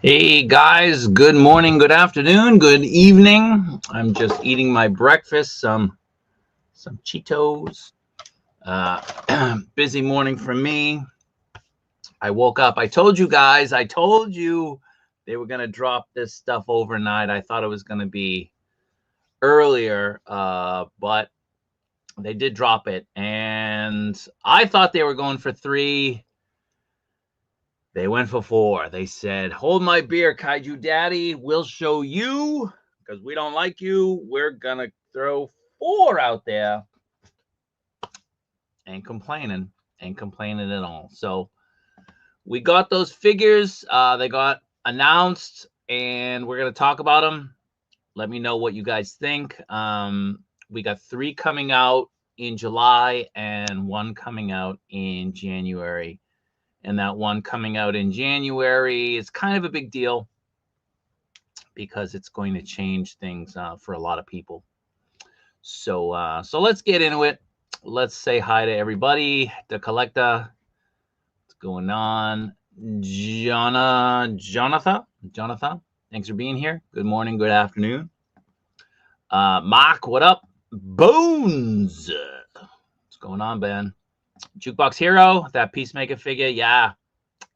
Hey guys, good morning, good afternoon, good evening. I'm just eating my breakfast, some Cheetos. Busy morning for me. I woke up. I told you guys, I told you they were going to drop this stuff overnight. I thought it was going to be earlier, but they did drop it. And I thought they were going for 3. They went for 4. They said, hold my beer, Kaiju Daddy. We'll show you because we don't like you. We're going to throw 4 out there. Ain't complaining at all. So we got those figures. They got announced, and we're going to talk about them. Let me know what you guys think. We got 3 coming out in July and 1 coming out in January. And that one coming out in January is kind of a big deal because it's going to change things for a lot of people. So let's get into it. Let's say hi to everybody. The Collector, what's going on? Jonathan, thanks for being here. Good morning, good afternoon. Mark, what up? Bones, what's going on, Ben? Jukebox Hero, that Peacemaker figure, yeah.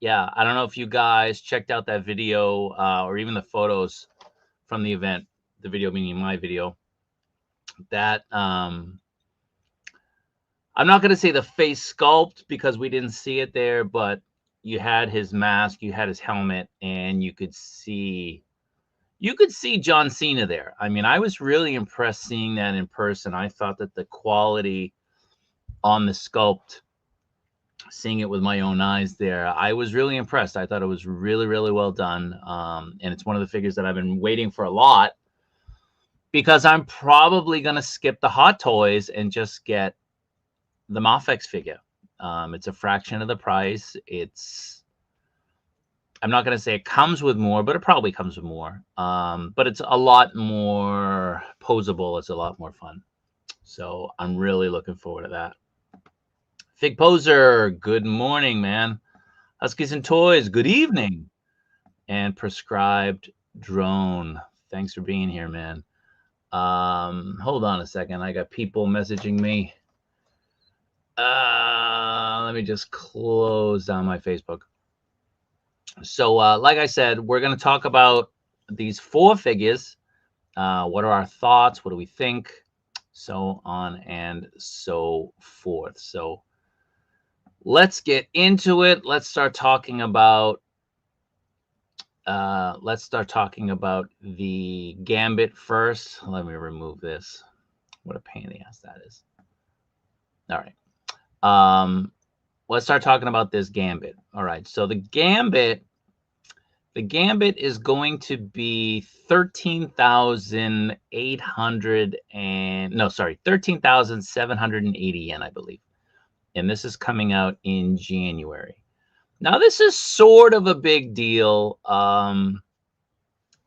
I don't know if you guys checked out that video or even the photos from the event. The video meaning my video. That I'm not going to say the face sculpt because we didn't see it there, but you had his mask, you had his helmet, and you could see John Cena there. I mean, I was really impressed seeing that in person. I thought that the quality on the sculpt, seeing it with my own eyes there, I was really impressed. I thought it was really, really well done. And it's one of the figures that I've been waiting for a lot because I'm probably going to skip the Hot Toys and just get the Mafex figure. It's a fraction of the price. I'm not going to say it comes with more, but it probably comes with more. But it's a lot more posable. It's a lot more fun. So I'm really looking forward to that. Fig Poser, good morning, man. Huskies and Toys, good evening. And Prescribed Drone, thanks for being here, man. Hold on a second. I got people messaging me. Let me just close down my Facebook. So, like I said, we're going to talk about these 4 figures. What are our thoughts? What do we think? So on and so forth. So let's get into it. Let's start talking about the Gambit first. Let me remove this. What a pain in the ass that is. All right. Let's start talking about this Gambit. All right. So the Gambit is going to be 13,780 yen, I believe. And this is coming out in January. Now, this is sort of a big deal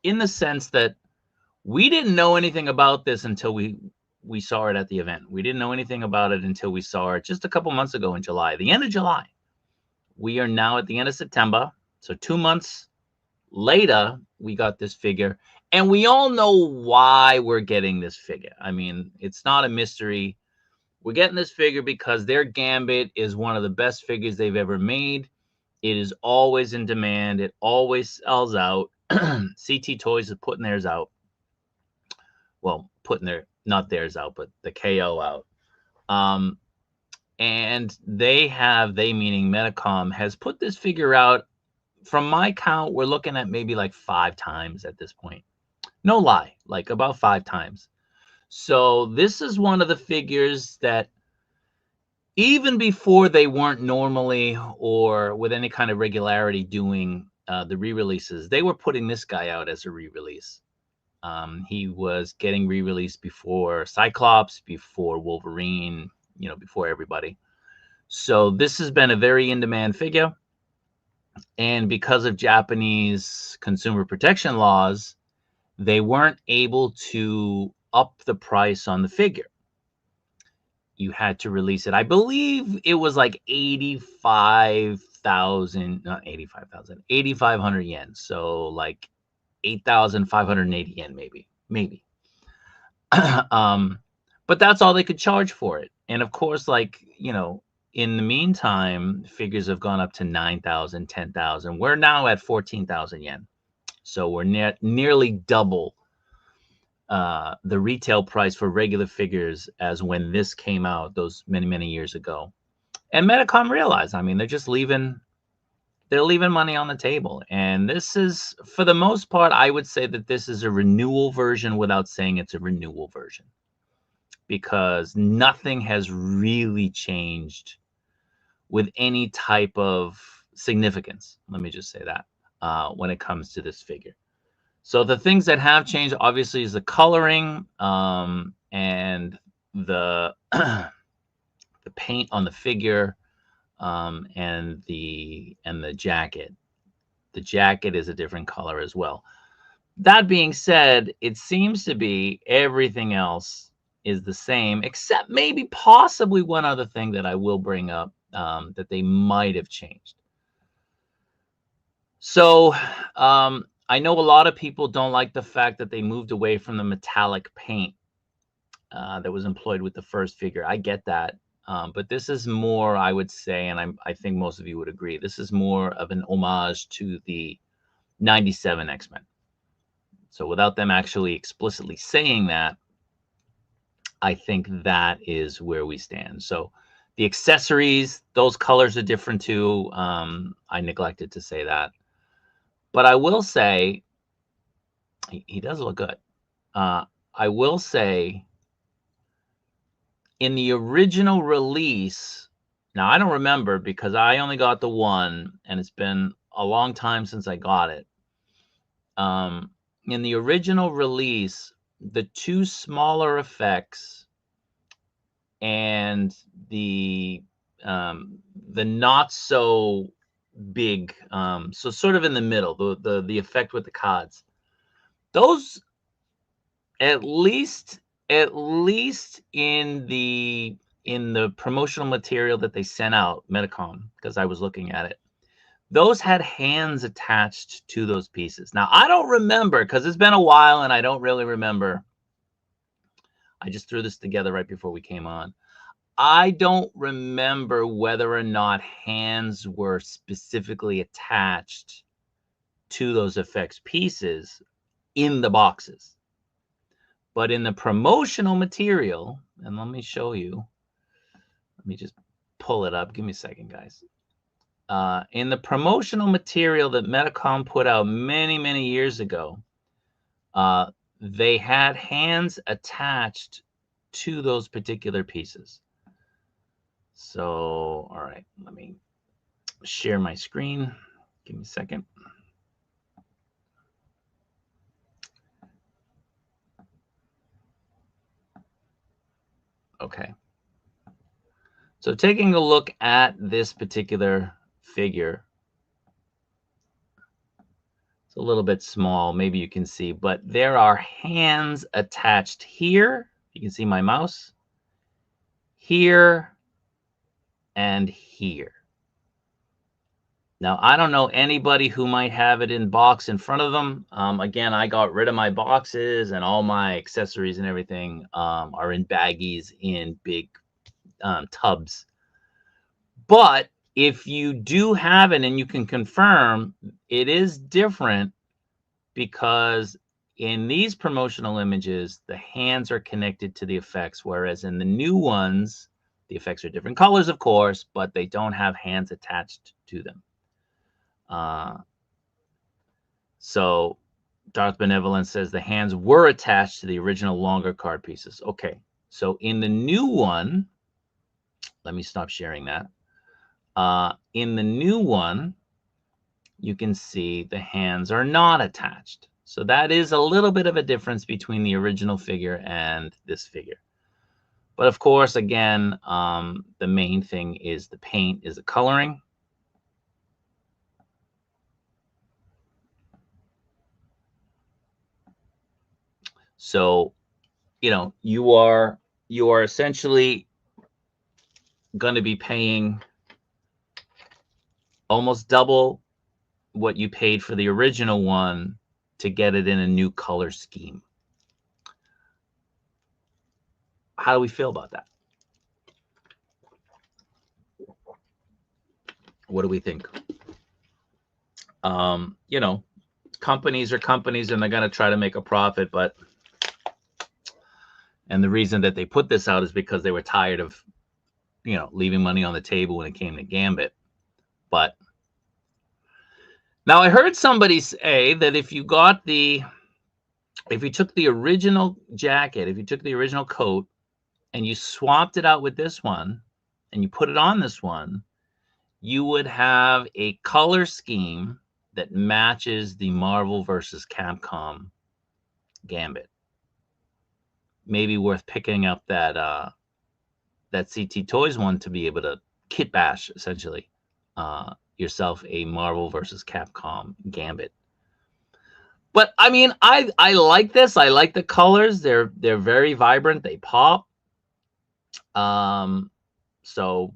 in the sense that we didn't know anything about this until we saw it at the event. We didn't know anything about it until we saw it just a couple months ago in July, the end of July. We are now at the end of September. So 2 months later, we got this figure. And we all know why we're getting this figure. I mean, it's not a mystery. We're getting this figure because their Gambit is one of the best figures they've ever made. It is always in demand. It always sells out. CT Toys is putting theirs out. Well, not theirs out, but the KO out. And they meaning Medicom, has put this figure out. From my count, we're looking at maybe like 5 times at this point. No lie, like about 5 times. So this is one of the figures that even before they weren't normally or with any kind of regularity doing the re-releases, they were putting this guy out as a re-release. He was getting re-released before Cyclops, before Wolverine, before everybody. So this has been a very in-demand figure. And because of Japanese consumer protection laws, they weren't able to up the price on the figure. You had to release it. I believe it was like 85 85,000, not 85,000, 8,500 yen. So like 8,580 yen, maybe. But that's all they could charge for it. And of course, like, you know, in the meantime, figures have gone up to 9,000, 10,000. We're now at 14,000 yen. So we're nearly double the retail price for regular figures as when this came out those many years ago. And Medicom realized, I mean, they're leaving money on the table. And this is, for the most part, I would say that this is a renewal version without saying it's a renewal version, because nothing has really changed with any type of significance. Let me just say that when it comes to this figure. So the things that have changed, obviously, is the coloring and the the paint on the figure, and the jacket. The jacket is a different color as well. That being said, it seems to be everything else is the same, except maybe possibly one other thing that I will bring up that they might have changed. So I know a lot of people don't like the fact that they moved away from the metallic paint that was employed with the first figure. I get that. But this is more, I would say, and I think most of you would agree, this is more of an homage to the 97 X-Men. So without them actually explicitly saying that, I think that is where we stand. So the accessories, those colors are different too. I neglected to say that. But I will say, he does look good. I will say, in the original release, now I don't remember because I only got the one, and it's been a long time since I got it. In the original release, the two smaller effects and the not so big, so sort of in the middle, the effect with the cards, those at least in the promotional material that they sent out, Medicom, because I was looking at it, those had hands attached to those pieces. Now, I don't remember, because it's been a while and I don't really remember. I just threw this together right before we came on. I don't remember whether or not hands were specifically attached to those effects pieces in the boxes. But in the promotional material, and let me show you. Let me just pull it up. Give me a second, guys. In the promotional material that Medicom put out many years ago, they had hands attached to those particular pieces. So, all right, let me share my screen. Give me a second. Okay. So taking a look at this particular figure, it's a little bit small, maybe you can see, but there are hands attached here. You can see my mouse here and here. Now, I don't know anybody who might have it in box in front of them. Again, I got rid of my boxes, and all my accessories and everything are in baggies in big tubs. But if you do have it and you can confirm, it is different, because in these promotional images, the hands are connected to the effects, whereas in the new ones, the effects are different colors, of course, but they don't have hands attached to them. So Darth Benevolent says the hands were attached to the original longer card pieces. Okay, so in the new one, let me stop sharing that. In the new one, you can see the hands are not attached. So that is a little bit of a difference between the original figure and this figure. But of course, again, the main thing is the paint, is the coloring. So, you know, you are essentially going to be paying almost double what you paid for the original one to get it in a new color scheme. How do we feel about that? What do we think? You know, companies are companies and they're going to try to make a profit, and the reason that they put this out is because they were tired of, you know, leaving money on the table when it came to Gambit. But now I heard somebody say that if you took the original jacket, if you took the original coat and you swapped it out with this one and you put it on this one, you would have a color scheme that matches the Marvel versus Capcom Gambit. Maybe worth picking up that CT Toys one to be able to kit bash, essentially, yourself a Marvel versus Capcom Gambit. But I mean, I like this. I like the colors. They're very vibrant. They pop. So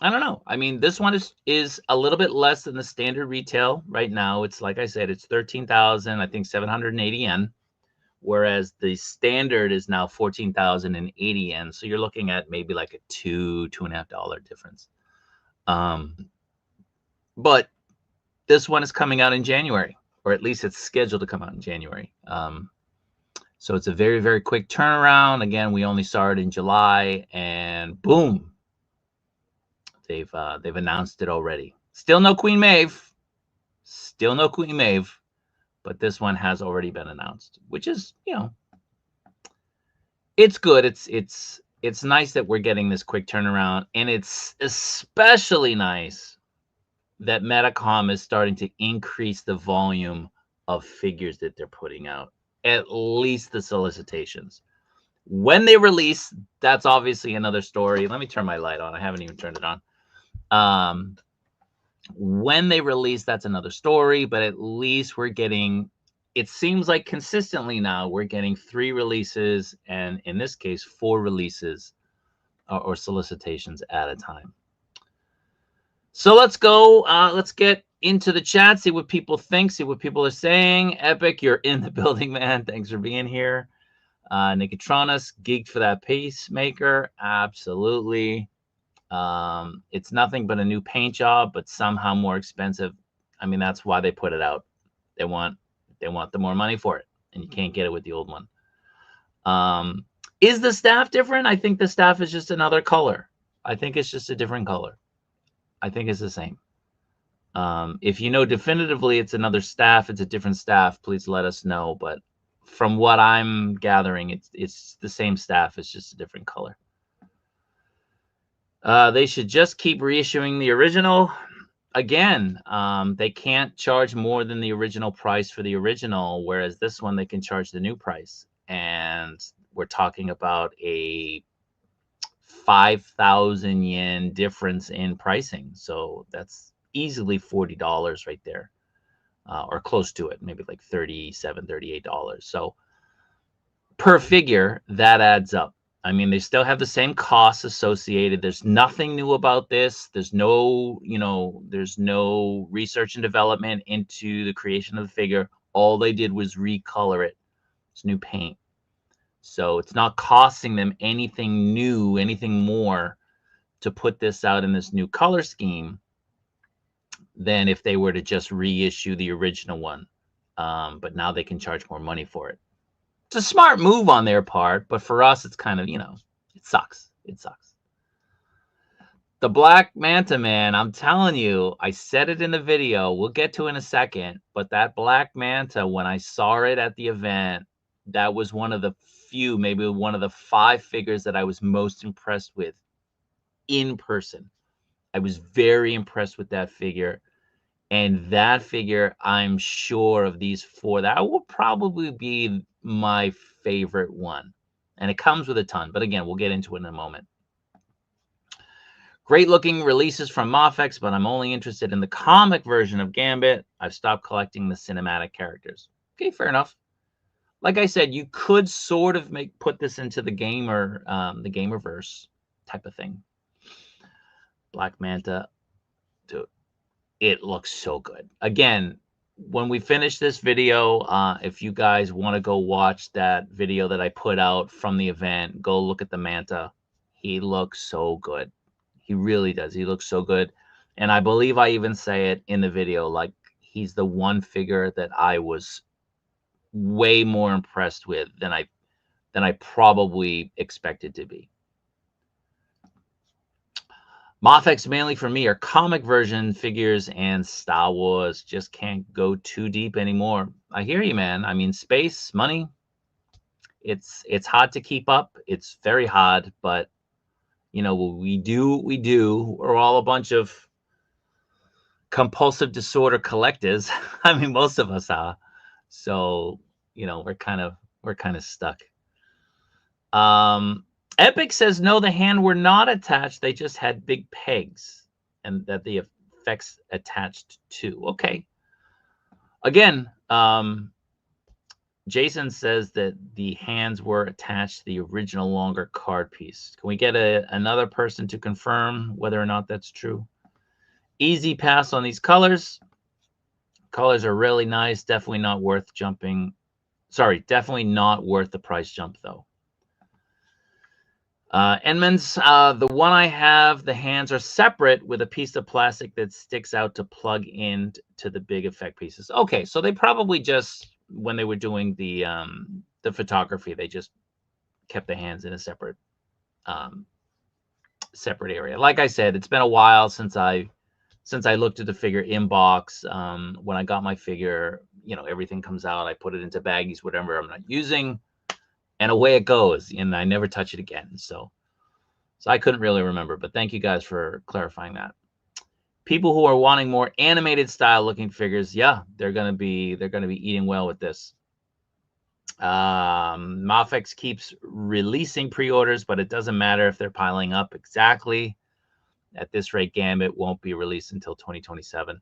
I don't know. I mean, this one is a little bit less than the standard retail right now. It's like I said, it's 13,000, I think 780 yen, whereas the standard is now 14,080 yen. So you're looking at maybe like a $2.5 difference. But this one is coming out in January, or at least it's scheduled to come out in January. So it's a very, very quick turnaround. Again, we only saw it in July, and boom, they've announced it already. Still no Queen Maeve. Still no Queen Maeve. But this one has already been announced, which is, you know, it's good. It's nice that we're getting this quick turnaround, and it's especially nice that Medicom is starting to increase the volume of figures that they're putting out, at least the solicitations. When they release, that's obviously another story. Let me turn my light on. I haven't even turned it on. When they release, that's another story, but at least we're getting, it seems like consistently now, we're getting 3 releases, and in this case, 4 releases or solicitations at a time. So let's go. Let's get into the chat, see what people think, see what people are saying. Epic, you're in the building, man. Thanks for being here. Nicotronis, geeked for that Peacemaker. Absolutely. It's nothing but a new paint job, but somehow more expensive. I mean, that's why they put it out. They want the more money for it, and you can't get it with the old one. Is the staff different? I think the staff is just another color. I think it's just a different color. I think it's the same. If you know definitively it's another staff, it's a different staff, please let us know. But from what I'm gathering, it's the same staff. It's just a different color. They should just keep reissuing the original. Again, they can't charge more than the original price for the original, whereas this one they can charge the new price. And we're talking about a 5,000 yen difference in pricing. So that's easily $40 right there, or close to it, maybe like $37, $38. So per figure, that adds up. I mean, they still have the same costs associated. There's nothing new about this. There's no, there's no research and development into the creation of the figure. All they did was recolor it. It's new paint. So it's not costing them anything new, anything more to put this out in this new color scheme than if they were to just reissue the original one. But now they can charge more money for it. It's a smart move on their part, but for us, it's kind of, it sucks. It sucks. The Black Manta, man, I'm telling you, I said it in the video. We'll get to it in a second. But that Black Manta, when I saw it at the event, that was one of the few, maybe one of the 5 figures that I was most impressed with in person. I was very impressed with that figure. And that figure, I'm sure of these 4, that will probably be my favorite one. And it comes with a ton. But again, we'll get into it in a moment. Great looking releases from Mafex, but I'm only interested in the comic version of Gambit. I've stopped collecting the cinematic characters. Okay, fair enough. Like I said, you could sort of put this into the gamerverse type of thing. Black Manta. Dude, it looks so good. Again, when we finish this video, if you guys want to go watch that video that I put out from the event, go look at the Manta. He looks so good. He really does. He looks so good. And I believe I even say it in the video, like he's the one figure that I was way more impressed with than I probably expected to be. Mafex mainly for me are comic version figures, and Star Wars just can't go too deep anymore. I hear you, man. I mean, space, money, it's hard to keep up. It's very hard, but you know, we do. We're all a bunch of compulsive disorder collectors. I mean, most of us are. So, you know, we're kind of stuck. Epic says no, the hand were not attached. They just had big pegs, and that the effects attached to. Okay. Again, Jason says that the hands were attached to the original longer card piece. Can we get another person to confirm whether or not that's true? Easy pass on these colors. Colors are really nice. Definitely not worth jumping. Sorry, definitely not worth the price jump, though. Enman's, the one I have, the hands are separate with a piece of plastic that sticks out to plug in to the big effect pieces. Okay, so they probably just, when they were doing the photography, they just kept the hands in a separate separate area. Like I said, it's been a while since I looked at the figure inbox. When I got my figure, you know, everything comes out. I put it into baggies, whatever I'm not using, and away it goes. And I never touch it again. So I couldn't really remember. But thank you guys for clarifying that. People who are wanting more animated style looking figures, yeah, they're gonna be eating well with this. Mafex keeps releasing pre-orders, but it doesn't matter if they're piling up. Exactly. At this rate, Gambit won't be released until 2027.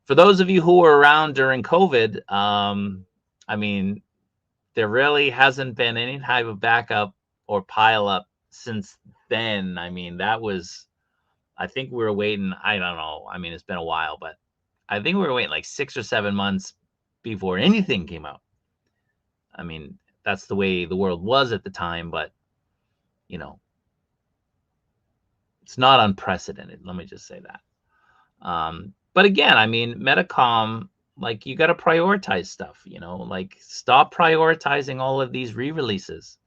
For those of you who were around during COVID, I mean, there really hasn't been any type of backup or pile up since then. I mean, that was, I think we were waiting, I don't know. I mean, it's been a while, but I think we were waiting like 6 or 7 months before anything came out. I mean, that's the way the world was at the time, but you know, it's not unprecedented. Let me just say that. But again, I mean, Medicom, like, you got to prioritize stuff, you know, like stop prioritizing all of these re-releases.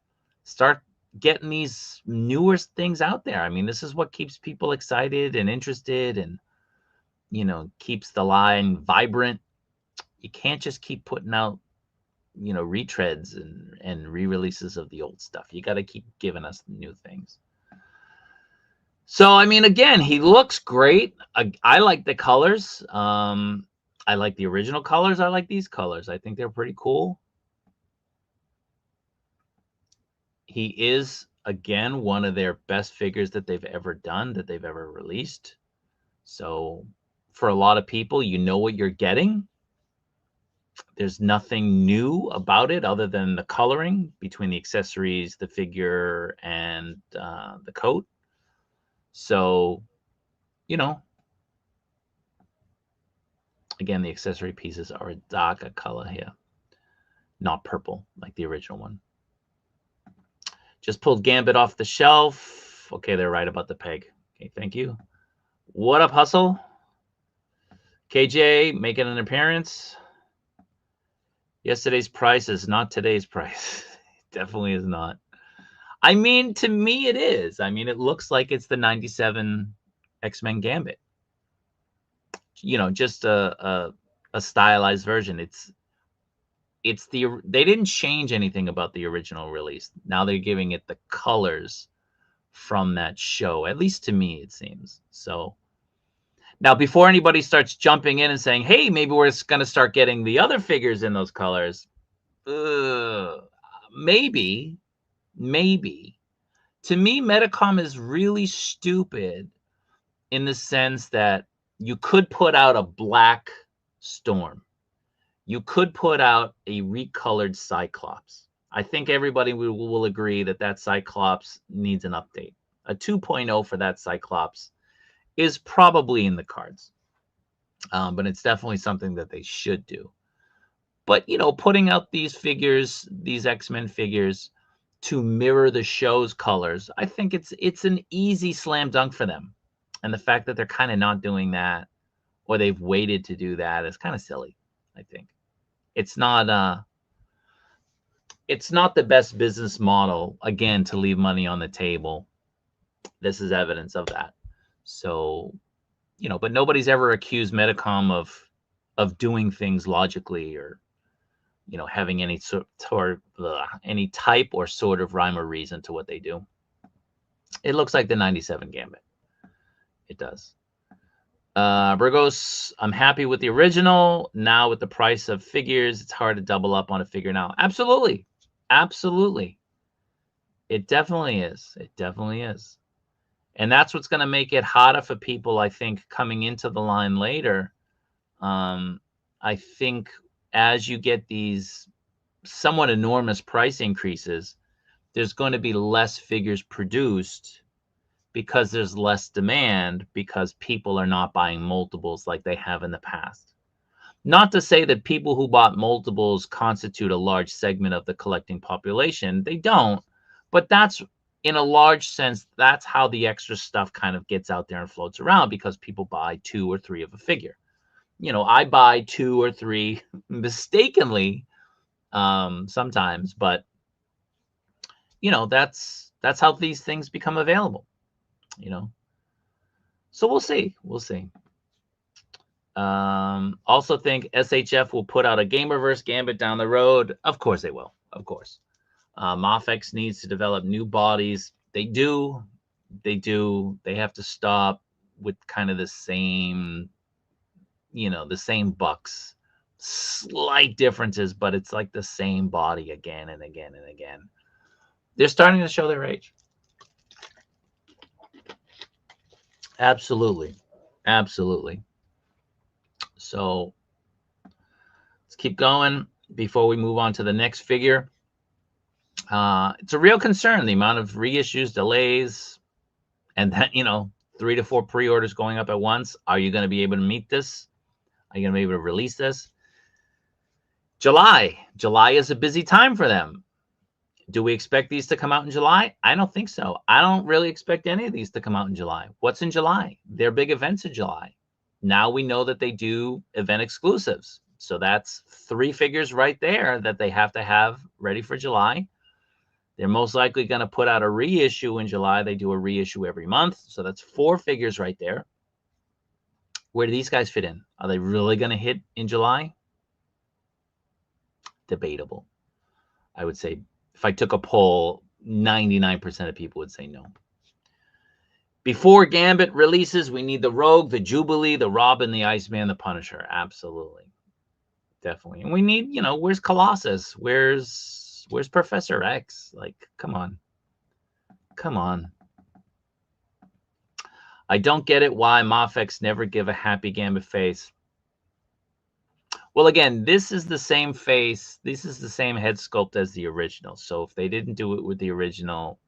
Start getting these newer things out there. I mean, this is what keeps people excited and interested, and, you know, keeps the line vibrant. You can't just keep putting out, you know, retreads and re-releases of the old stuff. You got to keep giving us new things. So, I mean, again, he looks great. I like the colors. I like the original colors. I like these colors. I think they're pretty cool. He is, again, one of their best figures that they've ever done, that they've ever released. So for a lot of people, you know what you're getting. There's nothing new about it other than the coloring between the accessories, the figure, and the coat. So, you know, again, the accessory pieces are a darker color here, not purple like the original one. Just pulled Gambit off the shelf. Okay, they're right about the peg. Okay, thank you. What up, Hustle? KJ making an appearance. Yesterday's price is not today's price. Definitely is not. I mean, to me, it is. I mean, it looks like it's the 97 X-Men Gambit. You know, just a stylized version. It's they didn't change anything about the original release. Now they're giving it the colors from that show. At least to me, it seems. So now, before anybody starts jumping in and saying, hey, maybe we're going to start getting the other figures in those colors. Maybe. To me, Medicom is really stupid in the sense that you could put out a black Storm. You could put out a recolored Cyclops. I think everybody will agree that Cyclops needs an update. A 2.0 for that Cyclops is probably in the cards. But it's definitely something that they should do. But, you know, putting out these figures, these X-Men figures, to mirror the show's colors, I think it's an easy slam dunk for them. And the fact that they're kind of not doing that, or they've waited to do that, is kind of silly, I think. It's not the best business model, again, to leave money on the table. This is evidence of that. So, you know, but nobody's ever accused Medicom of doing things logically, or, you know, having any any type or sort of rhyme or reason to what they do. It looks like the 97 Gambit. It does. Burgos, I'm happy with the original. Now with the price of figures, it's hard to double up on a figure now. Absolutely. Absolutely. It definitely is. It definitely is. And that's what's going to make it harder for people, I think, coming into the line later. I think as you get these somewhat enormous price increases, there's going to be less figures produced because there's less demand, because people are not buying multiples like they have in the past. Not to say that people who bought multiples constitute a large segment of the collecting population. They don't. But that's, in a large sense, that's how the extra stuff kind of gets out there and floats around, because people buy 2 or 3 of a figure. You know, I buy 2 or 3 mistakenly sometimes, but, you know, that's how these things become available, you know. So we'll see. We'll see. Also think SHF will put out a Gamerverse Gambit down the road. Of course they will. Of course. Mafex needs to develop new bodies. They do. They do. They have to stop with kind of the same, you know, the same bucks. Slight differences, but it's like the same body again and again and again. They're starting to show their age. Absolutely. Absolutely. So let's keep going before we move on to the next figure. It's a real concern, the amount of reissues, delays, and that, you know, 3 to 4 pre-orders going up at once. Are you going to be able to meet this? Are you going to be able to release this? July is a busy time for them. Do we expect these to come out in July? I don't think so. I don't really expect any of these to come out in July. What's in July? Their big events in July. Now we know that they do event exclusives. So that's 3 figures right there that they have to have ready for July. They're most likely going to put out a reissue in July. They do a reissue every month. So that's 4 figures right there. Where do these guys fit in? Are they really going to hit in July? Debatable. I would say if I took a poll, 99% of people would say no. Before Gambit releases, we need the Rogue, the Jubilee, the Robin, the Iceman, the Punisher. Absolutely. Definitely. And we need, you know, where's Colossus? Where's Professor X? Like, come on. Come on. I don't get it why Mafex never give a happy Gambit face. Well, again, this is the same face. This is the same head sculpt as the original. So if they didn't do it with the original,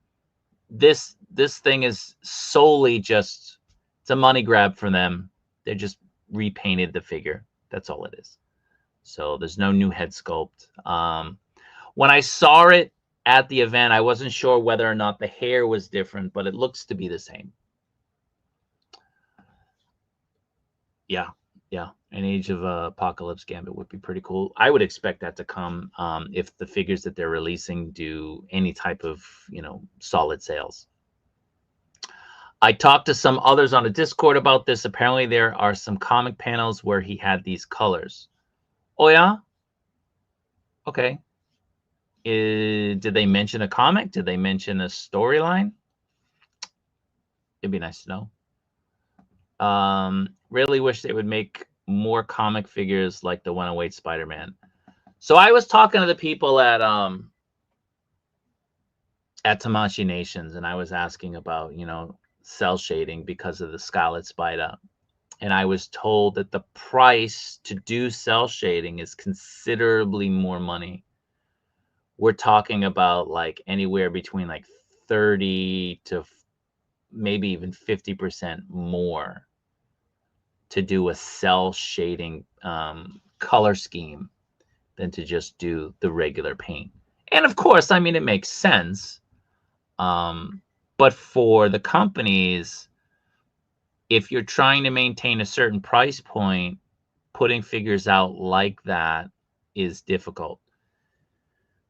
this thing is solely just, it's a money grab for them. They just repainted the figure. That's all it is. So there's no new head sculpt. When I saw it at the event, I wasn't sure whether or not the hair was different, but it looks to be the same. Yeah. Yeah, an Age of Apocalypse Gambit would be pretty cool. I would expect that to come if the figures that they're releasing do any type of, you know, solid sales. I talked to some others on the Discord about this. Apparently there are some comic panels where he had these colors. Oh, yeah? Okay. Did they mention a comic? Did they mention a storyline? It'd be nice to know. Really wish they would make more comic figures like the 108 Spider-Man. So I was talking to the people at Tamashii Nations, and I was asking about, you know, cell shading because of the Scarlet Spider. And I was told that the price to do cell shading is considerably more money. We're talking about like anywhere between like 30 to maybe even 50% more to do a cell shading color scheme than to just do the regular paint. And of course, I mean, it makes sense. But for the companies, if you're trying to maintain a certain price point, putting figures out like that is difficult.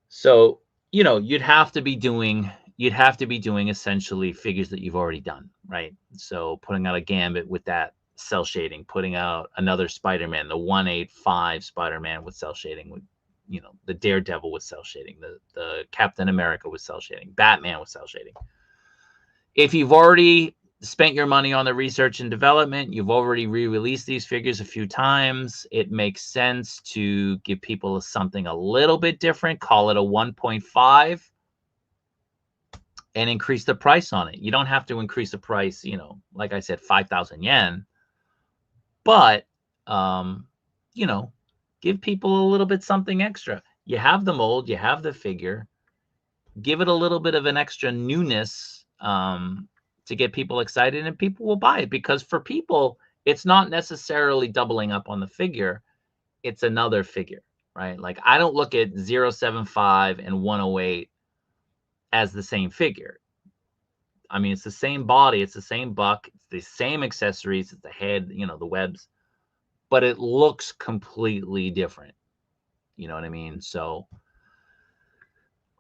So, you know, you'd have to be doing essentially figures that you've already done, right? So putting out a Gambit with that cell shading, putting out another Spider-Man, the 185 Spider-Man with cell shading, with, you know, the Daredevil with cell shading, the Captain America with cell shading, Batman with cell shading. If you've already spent your money on the research and development, you've already re-released these figures a few times, it makes sense to give people something a little bit different, call it a 1.5, and increase the price on it. You don't have to increase the price, you know, like I said, 5,000 yen, but, you know, give people a little bit something extra. You have the mold, you have the figure, give it a little bit of an extra newness, to get people excited, and people will buy it, because for people, it's not necessarily doubling up on the figure. It's another figure, right? Like, I don't look at 075 and 108 as the same figure. I mean, it's the same body, it's the same buck, it's the same accessories, it's the head, you know, the webs, but it looks completely different. You know what I mean? So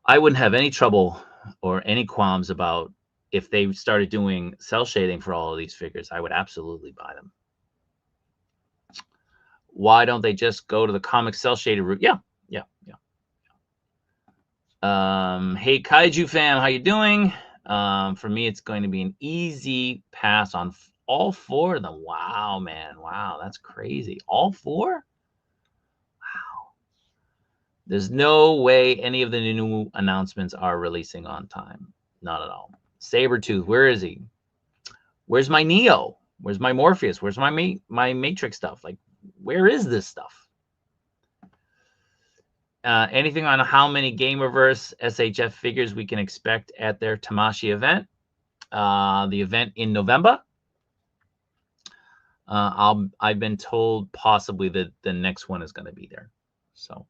I wouldn't have any trouble or any qualms about if they started doing cell shading for all of these figures. I would absolutely buy them. Why don't they just go to the comic cell shaded route? Yeah. Hey, Kaiju fam, how you doing? For me, it's going to be an easy pass on all 4 of them. Wow, man. Wow, that's crazy. All 4? Wow. There's no way any of the new announcements are releasing on time. Not at all. Sabretooth, where is he? Where's my Neo? Where's my Morpheus? Where's my Matrix stuff? Like, where is this stuff? Anything on how many Gamerverse SHF figures we can expect at their Tamashii event? The event in November. I've been told possibly that the next one is going to be there. So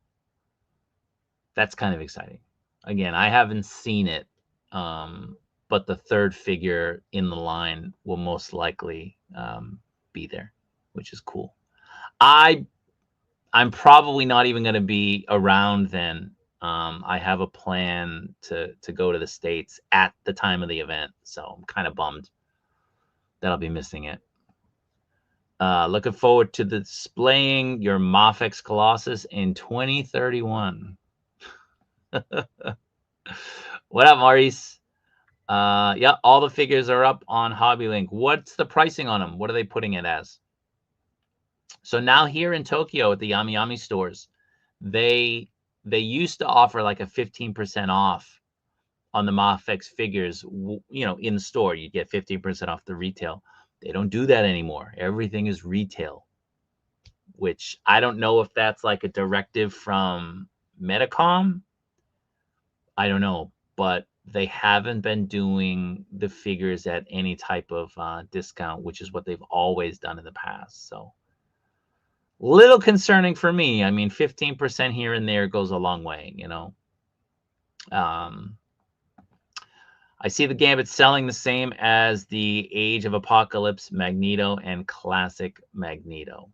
that's kind of exciting. Again, I haven't seen it, but the 3rd figure in the line will most likely be there, which is cool. I'm probably not even going to be around then. I have a plan to go to the States at the time of the event, so I'm kind of bummed that I'll be missing it. Looking forward to displaying your Mafex Colossus in 2031. What up, Maurice? Yeah, all the figures are up on HobbyLink. What's the pricing on them? What are they putting it as? So now here in Tokyo at the Yami Yami stores, they used to offer like a 15% off on the Mafex figures. You know, in the store, you get 15% off the retail. They don't do that anymore. Everything is retail, which I don't know if that's like a directive from Medicom. I don't know, but they haven't been doing the figures at any type of discount, which is what they've always done in the past. So little concerning for me. I mean, 15% here and there goes a long way, you know. I see the Gambit selling the same as the Age of Apocalypse Magneto and Classic Magneto.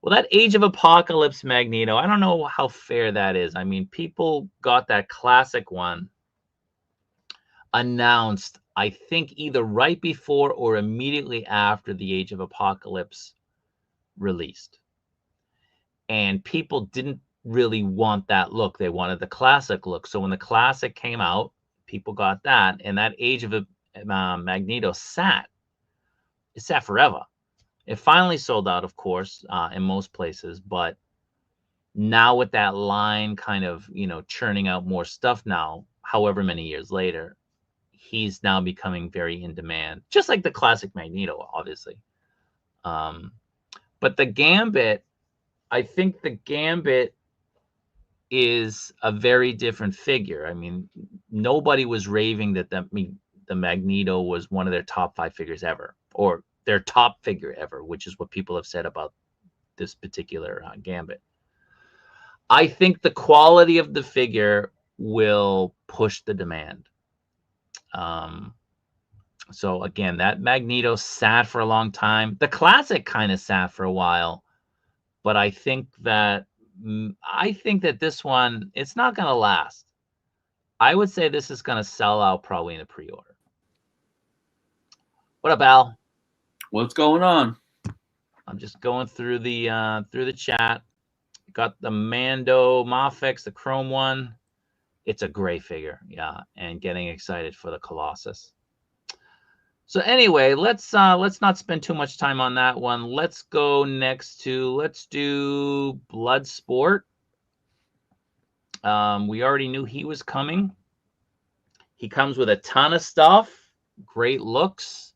Well, that Age of Apocalypse Magneto, I don't know how fair that is. I mean, people got that classic one announced, I think, either right before or immediately after the Age of Apocalypse released. And people didn't really want that look. They wanted the classic look. So when the classic came out, people got that. And that Age of Magneto sat. It sat forever. It finally sold out, of course, in most places. But now with that line kind of, you know, churning out more stuff now, however many years later, he's now becoming very in demand. Just like the classic Magneto, obviously. But the Gambit, I think the Gambit is a very different figure. I mean, nobody was raving that the Magneto was one of their top 5 figures ever, or their top figure ever, which is what people have said about this particular Gambit. I think the quality of the figure will push the demand. So again, that Magneto sat for a long time. The classic kind of sat for a while, but I think that this one, it's not going to last. I would say this is going to sell out probably in a pre-order. What up, Al? What's going on? I'm just going through the chat. Got the Mando Mafex, the chrome one. It's a great figure, yeah, and getting excited for the Colossus. So anyway, let's not spend too much time on that one. Let's go next to, let's do Bloodsport. We already knew he was coming. He comes with a ton of stuff, great looks.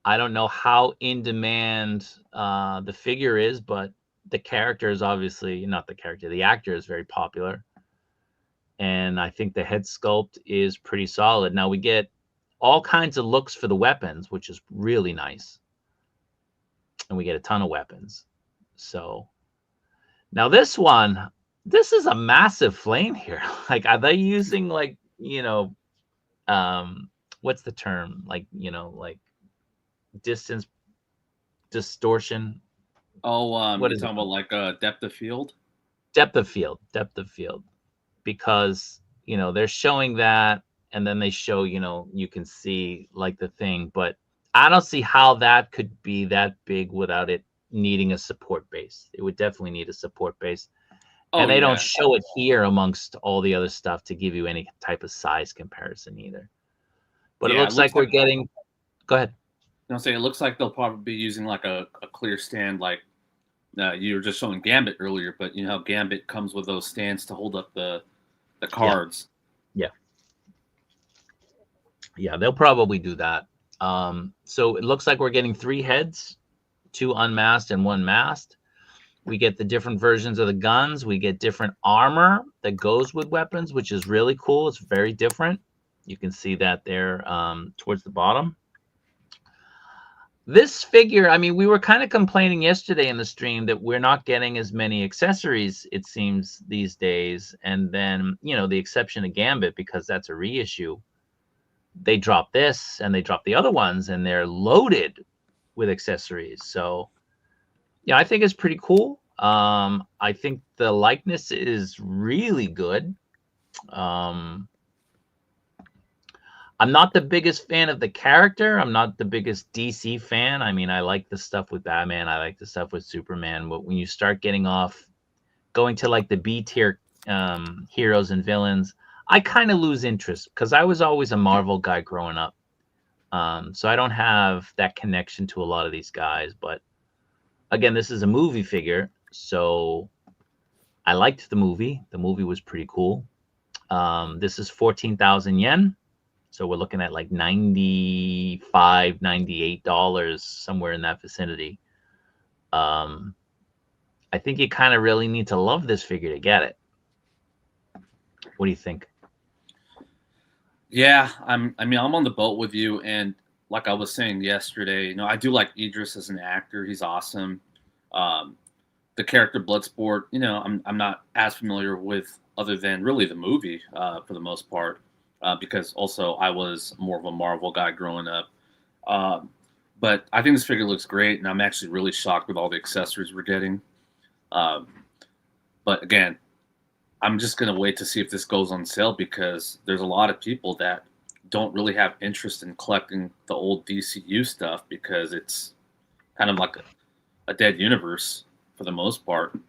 I don't know how in demand the figure is, but the character is obviously, not the character, the actor is very popular. And I think the head sculpt is pretty solid. Now we get all kinds of looks for the weapons, which is really nice. And we get a ton of weapons. So now this one, this is a massive flame here. Like, are they using like, what's the term? Like, like distance distortion. Oh, what you're talking about, like depth of field? Depth of field. Because, they're showing that, and then they show, you can see like the thing, but I don't see how that could be that big without it needing a support base. It would definitely need a support base. And they don't show it here amongst all the other stuff to give you any type of size comparison either. But it looks like we're getting, go ahead. I'm saying it looks like they'll probably be using like a clear stand, like you were just showing Gambit earlier, but you know how Gambit comes with those stands to hold up the cards. Yeah, they'll probably do that. So it looks like we're getting 3 heads, 2 unmasked and 1 masked. We get the different versions of the guns. We get different armor that goes with weapons, which is really cool. It's very different. You can see that there towards the bottom. This figure, I mean, we were kind of complaining yesterday in the stream that we're not getting as many accessories, it seems, these days. And then, the exception of Gambit, because that's a reissue, they drop this and they drop the other ones, and they're loaded with accessories. So, yeah, I think it's pretty cool. I think the likeness is really good. I'm not the biggest fan of the character. I'm not the biggest DC fan. I mean, I like the stuff with Batman. I like the stuff with Superman. But when you start going to like the B tier heroes and villains, I kind of lose interest because I was always a Marvel guy growing up. So I don't have that connection to a lot of these guys. But again, this is a movie figure. So I liked the movie. The movie was pretty cool. This is 14,000 yen. So we're looking at like $95, $98, somewhere in that vicinity. I think you kind of really need to love this figure to get it. What do you think? Yeah, I'm on the boat with you, and like I was saying yesterday, I do like Idris as an actor. He's awesome. The character Bloodsport, I'm not as familiar with other than really the movie for the most part. Because also I was more of a Marvel guy growing up. But I think this figure looks great, and I'm actually really shocked with all the accessories we're getting. But again, I'm just going to wait to see if this goes on sale, because there's a lot of people that don't really have interest in collecting the old DCU stuff because it's kind of like a dead universe for the most part.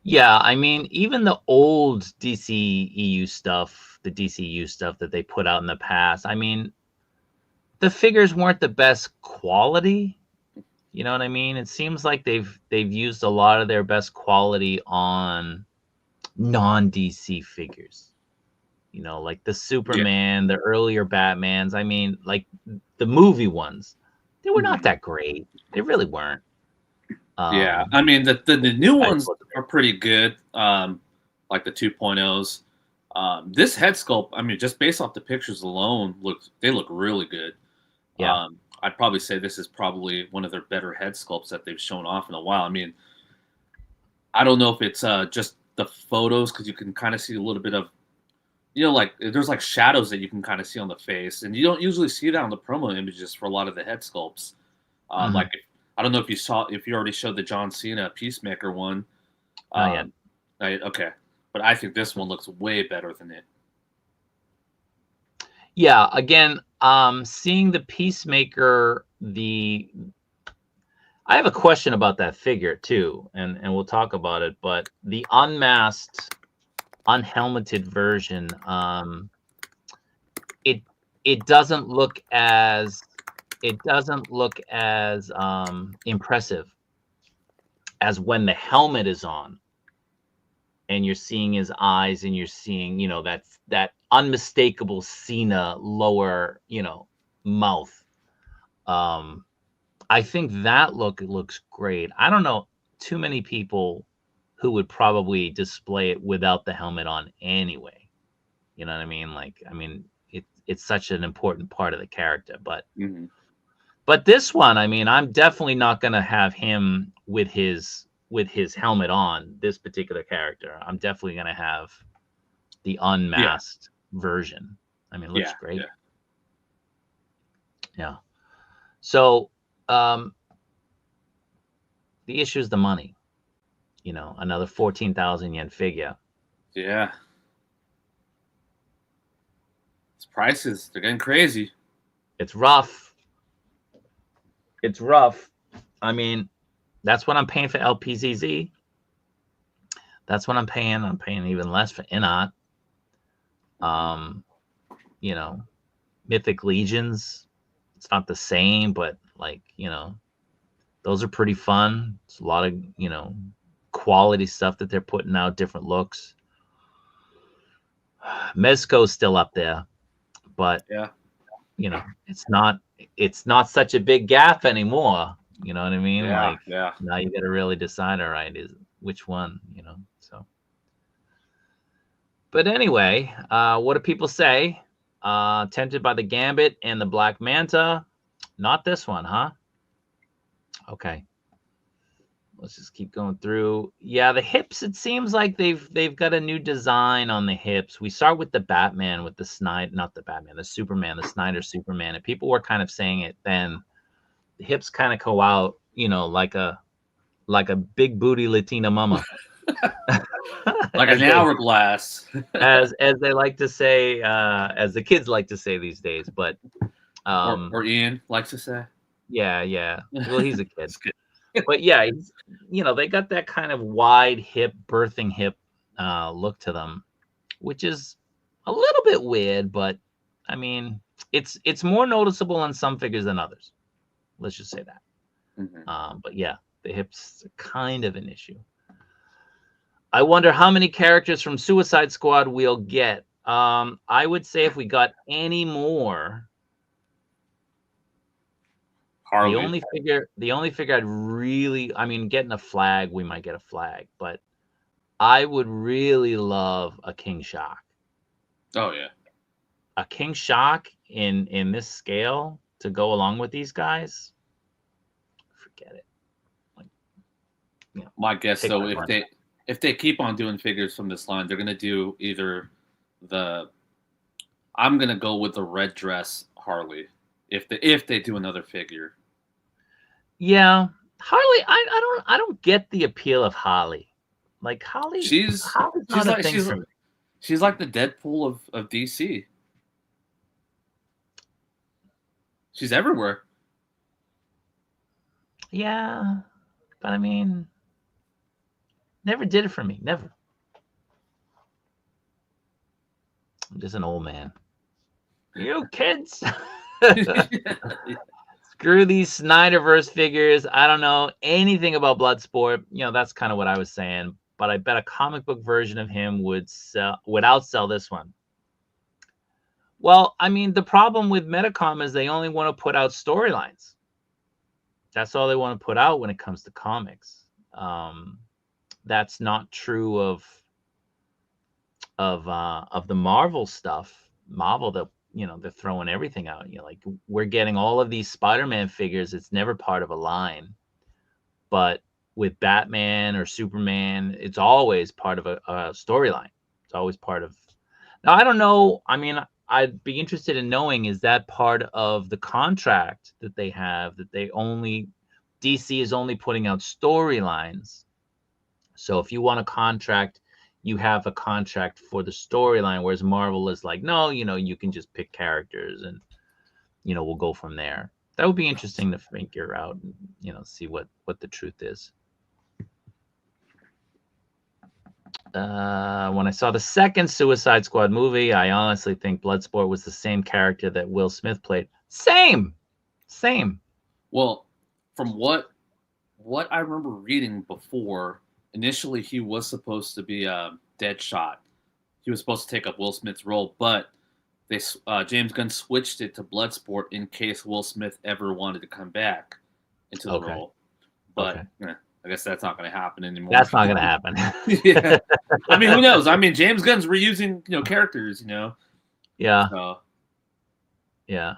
Yeah, I mean, even the old DCEU stuff, the DCU stuff that they put out in the past, I mean, the figures weren't the best quality. You know what I mean? It seems like they've used a lot of their best quality on non-DC figures. Like the Superman, the earlier Batmans. I mean, like the movie ones, they were not that great. They really weren't. Yeah, I mean the new ones are pretty good, like the 2.0s. This head sculpt, I mean, just based off the pictures alone, they look really good. Yeah. I'd probably say this is probably one of their better head sculpts that they've shown off in a while. I mean, I don't know if it's just the photos, because you can kind of see a little bit of, like there's like shadows that you can kind of see on the face, and you don't usually see that on the promo images for a lot of the head sculpts. Like, I don't know if you already showed the John Cena Peacemaker one. Not yet. Okay, but I think this one looks way better than it. Yeah, again, seeing the Peacemaker, I have a question about that figure too, and we'll talk about it. But the unmasked, unhelmeted version, it doesn't look as impressive as when the helmet is on, and you're seeing his eyes, and you're seeing that unmistakable Cena lower mouth. I think that looks great. I don't know too many people who would probably display it without the helmet on anyway. You know what I mean? Like, I mean, it's such an important part of the character. But but this one, I mean, I'm definitely not gonna have him with his helmet on, this particular character. I'm definitely gonna have the unmasked version. I mean, it looks great. Yeah. So the issue is the money. Another 14,000 yen figure. Yeah. These prices, they're getting crazy. It's rough. It's rough. I mean, that's what I'm paying for LPZZ. That's what I'm paying. I'm paying even less for Inot. Mythic Legions. It's not the same, but like, those are pretty fun. It's a lot of, quality stuff that they're putting out, different looks. Mezco's still up there, but it's not such a big gap anymore. You know what I mean? Yeah, like, now you got to really decide, all right, is which one, so. But anyway, what do people say? Tempted by the Gambit and the Black Manta. Not this one, huh? Okay. Let's just keep going through. Yeah, the hips, it seems like they've got a new design on the hips. We start with the Batman, with the Snyder, not the Batman, the Superman, the Snyder Superman. And people were kind of saying it then. The hips kind of go out, like a big booty Latina mama. Like an hourglass. as they like to say, as the kids like to say these days. But or Ian likes to say. Yeah. Well, he's a kid. But yeah, they got that kind of wide hip, birthing hip look to them, which is a little bit weird, but I mean, it's more noticeable on some figures than others. Let's just say that. But yeah, the hips are kind of an issue. I wonder how many characters from Suicide Squad we'll get. I would say if we got any more, Harley. The only figure I'd really, I mean, getting a flag, we might get a flag, but I would really love a King Shock. Oh yeah, a King Shock in this scale to go along with these guys. Forget it. Like, my guess though, if they keep on doing figures from this line, they're gonna do either I'm gonna go with the red dress Harley. If they do another figure. Yeah, Harley. I don't get the appeal of Harley. Like Harley, she's like the Deadpool of DC. She's everywhere. Yeah, but I mean, never did it for me. Never. I'm just an old man. You kids. Screw these Snyderverse figures. I don't know anything about Bloodsport. That's kind of what I was saying. But I bet a comic book version of him would outsell this one. Well, I mean, the problem with Medicom is they only want to put out storylines. That's all they want to put out when it comes to comics. That's not true of of the Marvel stuff. Marvel, that they're throwing everything out. Like, we're getting all of these Spider-Man figures. It's never part of a line, but with Batman or Superman, it's always part of a storyline. It's always part of. Now, I don't know. I mean, I'd be interested in knowing, is that part of the contract that they have, that DC is only putting out storylines. So if you want a contract, you have a contract for the storyline, whereas Marvel is like, no, you can just pick characters and, we'll go from there. That would be interesting to figure out, and, see what the truth is. When I saw the second Suicide Squad movie, I honestly think Bloodsport was the same character that Will Smith played. Same. Well, from what I remember reading before, initially he was supposed to be Deadshot. He was supposed to take up Will Smith's role, but James Gunn switched it to Bloodsport in case Will Smith ever wanted to come back into the role. But I guess that's not going to happen anymore. That's not going to happen. Yeah. I mean, who knows? I mean, James Gunn's reusing, characters, Yeah. So. Yeah.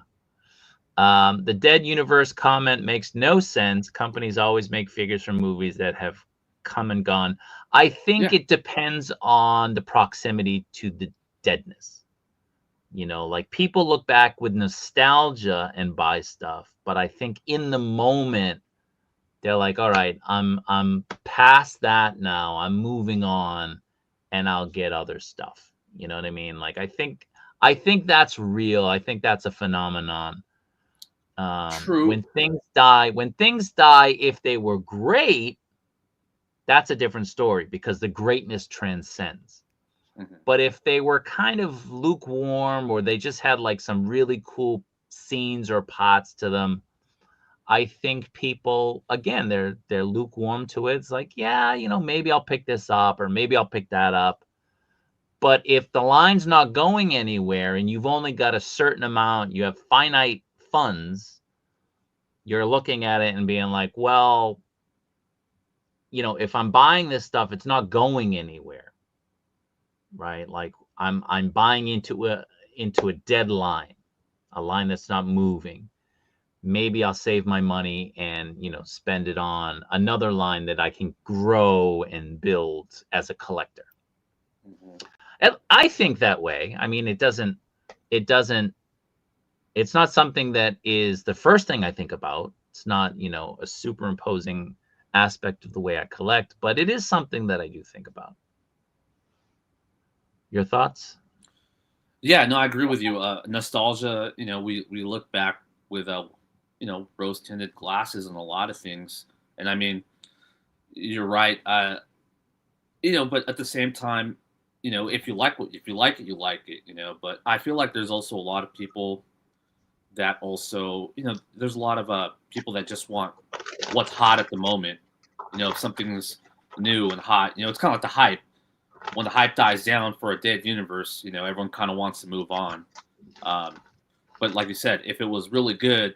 The Dead Universe comment makes no sense. Companies always make figures from movies that have come and gone. I think it depends on the proximity to the deadness. Like, people look back with nostalgia and buy stuff, but I think in the moment they're like, all right, I'm past that now. I'm moving on, and I'll get other stuff. You know what I mean? Like, I think that's real. I think that's a phenomenon. True. When things die, if they were great, that's a different story, because the greatness transcends. Mm-hmm. But if they were kind of lukewarm, or they just had like some really cool scenes or parts to them, I think people, again, they're lukewarm to it. It's like, yeah, maybe I'll pick this up, or maybe I'll pick that up. But if the line's not going anywhere and you've only got a certain amount, you have finite funds, you're looking at it and being like, well, if I'm buying this stuff, it's not going anywhere, right? Like, I'm buying into a dead line, a line that's not moving. Maybe I'll save my money and, spend it on another line that I can grow and build as a collector. Mm-hmm. And I think that way. I mean, it's not something that is the first thing I think about. It's not, a superimposing aspect of the way I collect, but it is something that I do think about. Your thoughts? Yeah, no, I agree with you. Nostalgia, we look back with rose-tinted glasses and a lot of things. And I mean, you're right. But at the same time, if you like it, you like it, but I feel like there's also a lot of people that also, there's a lot of people that just want what's hot at the moment. If something's new and hot, it's kind of like the hype. When the hype dies down for a dead universe, everyone kind of wants to move on. But like you said, if it was really good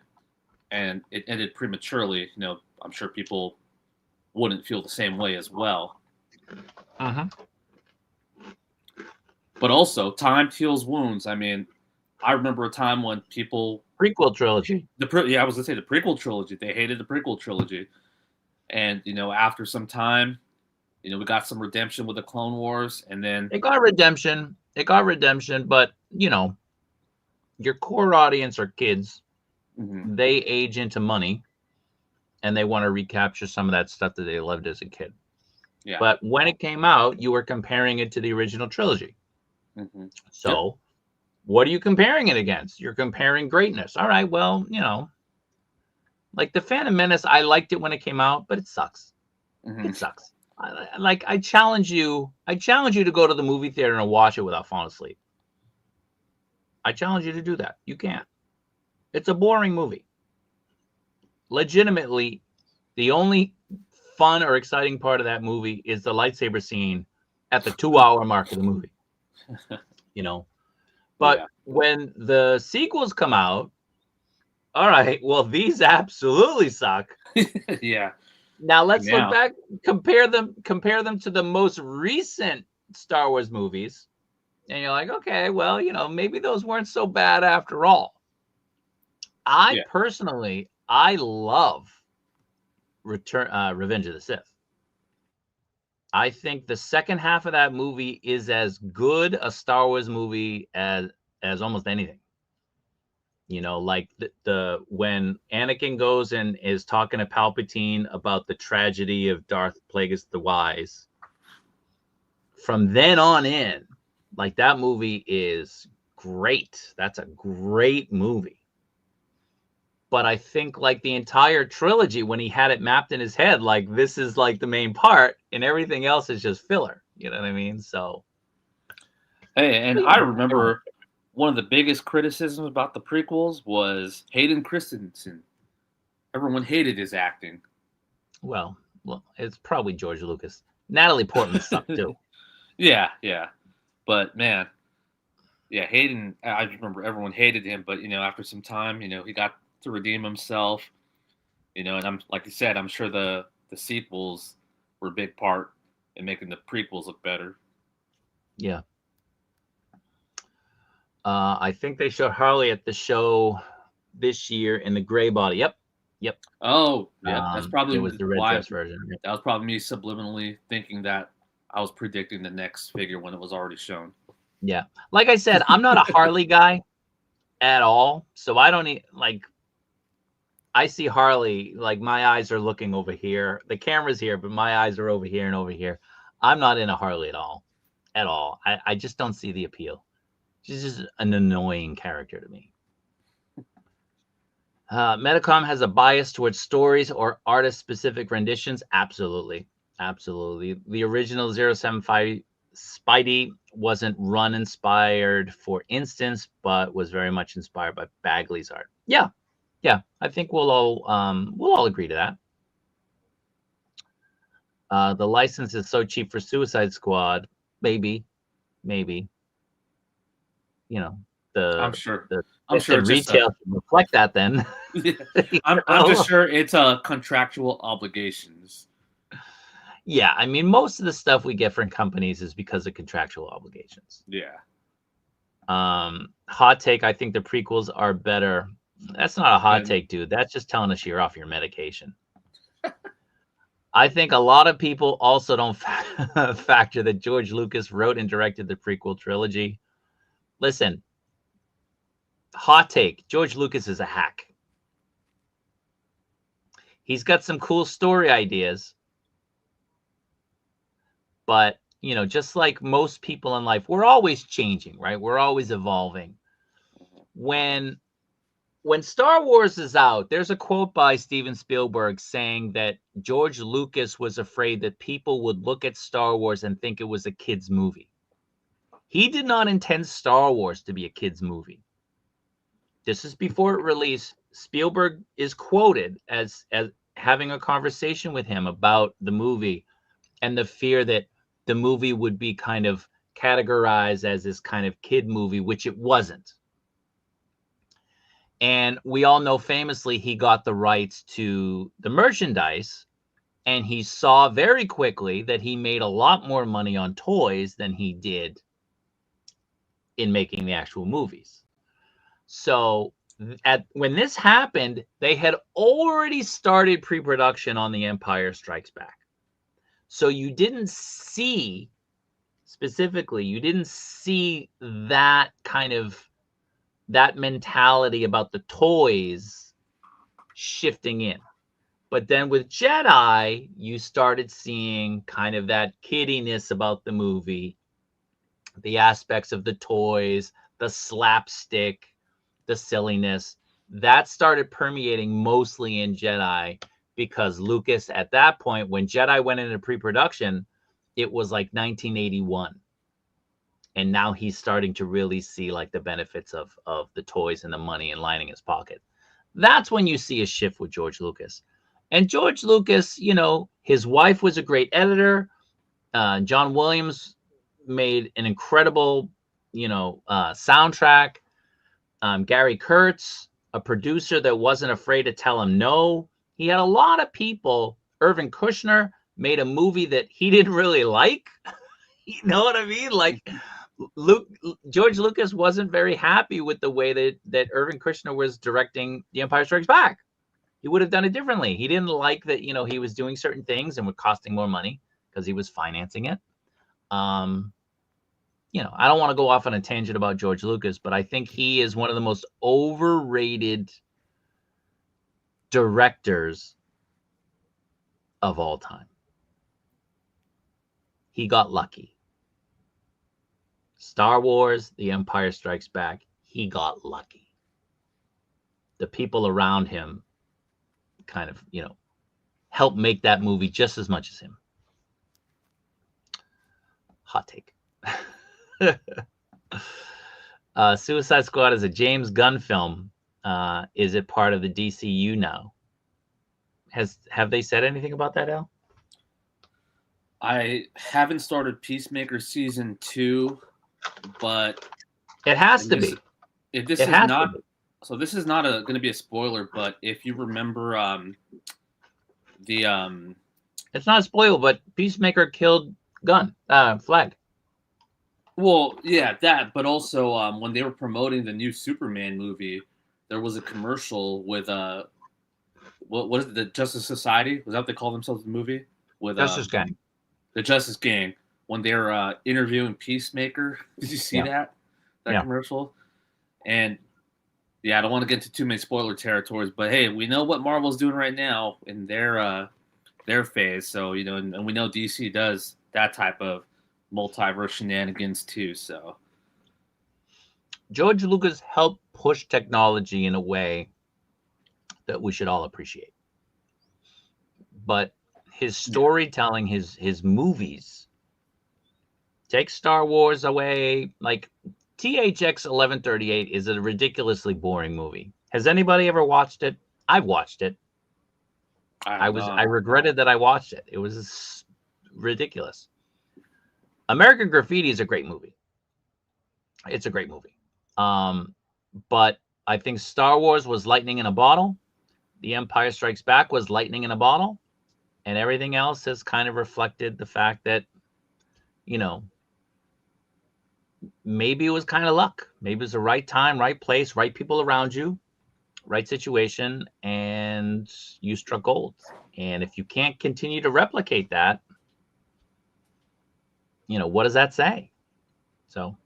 and it ended prematurely, I'm sure people wouldn't feel the same way as well. Uh-huh. But also, time heals wounds. I mean, I remember a time when people... Prequel trilogy. I was going to say the prequel trilogy. They hated the prequel trilogy. And, after some time, we got some redemption with the Clone Wars, and then... It got redemption, but, your core audience are kids. Mm-hmm. They age into money, and they want to recapture some of that stuff that they loved as a kid. Yeah. But when it came out, you were comparing it to the original trilogy. Mm-hmm. So, what are you comparing it against? You're comparing greatness. All right, well, like the Phantom Menace, I liked it when it came out, but it sucks. Mm-hmm. It sucks. I challenge you to go to the movie theater and watch it without falling asleep. I challenge you to do that. You can't. It's a boring movie. Legitimately, the only fun or exciting part of that movie is the lightsaber scene at the 2-hour mark of the movie. But when the sequels come out, all right, well, these absolutely suck. Yeah. Now let's look back, compare them to the most recent Star Wars movies. And you're like, okay, well, maybe those weren't so bad after all. I Yeah. personally, I love Revenge of the Sith. I think the second half of that movie is as good a Star Wars movie as almost anything. Like the when Anakin goes and is talking to Palpatine about the tragedy of Darth Plagueis the Wise. From then on in, like, that movie is great. That's a great movie. But I think, like, the entire trilogy, when he had it mapped in his head, like, this is like the main part and everything else is just filler. You know what I mean? So, Hey, and but I yeah, remember one of the biggest criticisms about the prequels was Hayden Christensen. Everyone hated his acting. well, it's probably George Lucas. Natalie Portman sucked too. Yeah. But man, yeah, Hayden, I remember everyone hated him, but after some time, he got to redeem himself. And I'm like you said, I'm sure the sequels were a big part in making the prequels look better. Yeah. I think they showed Harley at the show this year in the gray body. Yep. Oh, yep. That's It probably was the red why dress version. Yep. that was probably me subliminally thinking that I was predicting the next figure when it was already shown. Yeah. Like I said, I'm not a Harley guy at all. So I don't like, I see Harley, like, my eyes are looking over here. The camera's here, but my eyes are over here and over here. I'm not in a Harley at all. At all. I just don't see the appeal. She's just an annoying character to me. Medicom has a bias towards stories or artist-specific renditions. Absolutely. The original 075 Spidey wasn't run inspired, for instance, but was very much inspired by Bagley's art. Yeah. I think we'll all agree to that. The license is so cheap for Suicide Squad. Maybe. I'm sure. The I'm sure it's just retail should reflect that then. I'm just sure it's contractual obligations. Yeah, I mean, most of the stuff we get from companies is because of contractual obligations. Yeah. Hot take, I think the prequels are better. That's not a hot take, dude. That's just telling us you're off your medication. I think a lot of people also don't factor that George Lucas wrote and directed the prequel trilogy. Listen, hot take, George Lucas is a hack. He's got some cool story ideas, but just like most people in life, we're always changing, right? We're always evolving. When Star Wars is out, there's a quote by Steven Spielberg saying that George Lucas was afraid that people would look at Star Wars and think it was a kid's movie. He did not intend Star Wars to be a kid's movie. This is before it released. Spielberg is quoted as having a conversation with him about the movie and the fear that the movie would be kind of categorized as this kind of kid movie, which it wasn't. And we all know famously he got the rights to the merchandise, and he saw very quickly that he made a lot more money on toys than he did in making the actual movies. So when this happened, they had already started pre-production on The Empire Strikes Back. So you didn't see that kind of, that mentality about the toys shifting in. But then with Jedi, you started seeing kind of that kiddiness about the movie, the aspects of the toys, the slapstick, the silliness. That started permeating mostly in Jedi, because Lucas, at that point, when Jedi went into pre-production, it was like 1981. And now he's starting to really see like the benefits of the toys and the money and lining his pocket. That's when you see a shift with George Lucas. And George Lucas, his wife was a great editor. John Williams made an incredible, soundtrack. Gary Kurtz, a producer that wasn't afraid to tell him no. He had a lot of people. Irvin Kushner made a movie that he didn't really like. You know what I mean? Like, George Lucas wasn't very happy with the way that Irvin Kershner was directing The Empire Strikes Back. He would have done it differently. He didn't like that, he was doing certain things and were costing more money because he was financing it. I don't want to go off on a tangent about George Lucas, but I think he is one of the most overrated directors of all time. He got lucky. Star Wars, The Empire Strikes Back, he got lucky. The people around him kind of, helped make that movie just as much as him. Hot take. Suicide Squad is a James Gunn film. Is it part of the DCU now? Have they said anything about that, Al? I haven't started Peacemaker season 2, but it has to be. If this is not, so this is not going to be a spoiler, but if you remember, it's not a spoiler, but Peacemaker killed Flag. Well, yeah, that, but also when they were promoting the new Superman movie, there was a commercial with what is it, the Justice Society? Was that what they call themselves in the movie? With Justice Gang. The Justice Gang, when they're interviewing Peacemaker. Did you see that commercial? And yeah, I don't want to get into too many spoiler territories, but hey, we know what Marvel's doing right now in their phase. So, and we know DC does that type of multiverse shenanigans too. So George Lucas helped push technology in a way that we should all appreciate. But his storytelling, his movies, take Star Wars away. Like THX 1138 is a ridiculously boring movie. Has anybody ever watched it? I've watched it. I regretted that I watched it. It was ridiculous. American Graffiti is a great movie. It's a great movie. But I think Star Wars was lightning in a bottle. The Empire Strikes Back was lightning in a bottle. And everything else has kind of reflected the fact that, maybe it was kind of luck. Maybe it was the right time, right place, right people around you, right situation, and you struck gold. And if you can't continue to replicate that, what does that say? So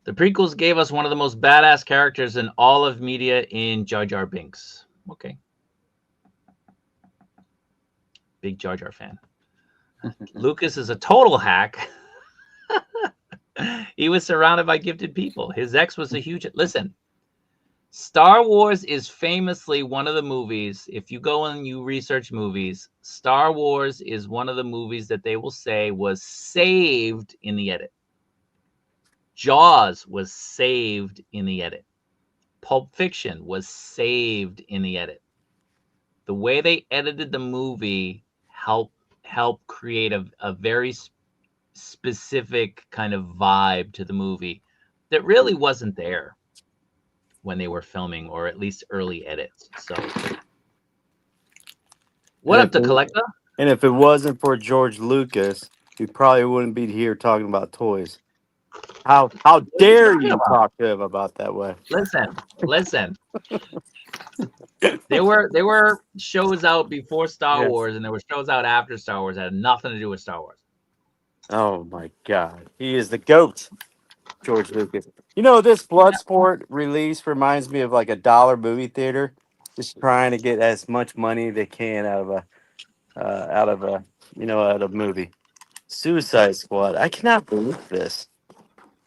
the prequels gave us one of the most badass characters in all of media in Jar Jar Binks. Okay. Big Jar Jar fan. Lucas is a total hack. He was surrounded by gifted people. His ex was a huge... Listen, Star Wars is famously one of the movies, if you go and you research movies, Star Wars is one of the movies that they will say was saved in the edit. Jaws was saved in the edit. Pulp Fiction was saved in the edit. The way they edited the movie helped create a very specific kind of vibe to the movie that really wasn't there when they were filming, or at least early edits. So what up to Collector? And if it wasn't for George Lucas, we probably wouldn't be here talking about toys. How dare you talk to him about that way? Listen. There were shows out before Star Wars, and there were shows out after Star Wars that had nothing to do with Star Wars. Oh my God, he is the GOAT, George Lucas. This Bloodsport release reminds me of like a dollar movie theater, just trying to get as much money they can out of a movie. Suicide Squad. I cannot believe this,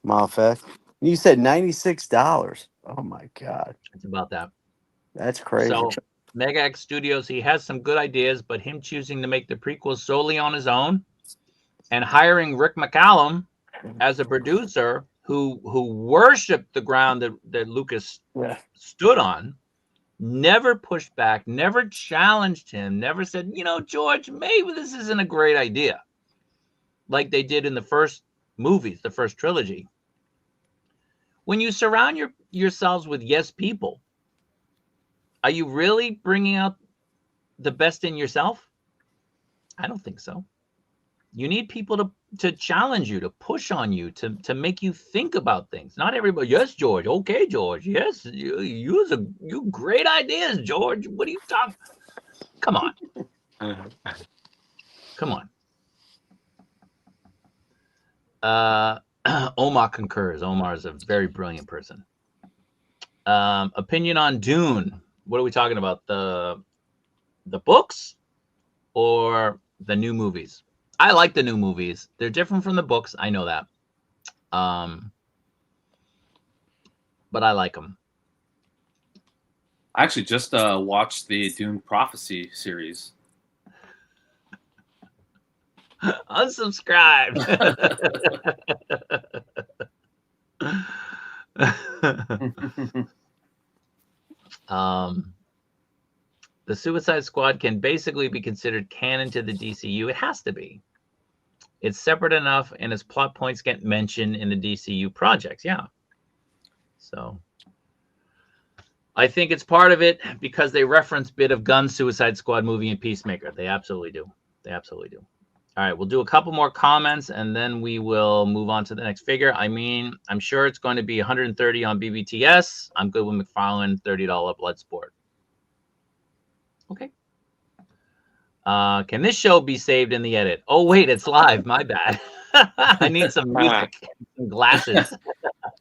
Mafex. You said $96. Oh my God, It's about that. That's crazy. So Mega X Studios, he has some good ideas, but him choosing to make the prequels solely on his own and hiring Rick McCallum as a producer who worshipped the ground that Lucas stood on, never pushed back, never challenged him, never said, George, maybe this isn't a great idea, like they did in the first movies, the first trilogy. When you surround yourselves with yes people, are you really bringing out the best in yourself? I don't think so. You need people to challenge you, to push on you, to make you think about things. Not everybody. Yes, George. Okay, George. Yes, you great ideas, George. What are you talking? Come on. Come on. Omar concurs. Omar is a very brilliant person. Opinion on Dune. What are we talking about? The books or the new movies? I like the new movies. They're different from the books. I know that. But I like them. I actually just watched the Dune Prophecy series. Unsubscribed. The Suicide Squad can basically be considered canon to the DCU. It has to be. It's separate enough, and its plot points get mentioned in the DCU projects. Yeah. So I think it's part of it because they reference bit of Gunn's Suicide Squad movie and Peacemaker. They absolutely do. They absolutely do. All right, we'll do a couple more comments, and then we will move on to the next figure. I mean, I'm sure it's going to be 130 on BBTS. I'm good with McFarlane, $30 Bloodsport. Okay. Can this show be saved in the edit? Oh, wait, it's live. My bad. I need some music, some glasses.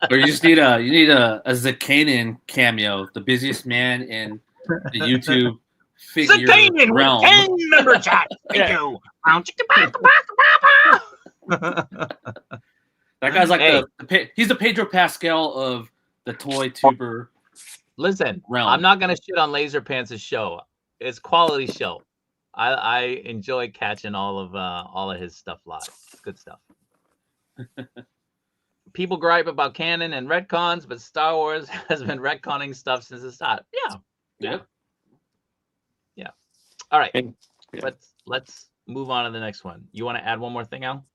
Or you just need a Zakanin cameo, the busiest man in the YouTube figure realm. 10 member chat. Thank you. That guy's like he's the Pedro Pascal of the toy tuber. Listen, realm. I'm not gonna shit on Laser Pants' show. It's quality show. I enjoy catching all of his stuff live. Good stuff. People gripe about canon and retcons, but Star Wars has been retconning stuff since the start. Yeah. Yep. Yeah. All right. Yeah. Let's move on to the next one. You want to add one more thing, Al?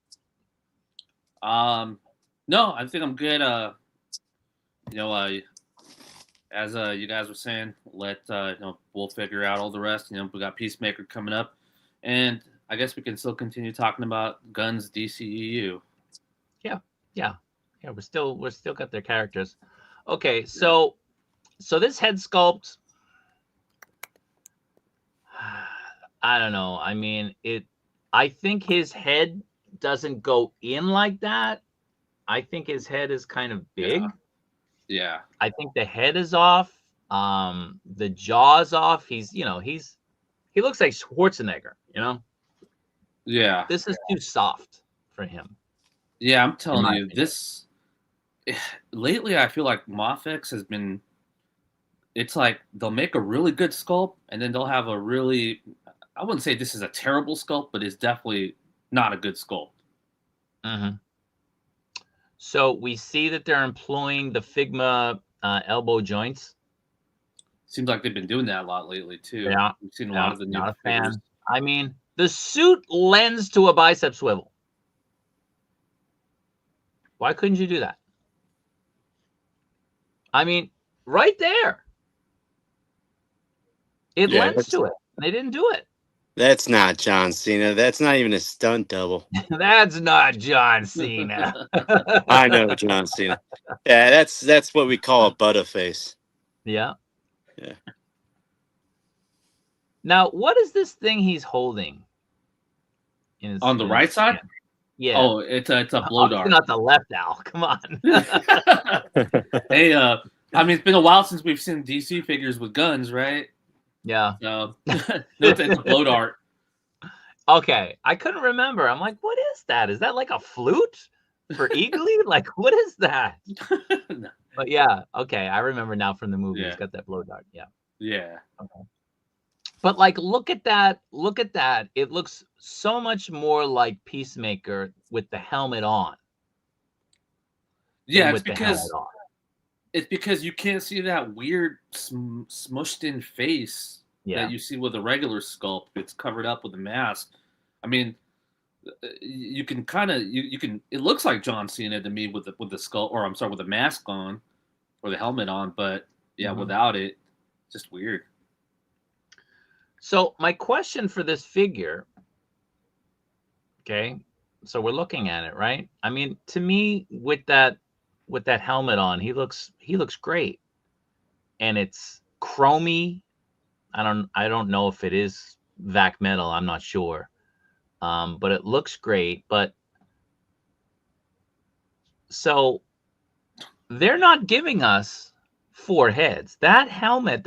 No, I think I'm good. As you guys were saying, we'll figure out all the rest. We got Peacemaker coming up, and I guess we can still continue talking about Gunn's DCEU. Yeah. We're still got their characters. Okay, so this head sculpt, I don't know. I mean, I think his head doesn't go in like that. I think his head is kind of big. Yeah. I think the head is off. The jaw's off. He looks like Schwarzenegger, Yeah. This is too soft for him. Yeah, I'm telling you, lately I feel like Mafex has been, it's like they'll make a really good sculpt and then they'll have a really, I wouldn't say this is a terrible sculpt, but it's definitely not a good sculpt. Mm-hmm. So we see that they're employing the Figma elbow joints. Seems like they've been doing that a lot lately too. Yeah, we've seen a lot of the new figures. Fan. I mean, the suit lends to a bicep swivel. Why couldn't you do that? I mean, right there. It lends to it. They didn't do it. That's not John Cena. That's not even a stunt double. That's not John Cena. I know John Cena. Yeah, that's what we call a butterface. Yeah. Yeah. Now, what is this thing he's holding? On the right side? Yeah. Oh, it's a blow dart. Not the left, Al. Come on. Hey, I mean, it's been a while since we've seen DC figures with guns, right? Yeah. No, it's a blow dart. Okay, I couldn't remember. I'm like, what is that? Is that like a flute for Eagly? Like, what is that? No. But yeah, okay, I remember now from the movie. Yeah. It's got that blow dart. Yeah. Yeah. Okay. But like, look at that. Look at that. It looks so much more like Peacemaker with the helmet on. Yeah, it's because you can't see that weird smushed in face that you see with a regular sculpt. It's covered up with a mask. I mean, you can kind of you can. It looks like John Cena to me with the sculpt, or I'm sorry, with the mask on or the helmet on. But yeah, without it, just weird. So my question for this figure, okay, So we're looking at it, right? I mean, to me, with that helmet on, he looks great, and it's chromy. I don't know if it is vac metal. I'm not sure, but it looks great. But so they're not giving us 4 heads. That helmet's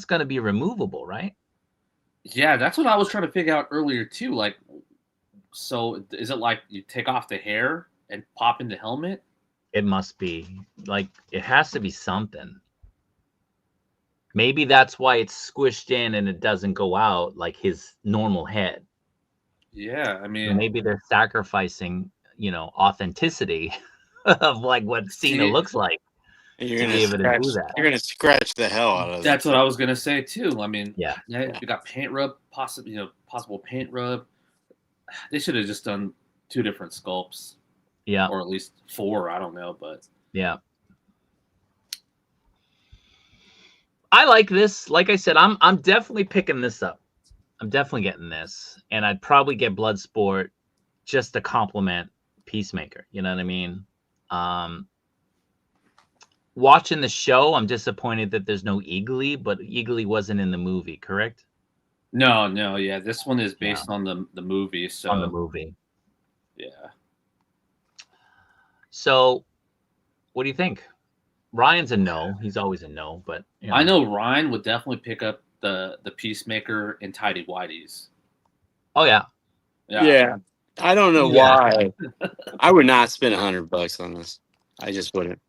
going to be removable, right? Yeah, that's what I was trying to figure out earlier too. Like, so is it like you take off the hair and pop in the helmet? It must be. Like, it has to be something. Maybe that's why it's squished in and it doesn't go out like his normal head. Yeah, I So mean, maybe they're sacrificing, authenticity of like what Cena See, looks like And you're to gonna be able to scratch. do that. You're gonna scratch the hell out of that's it. what I was gonna say too. I mean, Yeah. if you got paint rub, possible paint rub. They should have just done 2 different sculpts, Yeah. or at least 4. I don't know, but Yeah. I like this. Like I said, I'm definitely picking this up. I'm definitely getting this, and I'd probably get Bloodsport just to complement Peacemaker. You know what I mean? Watching the show, I'm disappointed that there's no Eagly, but Eagly wasn't in the movie, correct? no, yeah, this one is Yeah. based on the movie, so On the movie. yeah. So, what do you think? Ryan's a no. He's always a no, but I know Ryan would definitely pick up the Peacemaker and Tidy Whities. Oh yeah. Yeah. I don't know Yeah. why. I would not spend $100 on this. I just wouldn't.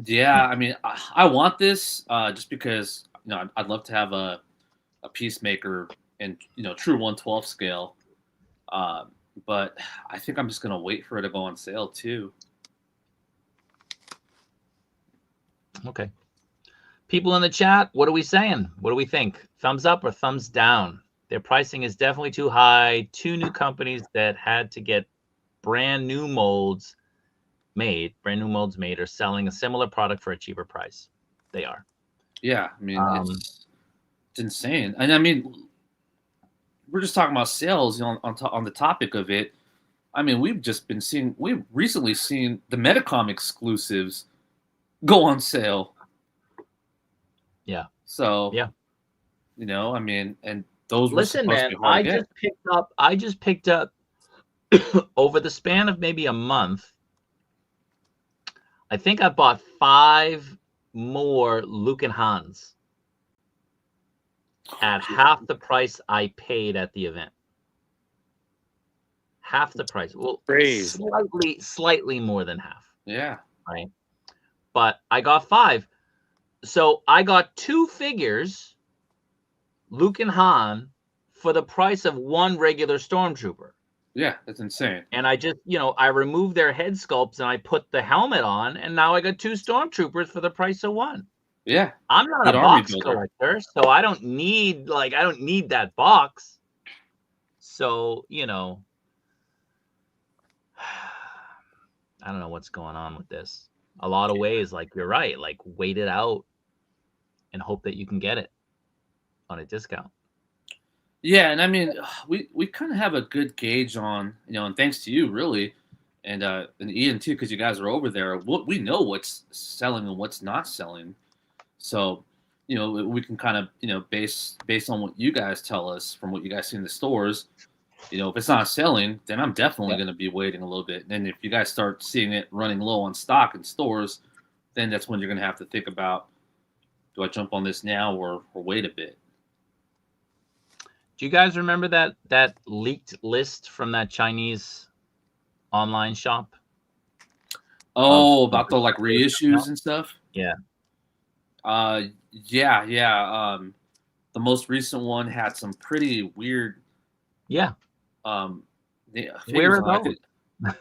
Yeah, I mean, I want this just because I'd love to have a Peacemaker in true 1/12 scale, but I think I'm just gonna wait for it to go on sale too. Okay. People in the chat, what are we saying? What do we think? Thumbs up or thumbs down? Their pricing is definitely too high. 2 new companies that had to get brand new molds made are selling a similar product for a cheaper price. They are. Yeah, I mean, it's insane. And I mean, we're just talking about sales, on the topic of it. I mean, we've recently seen the Medicom exclusives go on sale. Yeah. So, yeah. I mean, and those were Listen, supposed man, to be hard to get. I just picked up over the span of maybe a month. I think I bought 5 more Luke and Hans at half the price I paid at the event. Half the price. Well, slightly more than half. Yeah. Right. But I got 5. So I got 2 figures, Luke and Han, for the price of 1 regular Stormtrooper. Yeah, that's insane. And I just, I removed their head sculpts and I put the helmet on, and now I got 2 Stormtroopers for the price of 1. Yeah. I'm not a box collector, so I don't need that box. So, I don't know what's going on with this. A lot of ways, like you're right, like wait it out and hope that you can get it on a discount. Yeah, and I mean, we kind of have a good gauge on, and thanks to you, really, and Ian too, because you guys are over there. We know what's selling and what's not selling, so we can kind of based on what you guys tell us from what you guys see in the stores. If it's not selling, then I'm definitely going to be waiting a little bit. And if you guys start seeing it running low on stock in stores, then that's when you're going to have to think about, do I jump on this now or wait a bit? Do you guys remember that leaked list from that Chinese online shop? Oh, about the like reissues and stuff? Yeah. Yeah. The most recent one had some pretty weird. Yeah. Where are those?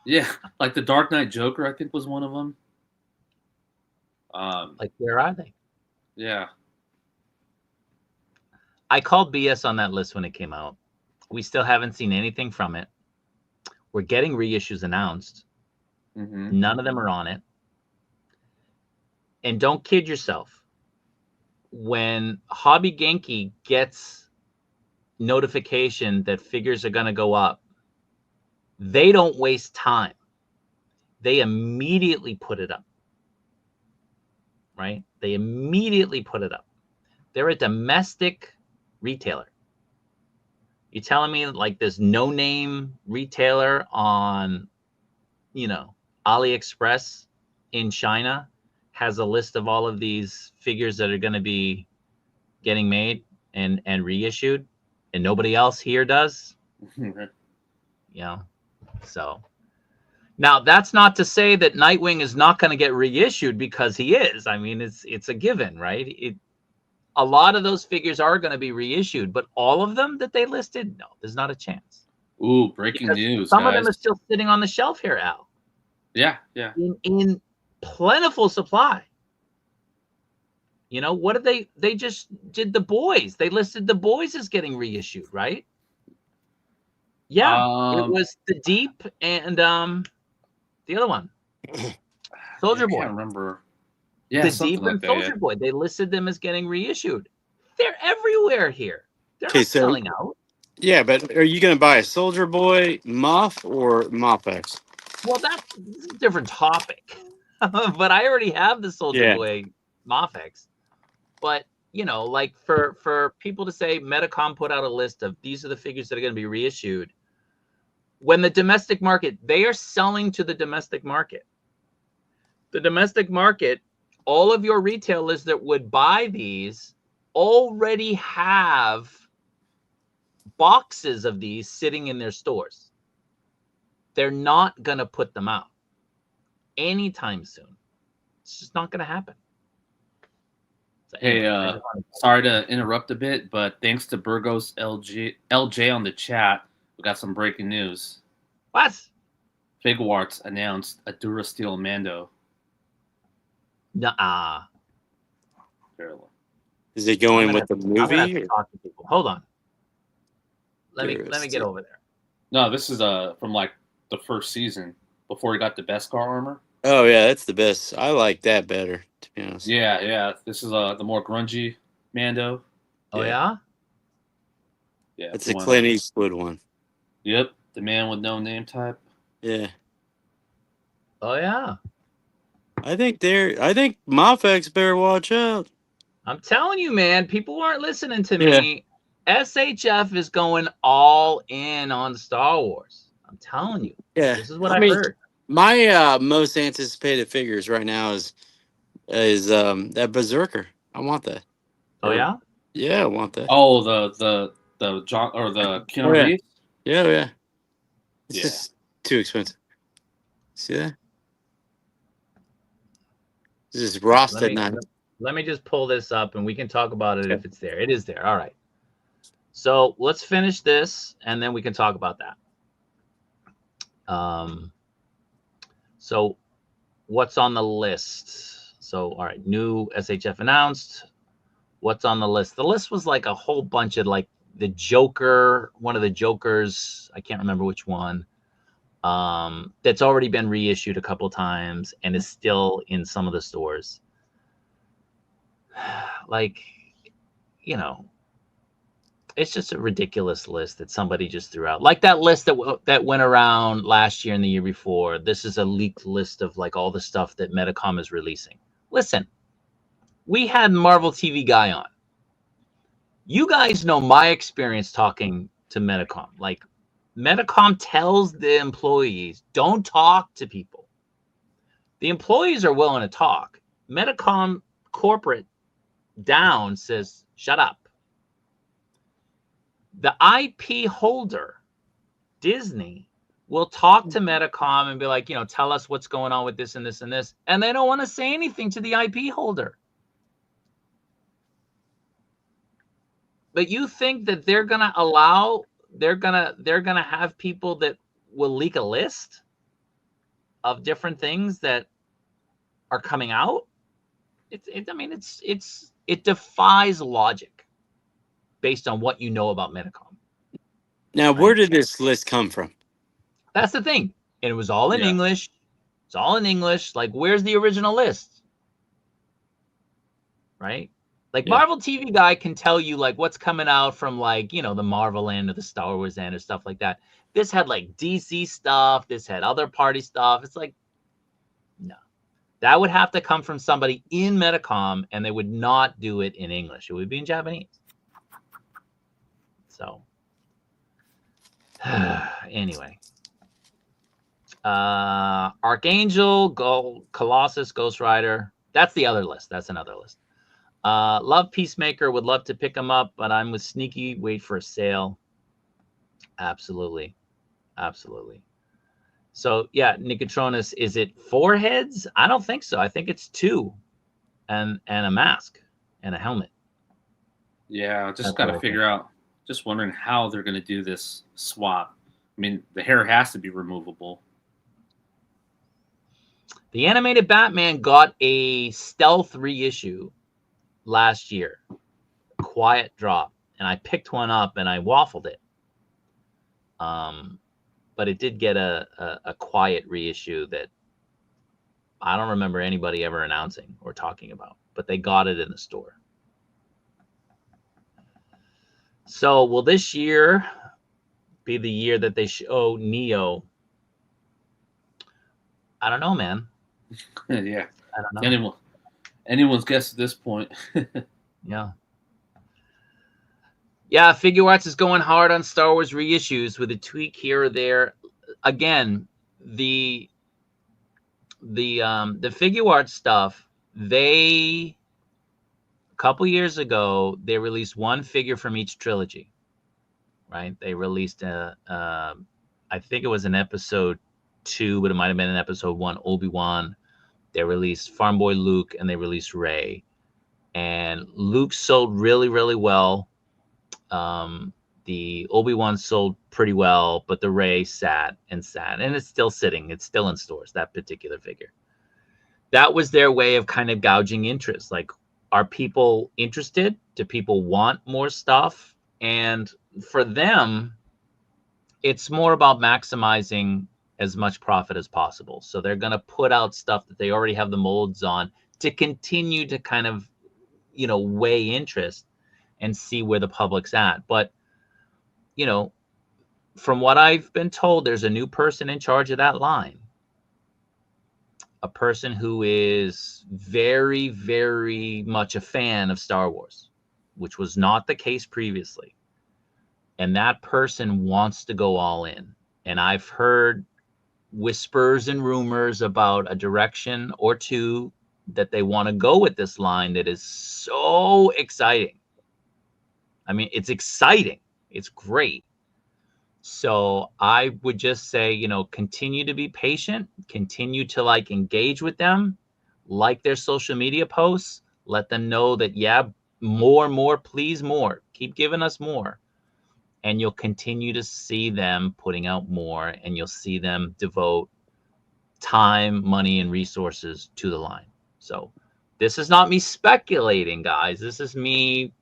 Yeah, like the Dark Knight Joker, I think was one of them. Like, where are they? Yeah. I called BS on that list when it came out. We still haven't seen anything from it. We're getting reissues announced. Mm-hmm. None of them are on it. And don't kid yourself. When Hobby Genki gets notification that figures are going to go up, They don't waste time. They immediately put it up. Right? They immediately put it up. They're a domestic retailer. You telling me like this no-name retailer on, AliExpress in China has a list of all of these figures that are going to be getting made and reissued, and nobody else here does? So now that's not to say that Nightwing is not going to get reissued, because he is. I mean, it's a given, right? A lot of those figures are going to be reissued, but all of them that they listed, no, there's not a chance. Ooh, breaking news, some guys. of them are still sitting on the shelf here, Al. Yeah. In plentiful supply. What did they just did? The Boys. They listed The Boys as getting reissued, right? Yeah, it was The Deep and the other one, Soldier Boy. I can't remember. Yeah, The Deep and Soldier Boy. They listed them as getting reissued. They're everywhere here. They're not selling out. Yeah, but are you going to buy a Soldier Boy Muff or Mafex? Well, that's a different topic. But I already have the Soldier Boy Mafex. But, like for people to say Medicom put out a list of these are the figures that are going to be reissued. When the domestic market, they are selling to the domestic market. The domestic market, all of your retailers that would buy these already have boxes of these sitting in their stores. They're not going to put them out anytime soon. It's just not going to happen. So anyway, sorry to interrupt a bit, but thanks to Burgos LJ on the chat, we got some breaking news. What? Figuarts announced a Durasteel Mando. Nuh-uh. Is it going with the movie? Talk to people. Hold on. Let me get over there. No, this is from like the first season before he got the Beskar armor. Oh yeah, that's the best. I like that better, to be honest. Yeah. This is the more grungy Mando. Oh yeah? Yeah. It's a Clint Eastwood one. Yep. The man with no name type. Yeah. Oh yeah. I think Mafex better watch out. I'm telling you, man, people aren't listening to me. SHF is going all in on Star Wars. I'm telling you. Yeah. This is what I heard. My most anticipated figures right now is that Berserker. I want that. Oh yeah? Yeah, I want that. Oh, the John or the Keanu Reeves? Yeah. It's just too expensive. See that? This is Rosted night. Let me just pull this up and we can talk about it if it's there. It is there. All right. So let's finish this and then we can talk about that. So what's on the list? So, all right, new SHF announced. What's on the list? The list was like a whole bunch of like the Joker, one of the Jokers, I can't remember which one, that's already been reissued a couple times and is still in some of the stores. Like, it's just a ridiculous list that somebody just threw out. Like that list that went around last year and the year before. This is a leaked list of like all the stuff that Medicom is releasing. Listen, we had Marvel TV Guy on. You guys know my experience talking to Medicom. Like, Medicom tells the employees, don't talk to people. The employees are willing to talk. Medicom corporate down says, shut up. The IP holder, Disney, will talk to Medicom and be like, tell us what's going on with this and this and this. And they don't want to say anything to the IP holder. But you think that they're going to have people that will leak a list of different things that are coming out? It defies logic based on what you know about Medicom. Now, where did this list come from? That's the thing. And it was all in English. It's all in English. Like, where's the original list? Right? Like Yeah. Marvel TV guy can tell you like what's coming out from like, the Marvel end or the Star Wars end or stuff like that. This had like DC stuff. This had other party stuff. It's like, no. That would have to come from somebody in Medicom, and they would not do it in English. It would be in Japanese. So, anyway. Archangel, Colossus, Ghost Rider. That's the other list. That's another list. Love Peacemaker. Would love to pick them up, but I'm with Sneaky. Wait for a sale. Absolutely. Absolutely. So yeah, Nicotronus, is it 4 heads? I don't think so. I think it's 2 and a mask and a helmet. Yeah, just got to figure out, just wondering how they're going to do this swap. I mean, the hair has to be removable. The animated Batman got a stealth reissue last year. Quiet drop. And I picked one up and I waffled it. But it did get a quiet reissue that I don't remember anybody ever announcing or talking about, but they got it in the store. So will this year be the year that they show Neo? I don't know, man. Yeah. I don't know. Anyone's guess at this point. Yeah. Yeah, Figure Arts is going hard on Star Wars reissues with a tweak here or there. Again, the Figure Arts stuff, a couple years ago, they released one figure from each trilogy, right? They released I think it was an episode 2, but it might have been an episode 1, Obi-Wan. They released Farm Boy Luke, and they released Rey. And Luke sold really, really well. The Obi-Wan sold pretty well, but the Rey sat, and it's still sitting. It's still in stores, that particular figure. That was their way of kind of gouging interest. Like, are people interested? Do people want more stuff? And for them, it's more about maximizing as much profit as possible. So they're going to put out stuff that they already have the molds on to continue to kind of, weigh interest and see where the public's at. But, from what I've been told, there's a new person in charge of that line. A person who is very, very much a fan of Star Wars, which was not the case previously. And that person wants to go all in. And I've heard whispers and rumors about a direction or two that they want to go with this line that is so exciting. I mean, it's exciting. It's great. So I would just say, continue to be patient, continue to engage with them, like their social media posts, let them know that, yeah, more, please more, keep giving us more. And you'll continue to see them putting out more, and you'll see them devote time, money, and resources to the line. So this is not me speculating, guys. This is me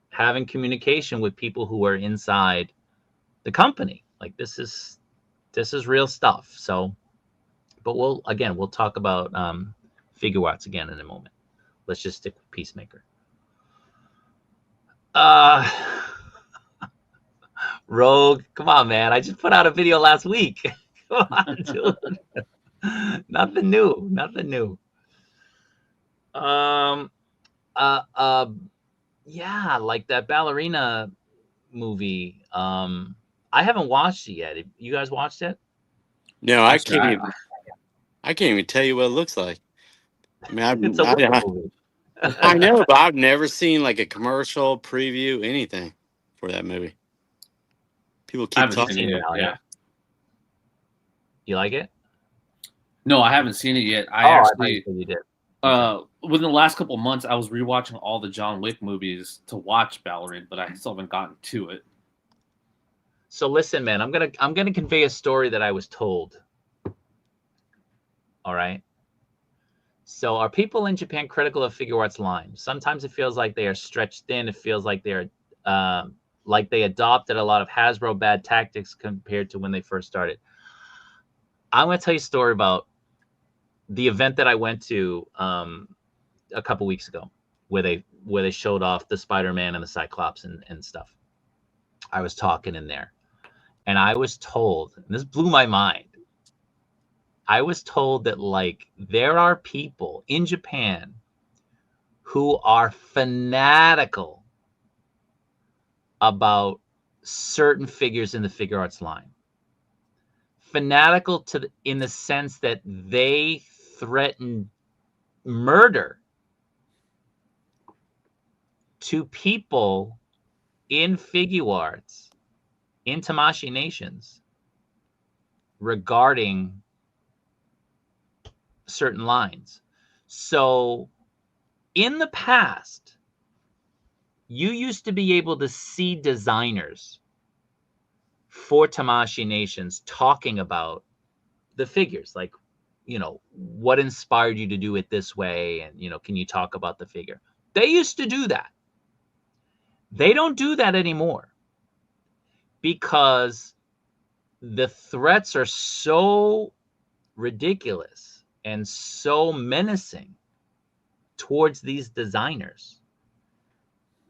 having communication with people who are inside the company. Like, this is real stuff. So, but we'll talk about Figure Arts again in a moment. Let's just stick with Peacemaker. Rogue, come on, man. I just put out a video last week. Come on, dude. Nothing new. Yeah, like that ballerina movie. I haven't watched it yet. You guys watched it? No, I can't even tell you what it looks like. I mean, It's a movie. I know, but I've never seen a commercial preview, anything for that movie. People keep talking about it. Yeah. You like it? No, I haven't seen it yet. I actually you did. Within the last couple of months, I was rewatching all the John Wick movies to watch Ballerina, but I still haven't gotten to it. So listen, man, I'm gonna convey a story that I was told. All right. So are people in Japan critical of Figure Arts line? Sometimes it feels like they are stretched thin. It feels like they're like they adopted a lot of Hasbro bad tactics compared to when they first started. I'm going to tell you a story about the event that I went to a couple weeks ago. where they showed off the Spider-Man and the Cyclops and stuff. I was talking in there, and I was told, and this blew my mind. I was told that like there are people in Japan who are fanatical about certain figures in the figure arts line. Fanatical in the sense that they threaten murder to people in figure arts, in Tamashii nations, regarding certain lines. So in the past, you used to be able to see designers for Tamashii nations talking about the figures, like, you know, what inspired you to do it this way, and, you know, can you talk about the figure? They used to do that. They don't do that anymore because the threats are so ridiculous and so menacing towards these designers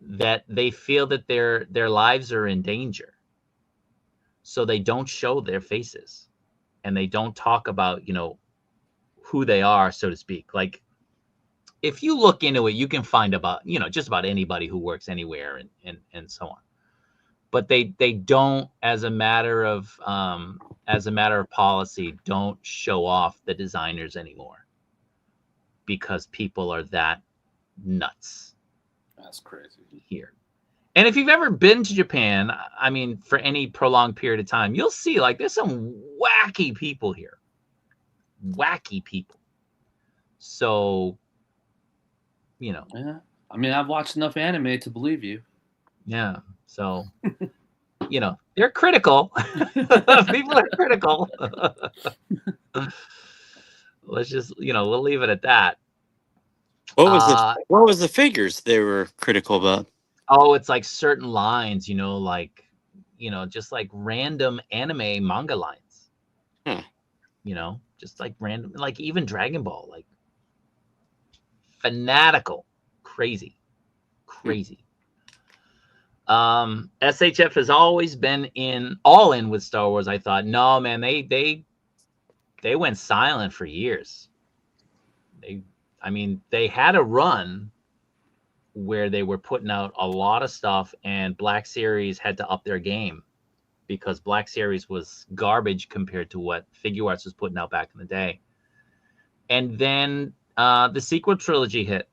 that they feel that their lives are in danger. So they don't show their faces, and they don't talk about, you know, who they are, so to speak. Like, if you look into it, you can find about, you know, just about anybody who works anywhere and so on. But they don't, as a matter of policy, don't show off the designers anymore because people are that nuts. That's crazy here. And if you've ever been to Japan, I mean, for any prolonged period of time, you'll see like there's some wacky people here. Wacky people. So, you know. Yeah. I mean, I've watched enough anime to believe you. Yeah. So, you know, they're critical. People are critical. Let's just, you know, we'll leave it at that. What was the figures they were critical about? Oh, it's like certain lines, you know, like, you know, just like random anime manga lines. You know, just like random, like even Dragon Ball, like fanatical, crazy. SHF has always been all in with Star Wars. I thought, no, man, they went silent for years. They had a run where they were putting out a lot of stuff, and Black Series had to up their game because Black Series was garbage compared to what Figure Arts was putting out back in the day. And then the sequel trilogy hit,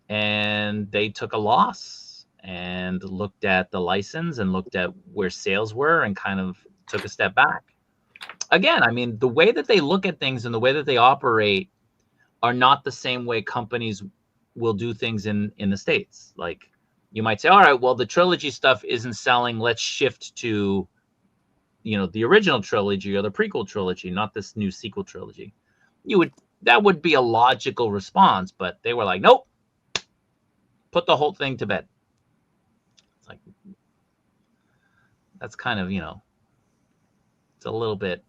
and they took a loss and looked at the license and looked at where sales were and kind of took a step back. Again, I mean, the way that they look at things and the way that they operate are not the same way companies will do things in the States. Like, you might say, all right, well, the trilogy stuff isn't selling. Let's shift to, you know, the original trilogy or the prequel trilogy, not this new sequel trilogy. That would be a logical response, but they were like, nope, put the whole thing to bed. It's like, that's kind of, you know, it's a little bit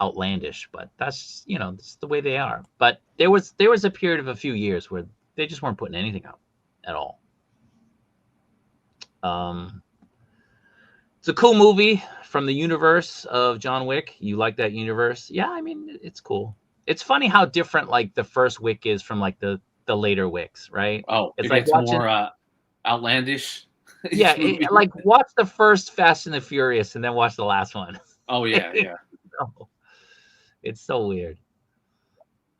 outlandish, but that's, you know, that's the way they are. But there was a period of a few years where they just weren't putting anything out at all. It's a cool movie from the universe of John Wick. You like that universe? Yeah, I mean, it's cool. It's funny how different like the first Wick is from like the later Wicks, right? Oh, it's like watching more outlandish. Yeah, like watch the first Fast and the Furious and then watch the last one. Oh yeah. It's so weird.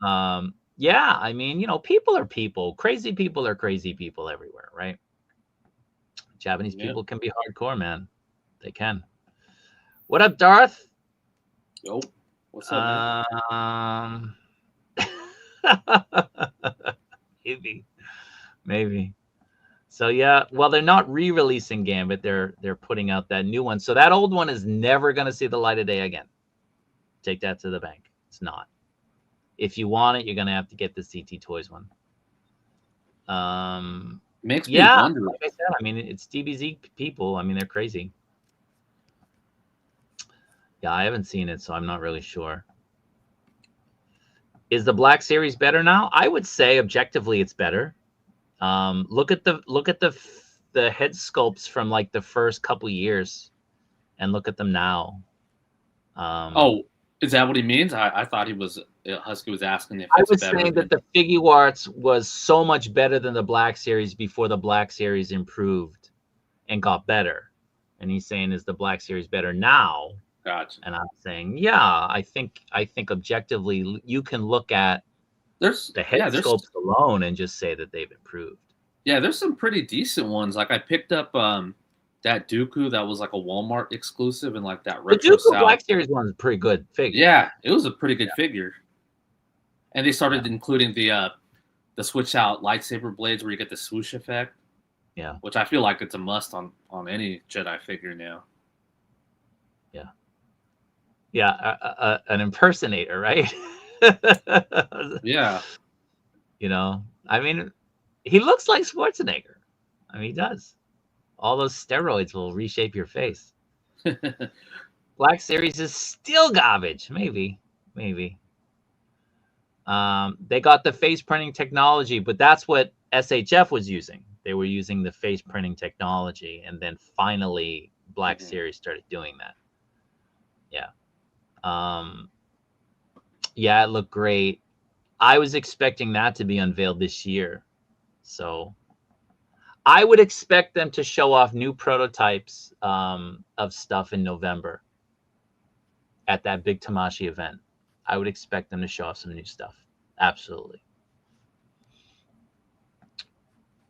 Yeah, I mean, you know, people are people. Crazy people are crazy people everywhere, right? Japanese people can be hardcore, man. They can. What up, Darth? Yo, what's up, man? Maybe. So yeah, well, they're not re-releasing Gambit. They're putting out that new one. So that old one is never going to see the light of day again. Take that to the bank. It's not. If you want it, you're going to have to get the CT Toys one. Makes me wonder. Like I said, I mean, it's DBZ people. I mean, they're crazy. Yeah, I haven't seen it, so I'm not really sure. Is the Black Series better now? I would say objectively it's better. Look at the head sculpts from like the first couple years, and look at them now. Oh, is that what he means? I thought he was Husky was asking if I it's was better saying than. that the figure arts was so much better than the Black Series before the Black Series improved and got better. And he's saying, is the Black Series better now? Gotcha. And I'm saying, yeah, I think objectively you can look at There's the head sculpts alone and just say that they've improved. Yeah, there's some pretty decent ones. Like I picked up that Dooku that was like a Walmart exclusive and like that The retro Dooku South. Black Series one is a pretty good figure. Yeah, it was a pretty good figure. And they started including the switch out lightsaber blades where you get the swoosh effect. Yeah. Which I feel like it's a must on any Jedi figure now. Yeah. Yeah, an impersonator, right? Yeah. You know, I mean, he looks like Schwarzenegger. I mean, he does. All those steroids will reshape your face. Black Series is still garbage. Maybe. They got the face printing technology, but that's what SHF was using. They were using the face printing technology, and then finally Black Series started doing that. Yeah. Yeah, it looked great. I was expecting that to be unveiled this year. So I would expect them to show off new prototypes of stuff in November at that big Tamashi event. I would expect them to show off some new stuff. Absolutely.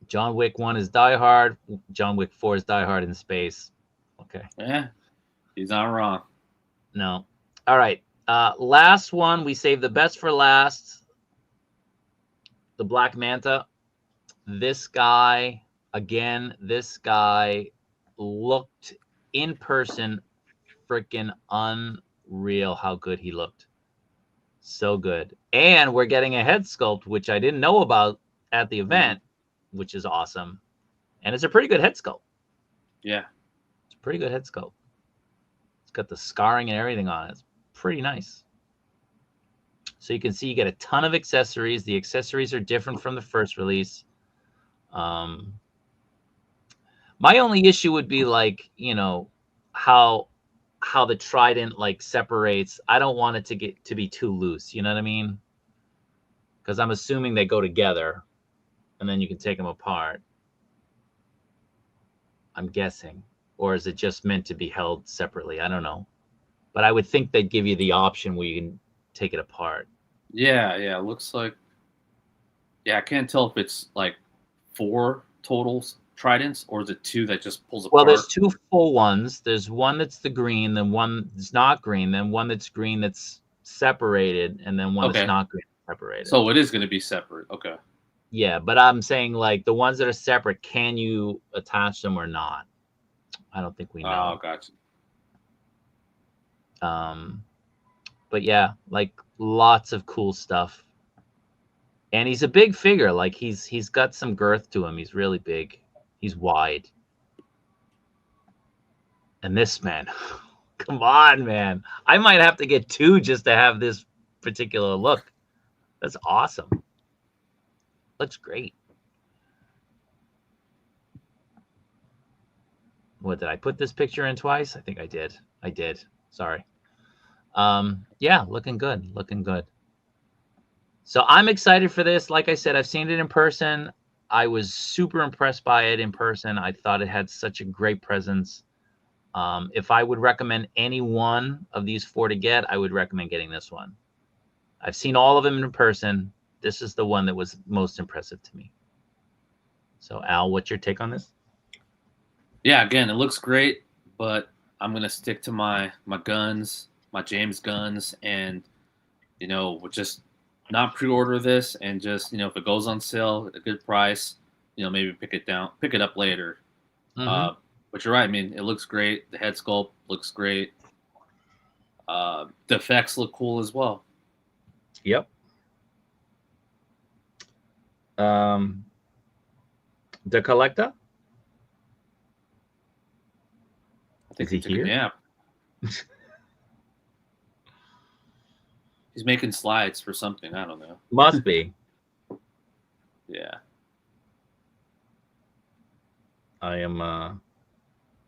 John Wick 1 is Die Hard. John Wick 4 is Die Hard in space. Okay. Yeah, he's not wrong. No. All right. Last one. We saved the best for last. The Black Manta. This guy, again, looked in person freaking unreal how good he looked. So good. And we're getting a head sculpt, which I didn't know about at the event, which is awesome. And it's a pretty good head sculpt. Yeah. It's a pretty good head sculpt. It's got the scarring and everything on it. It's pretty nice. So you can see you get a ton of accessories. The accessories are different from the first release. My only issue would be like, how the trident like separates. I don't want it to be too loose. You know what I mean? Because I'm assuming they go together, and then you can take them apart. I'm guessing, or is it just meant to be held separately? I don't know, but I would think they'd give you the option where you can take it apart. Yeah. It looks like. Yeah, I can't tell if it's like 4 total tridents or is it 2 that just pulls apart. Well, there's 2 full ones. There's one that's the green, then one that's not green, then one that's green that's separated, and then one that's not green separated. So it is going to be separate. Okay. Yeah, but I'm saying like the ones that are separate, can you attach them or not? I don't think we know. Oh, gotcha. But yeah, like lots of cool stuff. And he's a big figure. Like he's got some girth to him. He's really big. He's wide. And this man, come on, man. I might have to get 2 just to have this particular look. That's awesome. Looks great. What, did I put this picture in twice? I think I did. Sorry. Yeah, looking good. So I'm excited for this. Like I said, I've seen it in person. I was super impressed by it in person. I thought it had such a great presence. If I would recommend any one of these 4 to get, I would recommend getting this one. I've seen all of them in person. This is the one that was most impressive to me. So, Al, what's your take on this? Yeah, again, it looks great, but I'm going to stick to my guns, my James guns, and, we'll just not pre-order this and just, if it goes on sale at a good price, maybe pick it up later. Mm-hmm. But you're right. I mean, it looks great. The head sculpt looks great. The effects look cool as well. Yep. The collector? I think he here? Yeah. He's making slides for something. I don't know. Must be. Yeah.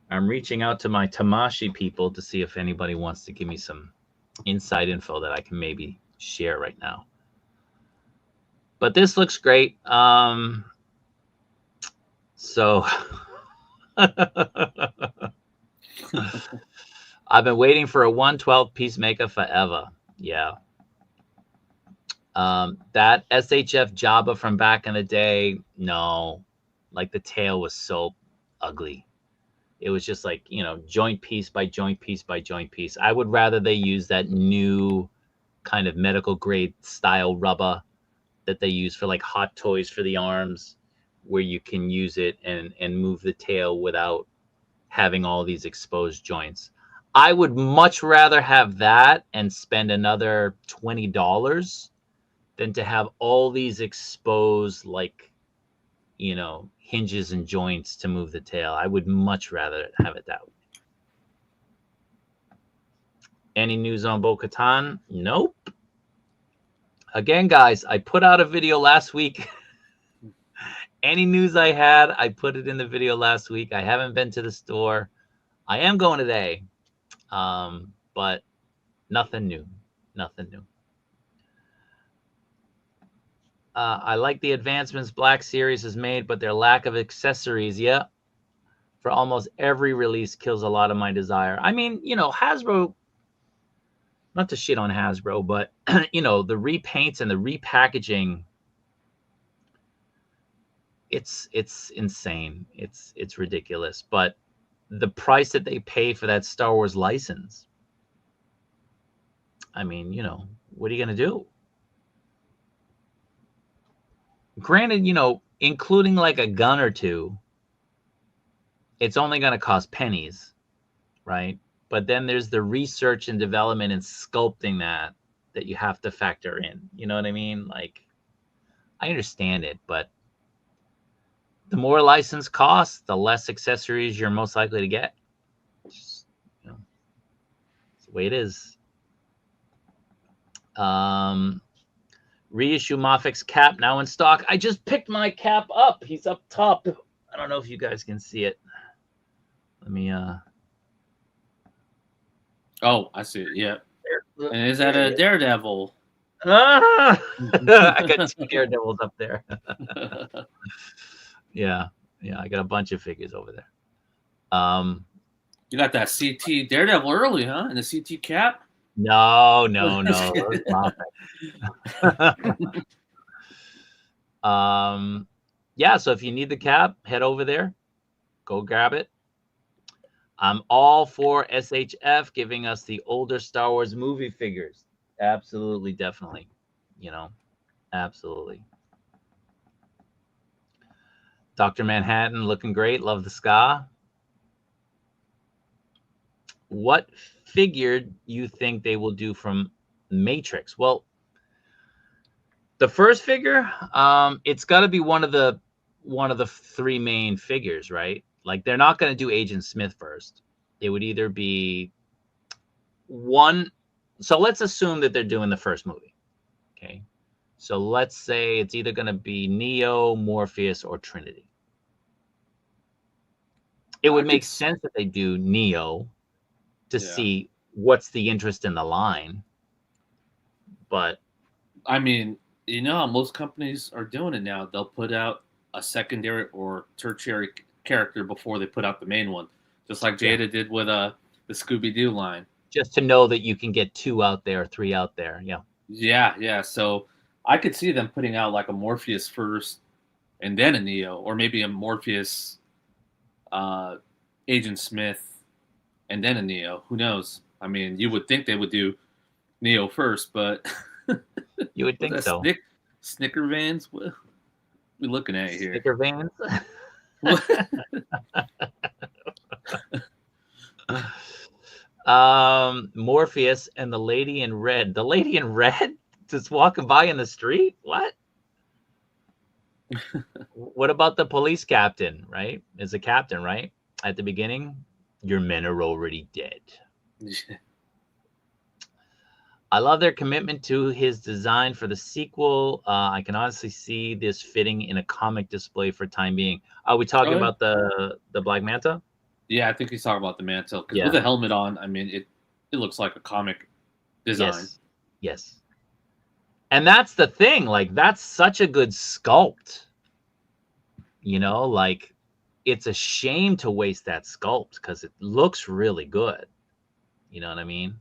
I'm reaching out to my Tamashi people to see if anybody wants to give me some inside info that I can maybe share right now. But this looks great. So I've been waiting for a 112 Peacemaker forever. Yeah. That SHF Jabba from back in the day, no. Like the tail was so ugly. It was just like, joint piece by joint piece by joint piece. I would rather they use that new kind of medical grade style rubber that they use for like hot toys for the arms, where you can use it and move the tail without having all these exposed joints. I would much rather have that and spend another $20 than to have all these exposed, like, hinges and joints to move the tail. I would much rather have it that way. Any news on Bo-Katan? Nope. Again, guys, I put out a video last week. Any news I had, I put it in the video last week. I haven't been to the store. I am going today, but nothing new. Nothing new. I like the advancements Black Series has made, but their lack of accessories, for almost every release kills a lot of my desire. I mean, Hasbro, not to shit on Hasbro, but, the repaints and the repackaging, it's insane. It's ridiculous. But the price that they pay for that Star Wars license, I mean, what are you going to do? Granted, including like a gun or two, it's only going to cost pennies, right? But then there's the research and development and sculpting that you have to factor in. You know what I mean? Like, I understand it, but the more license costs, the less accessories you're most likely to get. Just, it's the way it is. Reissue Mafex cap now in stock. I just picked my cap up. He's up top. I don't know if you guys can see it. Let me Oh, I see it. Yeah. And is that a Daredevil? I got 2 Daredevils up there. Yeah, I got a bunch of figures over there. You got that CT Daredevil early, huh? And the CT cap? No. Yeah, so if you need the cap, head over there. Go grab it. I'm all for SHF giving us the older Star Wars movie figures. Absolutely, definitely. Absolutely. Dr. Manhattan looking great. Love the scar. What figure you think they will do from Matrix? Well, the first figure, it's got to be one of the 3 main figures, right? Like, they're not going to do Agent Smith first. It would either be one. So let's assume that they're doing the first movie. Okay. So let's say it's either going to be Neo, Morpheus, or Trinity. It would make sense that they do Neo to see what's the interest in the line. But I mean, how most companies are doing it now. They'll put out a secondary or tertiary character before they put out the main one, just like Jada did with the Scooby-Doo line. Just to know that you can get 2 out there, 3 out there. Yeah. So I could see them putting out like a Morpheus first and then a Neo, or maybe a Morpheus, Agent Smith, and then a Neo. Who knows? I mean, you would think they would do Neo first, but you would think so. Snicker Vans? What are we looking at here? Snicker Vans? Morpheus and the lady in red. The lady in red just walking by in the street? What? What about the police captain, right? Is a captain, right? At the beginning, your men are already dead. I love their commitment to his design for the sequel. I can honestly see this fitting in a comic display for time being. Are we talking Oh, yeah. about the Black Manta? Yeah, I think he's talking about the mantle because Yeah. with a helmet on, I mean, it looks like a comic design. Yes. And that's the thing. Like, that's such a good sculpt. You know, like, it's a shame to waste that sculpt because it looks really good. You know what I mean?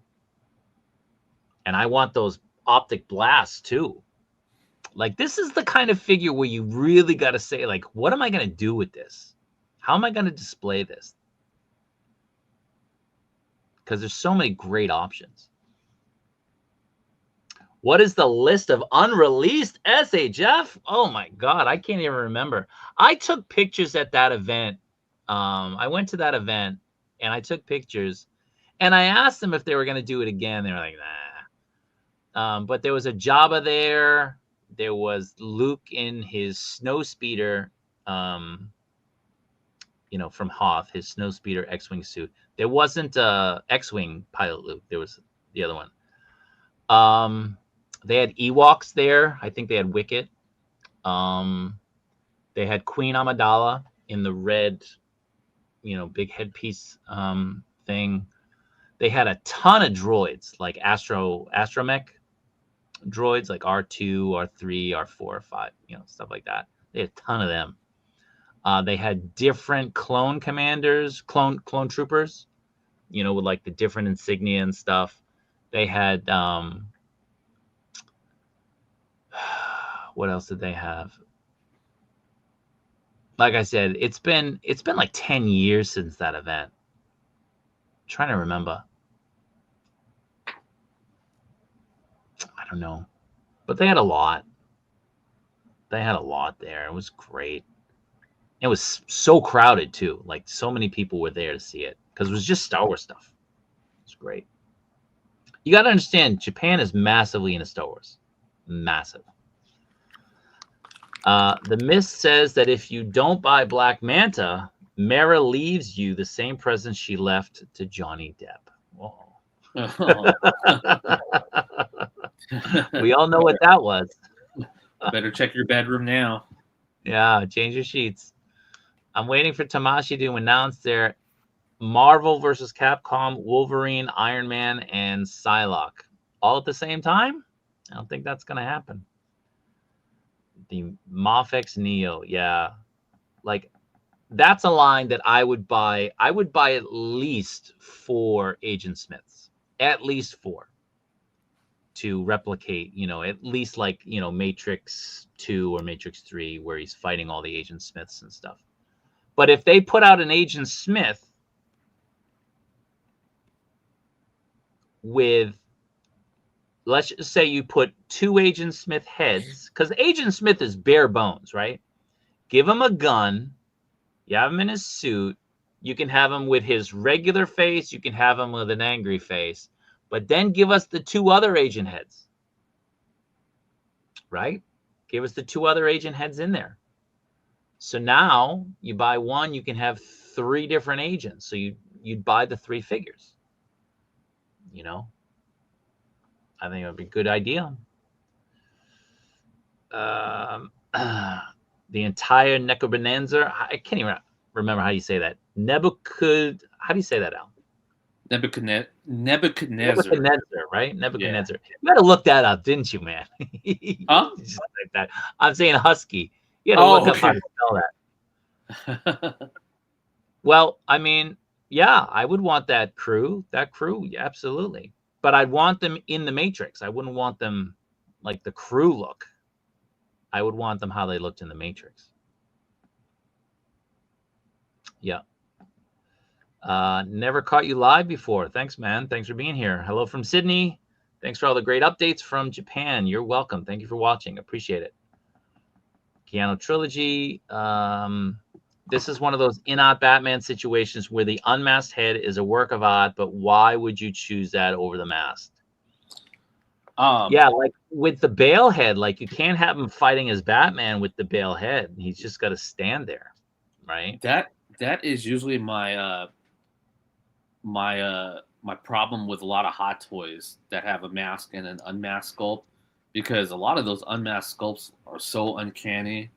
And I want those optic blasts too. Like, this is the kind of figure where you really got to say, like, what am I going to do with this? How am I going to display this? Because there's so many great options. What is the list of unreleased SHF? Oh my God, I can't even remember. I took pictures at that event. I went to that event and I took pictures and I asked them if they were going to do it again. They were like, nah. But there was a Jabba there. There was Luke in his snow speeder, you know, from Hoth, his snow speeder X-Wing suit. There wasn't a X-Wing pilot Luke. There was the other one. They had Ewoks there. I think they had Wicket. They had Queen Amidala in the red, you know, big headpiece thing. They had a ton of droids, like astromech droids, like R2, R3, R4, R5, you know, stuff like that. They had a ton of them. They had different clone commanders, clone troopers, you know, with like the different insignia and stuff. They had what else did they have? Like I said, it's been like 10 years since that event. I'm trying to remember. I don't know. But they had a lot. They had a lot there. It was great. It was so crowded too. Like, so many people were there to see it because it was just Star Wars stuff. It's great. You got to understand, Japan is massively into Star Wars. Massive. The Mist says that if you don't buy Black Manta, Mara leaves you the same present she left to Johnny Depp. Whoa. We all know what that was. Better check your bedroom now. Yeah, change your sheets. I'm waiting for Tamashi to announce their Marvel versus Capcom, Wolverine, Iron Man, and Psylocke all at the same time. I don't think that's going to happen. The Mafex Neo, yeah. Like, that's a line that I would buy. I would buy at least 4 Agent Smiths. At least 4. To replicate, you know, at least like, you know, Matrix 2 or Matrix 3, where he's fighting all the Agent Smiths and stuff. But if they put out an Agent Smith with, let's just say you put 2 Agent Smith heads, because Agent Smith is bare bones, right? Give him a gun, you have him in his suit, you can have him with his regular face, you can have him with an angry face, but then give us the 2 other agent heads, right? Give us the 2 other agent heads in there. So now you buy one, you can have 3 different agents. So you'd buy the 3 figures. You know, I think it would be a good idea. The entire Necrobonanza. I can't even remember how you say that. How do you say that, Al? Nebuchadnezzar, right? Nebuchadnezzar. Yeah. You had to look that up, didn't you, man? Huh? Just like that. I'm saying husky. You had to look up how to spell that. Well, I mean, yeah, I would want that crew. Yeah, absolutely. But I'd want them in the Matrix. I wouldn't want them like the crew look. I would want them how they looked in the Matrix. Yeah. Never caught you live before. Thanks, man. Thanks for being here. Hello from Sydney. Thanks for all the great updates from Japan. You're welcome. Thank you for watching. Appreciate it. Keanu Trilogy. This is one of those in-art Batman situations where the unmasked head is a work of art, but why would you choose that over the masked? Yeah, like with the Bale head, like you can't have him fighting as Batman with the Bale head. He's just got to stand there, right? That is usually my my problem with a lot of Hot Toys that have a mask and an unmasked sculpt, because a lot of those unmasked sculpts are so uncanny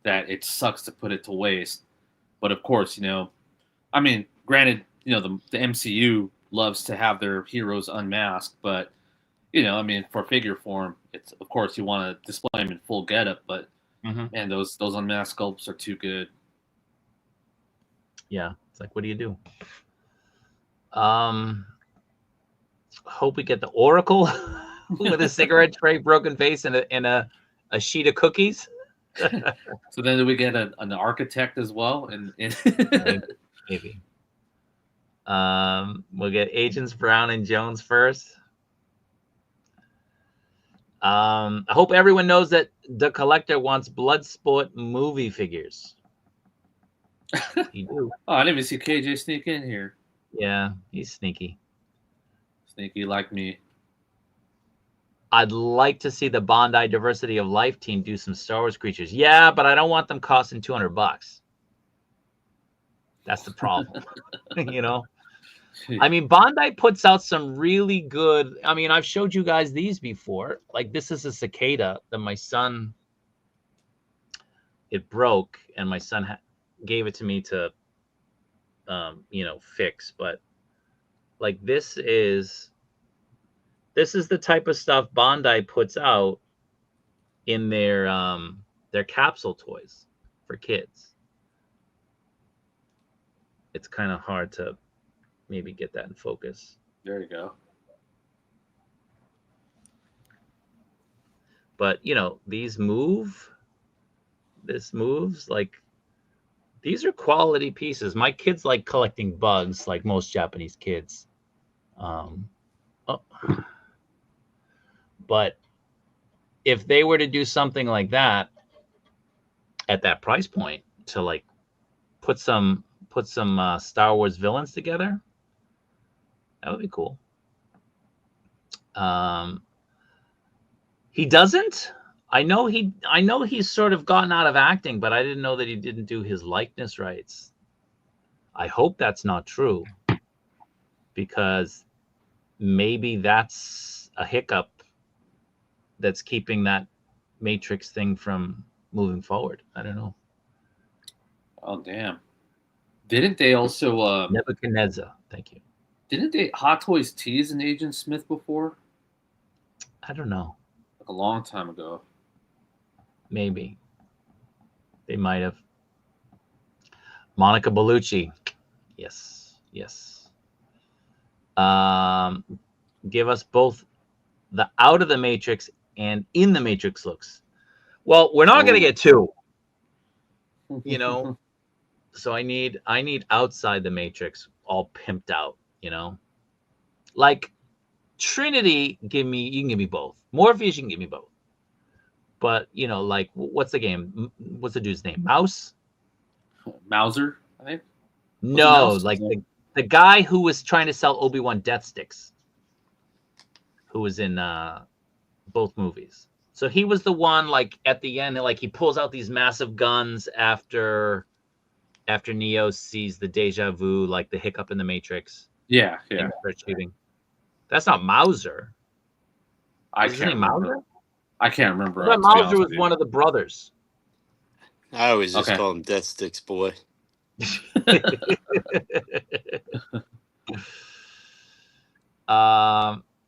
that it sucks to put it to waste. But of course, I mean, granted, the MCU loves to have their heroes unmasked, but I mean, for figure form, it's of course you want to display them in full getup, but man, those unmasked sculpts are too good. Yeah, it's like, what do you do? Hope we get the Oracle with a cigarette tray, broken face, and a sheet of cookies. So then do we get an architect as well? And maybe. We'll get Agents Brown and Jones first. I hope everyone knows that the collector wants Bloodsport movie figures. You do. Oh, I didn't even see KJ sneak in here. Yeah, he's sneaky. Sneaky like me. I'd like to see the Bondi Diversity of Life team do some Star Wars creatures. Yeah, but I don't want them costing $200. That's the problem. I mean, Bondi puts out some really good. I mean, I've showed you guys these before. Like, this is a cicada that my son. It broke, and my son gave it to me to, fix. But like, this is the type of stuff Bondi puts out in their capsule toys for kids. It's kind of hard to maybe get that in focus. There you go. But these move. This moves like these are quality pieces. My kids like collecting bugs, like most Japanese kids. But if they were to do something like that at that price point, to like put some Star Wars villains together, that would be cool. He doesn't. I know he's sort of gotten out of acting, but I didn't know that he didn't do his likeness rights. I hope that's not true, because maybe that's a hiccup that's keeping that Matrix thing from moving forward. I don't know. Oh, damn. Didn't they also... Nebuchadnezzar, thank you. Didn't they Hot Toys tease an Agent Smith before? I don't know. Like a long time ago. Maybe. They might have. Monica Bellucci. Yes. Give us both the Out of the Matrix and In the Matrix looks. Well, we're not going to get two. So I need Outside the Matrix, all pimped out, Like Trinity, you can give me both. Morpheus, you can give me both. But, like, what's the game? What's the dude's name? Mouse? Mauser, I think? No, like the guy who was trying to sell Obi-Wan death sticks, who was in both movies. So he was the one, like, at the end, like, he pulls out these massive guns after Neo sees the deja vu, like the hiccup in the Matrix. Yeah. Shooting. That's not Mauser. I can't remember. But Mauser was one of the brothers. I always just call him Death Sticks Boy.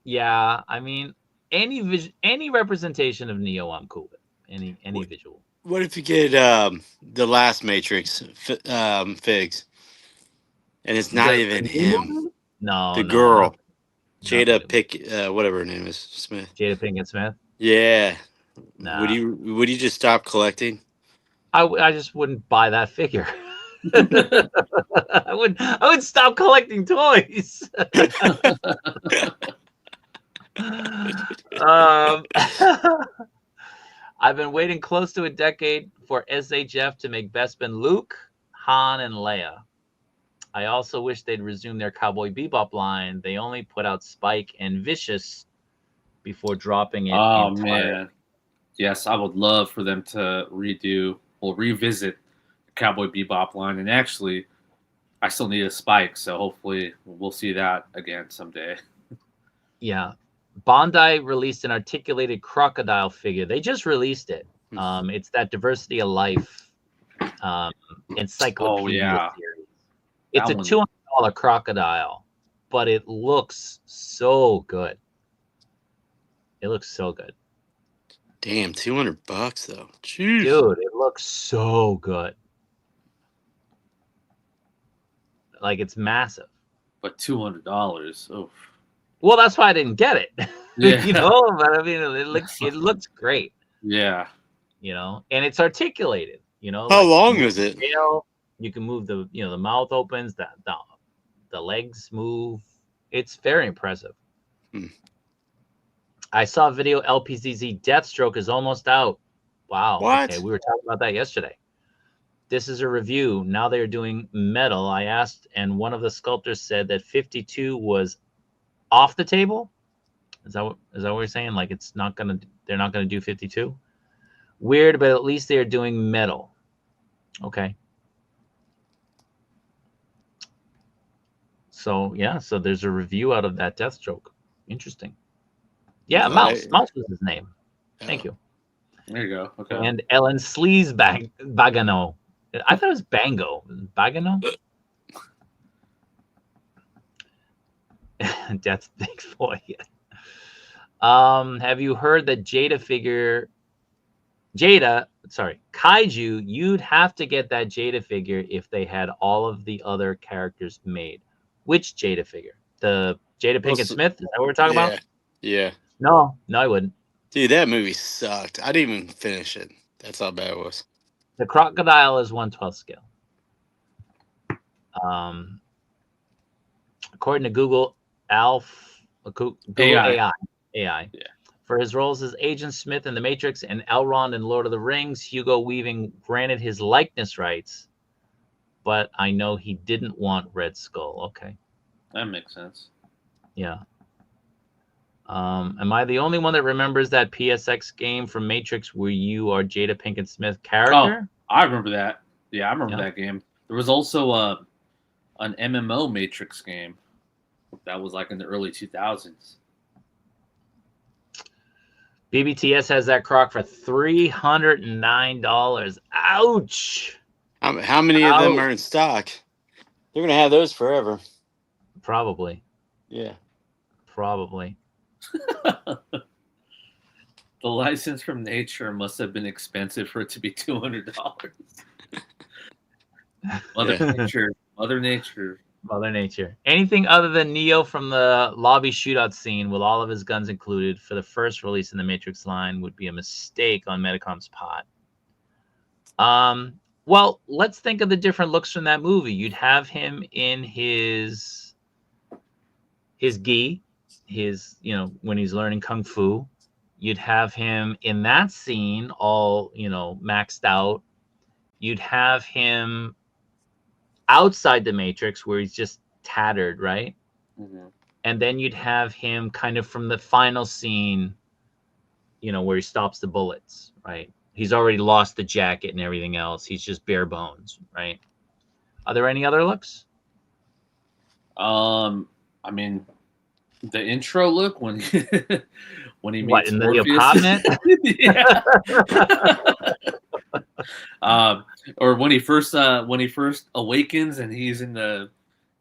Yeah, I mean, any representation of Neo, I'm cool with. Any visual. What if you get the last Matrix figs, and it's not even him? No, the girl, Jada whatever her name is, Smith. Jada Pinkett Smith. Yeah. Nah. Would you just stop collecting? I just wouldn't buy that figure. I would stop collecting toys. I've been waiting close to a decade for SHF to make Bespin Luke, Han, and Leia. I also wish they'd resume their Cowboy Bebop line. They only put out Spike and Vicious before dropping it. Oh, man. Yes, I would love for them to revisit the Cowboy Bebop line. And actually, I still need a spike, so hopefully we'll see that again someday. Yeah. Bandai released an articulated crocodile figure. They just released it. It's that Diversity of Life encyclopedia series. It's a $200 crocodile, but it looks so good. It looks so good. Damn, $200 though. Jeez. Dude, it looks so good. Like, it's massive. But $200. Oh. Well, that's why I didn't get it. Yeah. You know, but I mean, it looks great. Yeah. You know, and it's articulated. You know, how long is it? You can move the mouth opens, the legs move. It's very impressive. I saw a video. LPZZ Deathstroke is almost out. Wow. What? Okay, we were talking about that yesterday. This is a review. Now they're doing metal. I asked, and one of the sculptors said that 52 was off the table. Is that what you're saying? Like, they're not gonna do 52. Weird, but at least they are doing metal. Okay. So yeah, so there's a review out of that Deathstroke. Interesting. Yeah, Mouse. Mouse was his name. Thank you. There you go. Okay. And Ellen Sleaze Bagano. I thought it was Bango. Bagano? That's big boy. Have you heard that Kaiju, you'd have to get that Jada figure if they had all of the other characters made. Which Jada figure? The Jada Pinkett Smith? Is that what we're talking about? Yeah. No, I wouldn't. Dude, that movie sucked. I didn't even finish it. That's how bad it was. The crocodile is 1/12 scale. According to Google AI. Yeah. For his roles as Agent Smith in The Matrix and Elrond in Lord of the Rings, Hugo Weaving granted his likeness rights, but I know he didn't want Red Skull. Okay. That makes sense. Yeah. Am I the only one that remembers that PSX game from Matrix where you are Jada Pinkett Smith character? Oh, I remember that. Yeah, I remember that game. There was also an MMO Matrix game that was like in the early 2000s. BBTS has that croc for $309. Ouch! How many of them are in stock? They're gonna have those forever. Probably. Yeah. Probably. The license from nature must have been expensive for it to be $200. Mother Nature. Anything other than Neo from the lobby shootout scene with all of his guns included for the first release in the Matrix line would be a mistake on Medicom's part. Well, let's think of the different looks from that movie. You'd have him in his gi, when he's learning kung fu. You'd have him in that scene all, maxed out. You'd have him outside the Matrix where he's just tattered, right? Mm-hmm. And then you'd have him kind of from the final scene, where he stops the bullets, right? He's already lost the jacket and everything else. He's just bare bones, right? Are there any other looks? I mean, the intro look when he meets in Morpheus. The apartment? Or when he first awakens and he's in the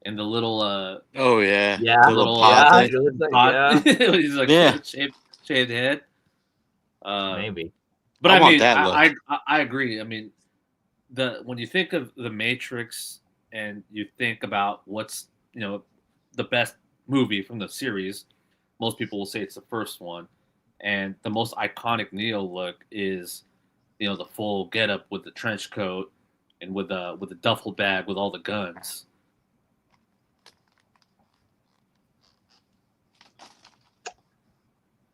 little oh yeah, the little pot. He's like shaved head. Maybe. But I agree. I mean, when you think of the Matrix and you think about what's the best movie from the series, most people will say it's the first one, and the most iconic Neo look is the full getup with the trench coat and with the duffel bag with all the guns.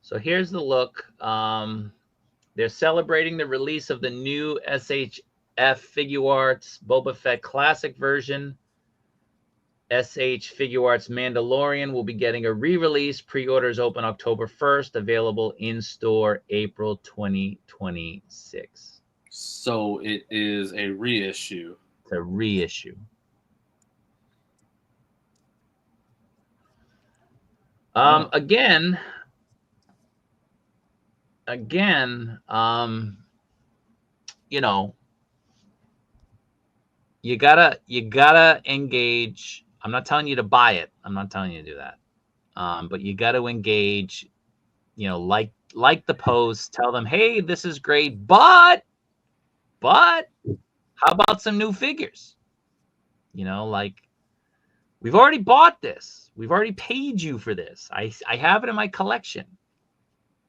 So here's the look. They're celebrating the release of the new SHF Figuarts Boba Fett Classic version. SH Figuarts Mandalorian will be getting a re-release. Pre-orders open October 1st. Available in-store April 2026. So it is a reissue. It's a reissue. Oh. Again, you know, you gotta engage. I'm not telling you to buy it. I'm not telling you to do that. But you got to engage. You know, like the post. Tell them, hey, this is great, but how about some new figures? You know, like we've already bought this. We've already paid you for this. I have it in my collection.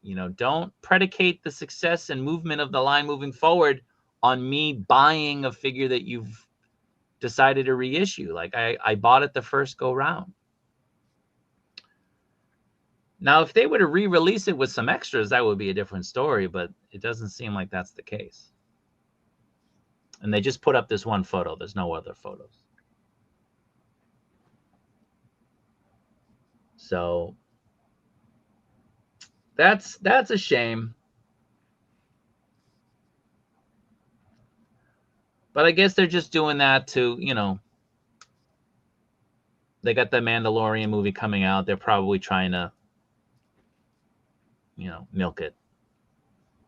You know, don't predicate the success and movement of the line moving forward on me buying a figure that you've decided to reissue. Like I bought it the first go round. Now, if they were to re-release it with some extras, that would be a different story, but it doesn't seem like that's the case. And they just put up this one photo. There's no other photos. So that's a shame. But I guess they're just doing that to, you know, they got the Mandalorian movie coming out. They're probably trying to, you know, milk it.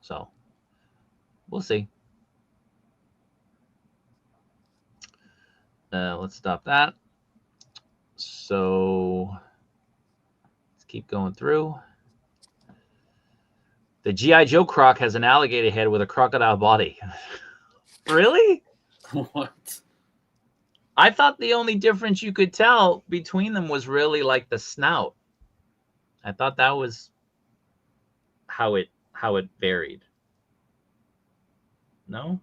So we'll see. Let's stop that. So let's keep going through. The G.I. Joe croc has an alligator head with a crocodile body. Really? What? I thought the only difference you could tell between them was really like the snout. I thought that was how it varied. No?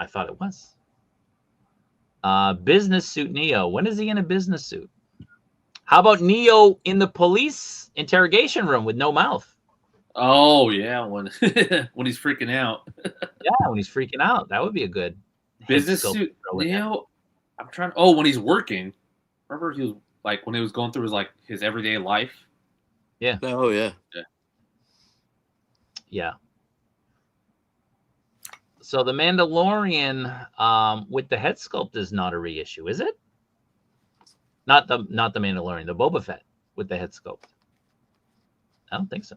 I thought it was. Business suit Neo. When is he in a business suit? How about Neo in the police interrogation room with no mouth? Oh yeah, when when he's freaking out. Yeah, when he's freaking out. That would be a good Business head sculpt suit to throw in there. Neo. I'm trying. Oh, when he's working. Remember he was like when he was going through his everyday life. Yeah. Oh yeah. Yeah. So the Mandalorian with the head sculpt is not a reissue, is it? Not the Mandalorian, the Boba Fett with the head sculpt. I don't think so.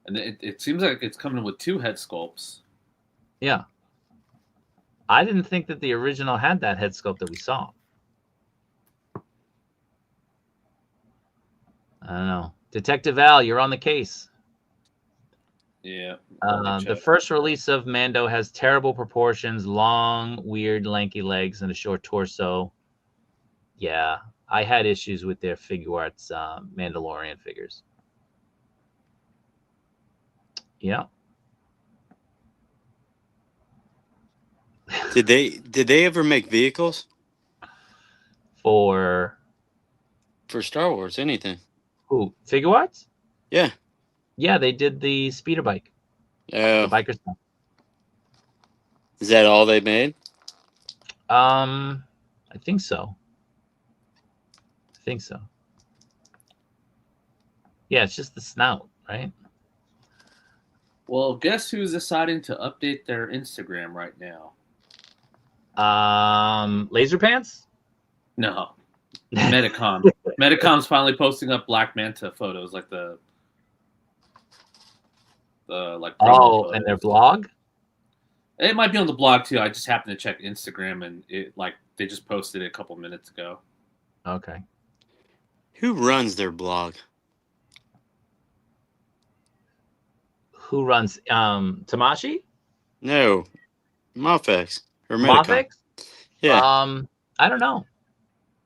And it seems like it's coming with 2 head sculpts. Yeah. I didn't think that the original had that head sculpt that we saw. I don't know. Detective Al, you're on the case. Yeah. The first release of Mando has terrible proportions, long, weird, lanky legs, and a short torso. Yeah, I had issues with their figure arts Mandalorian figures. Yeah. Did they ever make vehicles For Star Wars? Anything? who? Figure arts? Yeah. Yeah, they did the speeder bike. Oh, The biker stuff. is that all they made? I think so. Yeah, it's just the snout, right? Well, guess who's deciding to update their Instagram right now? Laser pants? No, Medicom. Medicom's finally posting up Black Manta photos, like the like. Oh, and their blog? It might be on the blog too. I just happened to check Instagram, and it they just posted it a couple minutes ago. Okay. Who runs their blog? Who runs Tamashi? No, Mafex or Medicom. Mafex? Yeah, I don't know.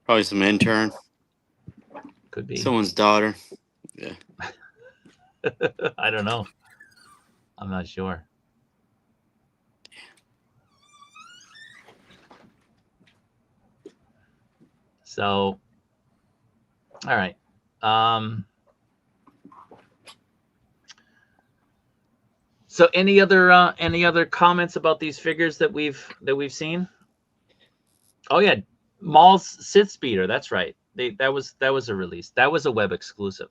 probably some intern, Could be. someone's daughter. Yeah. I don't know. I'm not sure. So, all right. So any other comments about these figures that we've seen? Oh yeah, Maul's Sith Speeder. That's right. That was a release. That was a web exclusive.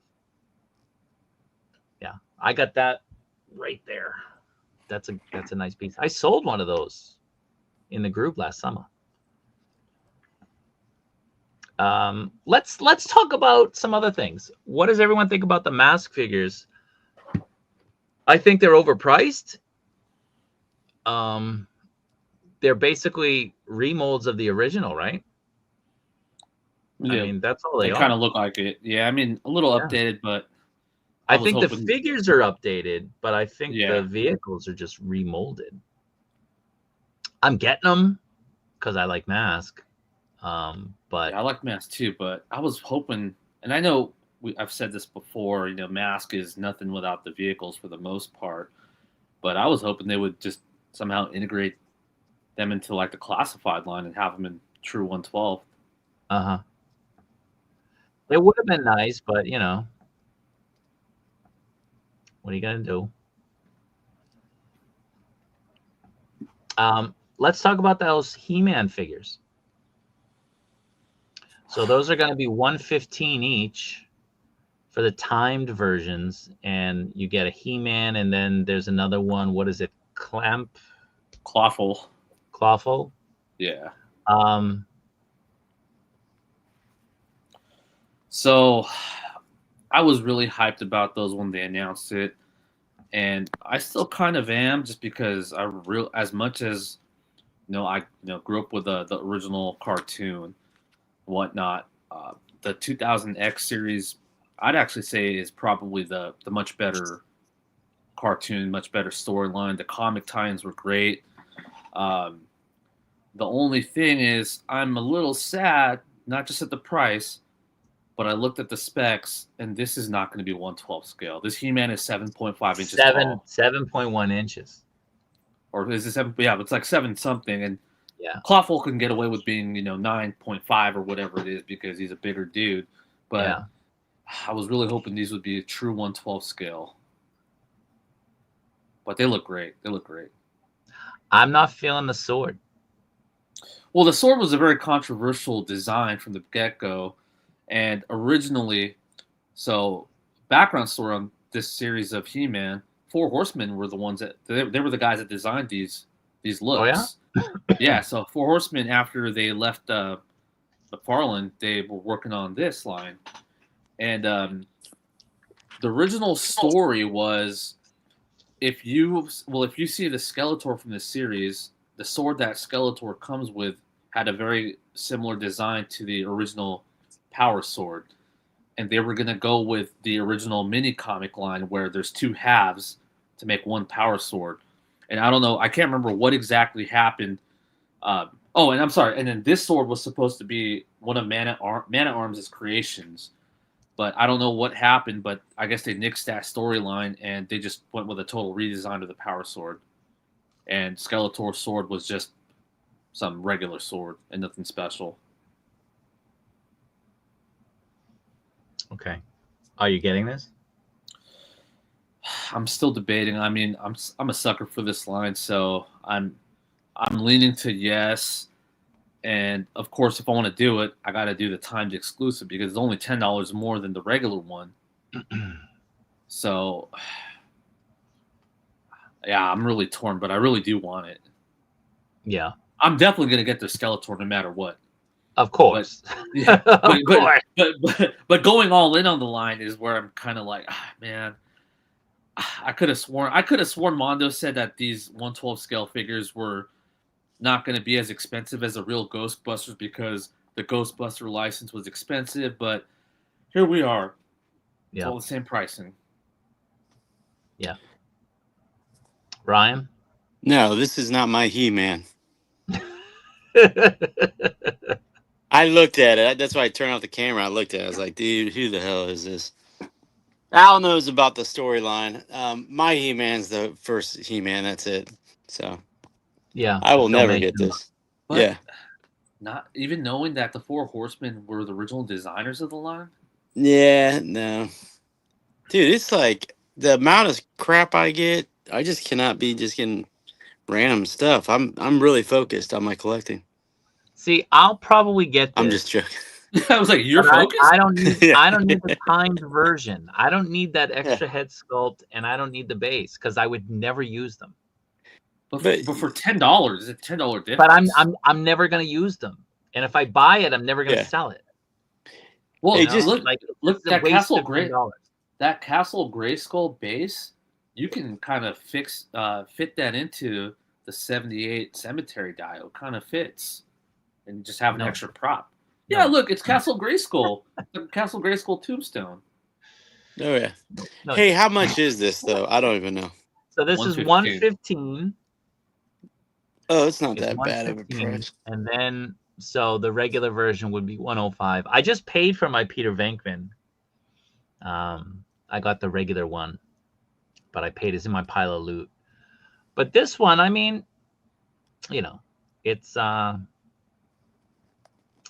Yeah, I got that right there. That's a nice piece. I sold one of those in the group last summer. Let's talk about some other things. What does everyone think about the mask figures? I think they're overpriced. They're basically remolds of the original, right? Yeah, I mean, that's all they kind are. of look like it. Yeah, I mean, a little updated, but I was think the hoping- figures are updated, but I think Yeah. the vehicles are just remolded. I'm getting them because I like Mask. But yeah, I like Mask too, but I was hoping, and I know I've said this before, Mask is nothing without the vehicles for the most part, but I was hoping they would just somehow integrate them into like the classified line and have them in true 112. it would have been nice, but what are you gonna do? Let's talk about those He-Man figures. So those are going to be $115 each for the timed versions, and you get a He-Man, and then there's another one. What is it? Clawful. Yeah. So I was really hyped about those when they announced it, and I still kind of am, just because as much as I grew up with the original cartoon, whatnot. The 2000X series, I'd actually say, is probably the much better cartoon, much better storyline. The comic tie-ins were great. The only thing is, I'm a little sad, not just at the price, but I looked at the specs, and this is not going to be 112 scale. This He-Man is 7.5 inches tall. 7.1 inches. Or is it 7? Yeah, it's like 7 something. And yeah, Clawful can get away with being, 9.5 or whatever it is because he's a bigger dude. But yeah. I was really hoping these would be a true 112 scale. But they look great. I'm not feeling the sword. Well, the sword was a very controversial design from the get-go. And originally, so background story on this series of He-Man, Four Horsemen were the ones that they were the guys that designed these looks. Oh, yeah. So Four Horsemen, after they left McFarlane, they were working on this line, and the original story was if you see the Skeletor from this series, the sword that Skeletor comes with had a very similar design to the original Power Sword, and they were going to go with the original mini comic line where there's 2 halves to make one Power Sword. And I don't know, I can't remember what exactly happened. And I'm sorry, and then this sword was supposed to be one of Man-at-Arms' creations, but I don't know what happened, but I guess they nixed that storyline, and they just went with a total redesign of the Power Sword. And Skeletor's sword was just some regular sword and nothing special. Okay. Are you getting this? I'm still debating. I mean, I'm a sucker for this line, so I'm leaning to yes. And of course, if I want to do it, I got to do the timed exclusive because it's only $10 more than the regular one. So, yeah, I'm really torn, but I really do want it. Yeah, I'm definitely gonna get the Skeletor no matter what. Of course. But going all in on the line is where I'm kind of like, man. I could have sworn Mondo said that these 112 scale figures were not going to be as expensive as the real Ghostbusters because the Ghostbuster license was expensive, but here we are. It's all the same pricing. Yeah. Ryan? No, this is not my He-Man. I looked at it. That's why I turned off the camera. I looked at it. I was like, dude, who the hell is this? Al knows about the storyline. My He-Man's the first He-Man. That's it. So, yeah, I will never get this. But yeah. Not even knowing that the Four Horsemen were the original designers of the line? Yeah, no. Dude, it's like the amount of crap I get, I just cannot be just getting random stuff. I'm really focused on my collecting. See, I'll probably get this. I'm just joking. I was like, you're focused? I don't need the timed version. I don't need that extra head sculpt, and I don't need the base because I would never use them. But for $10, it's a $10 difference. But I'm never gonna use them, and if I buy it, I'm never gonna sell it. Well, Hey, You know, just look, like look it's a that waste Castle of Gray, $10. that Castle Grayskull base. You can kind of fit that into the 78 cemetery dial. Kind of fits, and just have an No, extra prop. Yeah, no, look, it's Castle Grayskull, the Castle Grayskull tombstone. oh yeah. no. Hey, how much is this though? I don't even know. So this is 115. Oh, it's not It's that bad of a 115, price. and then so the regular version would be 105. I just paid for my Peter Venkman. I got the regular one, but I paid. It's in my pile of loot. But this one, I mean, you know, it's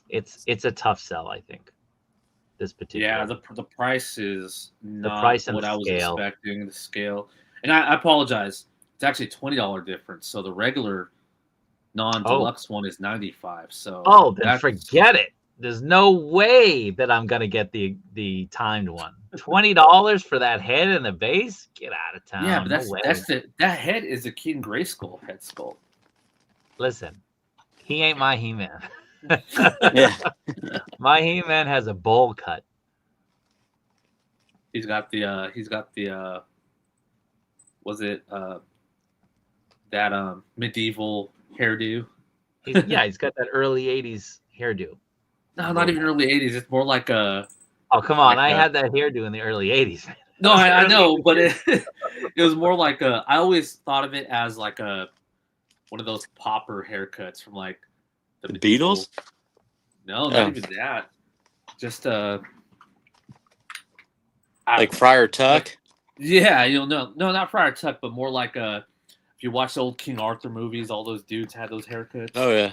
it's a tough sell. I think this particular. Yeah, the price is The not price and what the I was scale. expecting. The scale, and I apologize. It's actually $20 difference. So the regular Oh, non-deluxe one is 95. So oh, then that's forget it. There's no way that I'm gonna get the timed one. $20 for that head and the base? Get out of yeah, but town. No way. that head is a King Grayskull head sculpt. Listen, he ain't my He-Man. Yeah. My He-Man has a bowl cut. He's got the was it that medieval hairdo? He's got that early 80s hairdo. No, not even early 80s. It's more like a Oh, come on. like I a had that hairdo in the early 80s. Man. no, I Early know, 80s but hairdo. it was more like a. I always thought of it as like a one of those popper haircuts from like the The medieval. Beatles? No, not Oh. even that. Just Like Friar Tuck? yeah, no, not Friar Tuck, but more like a. If you watch the old King Arthur movies, all those dudes had those haircuts. Oh yeah.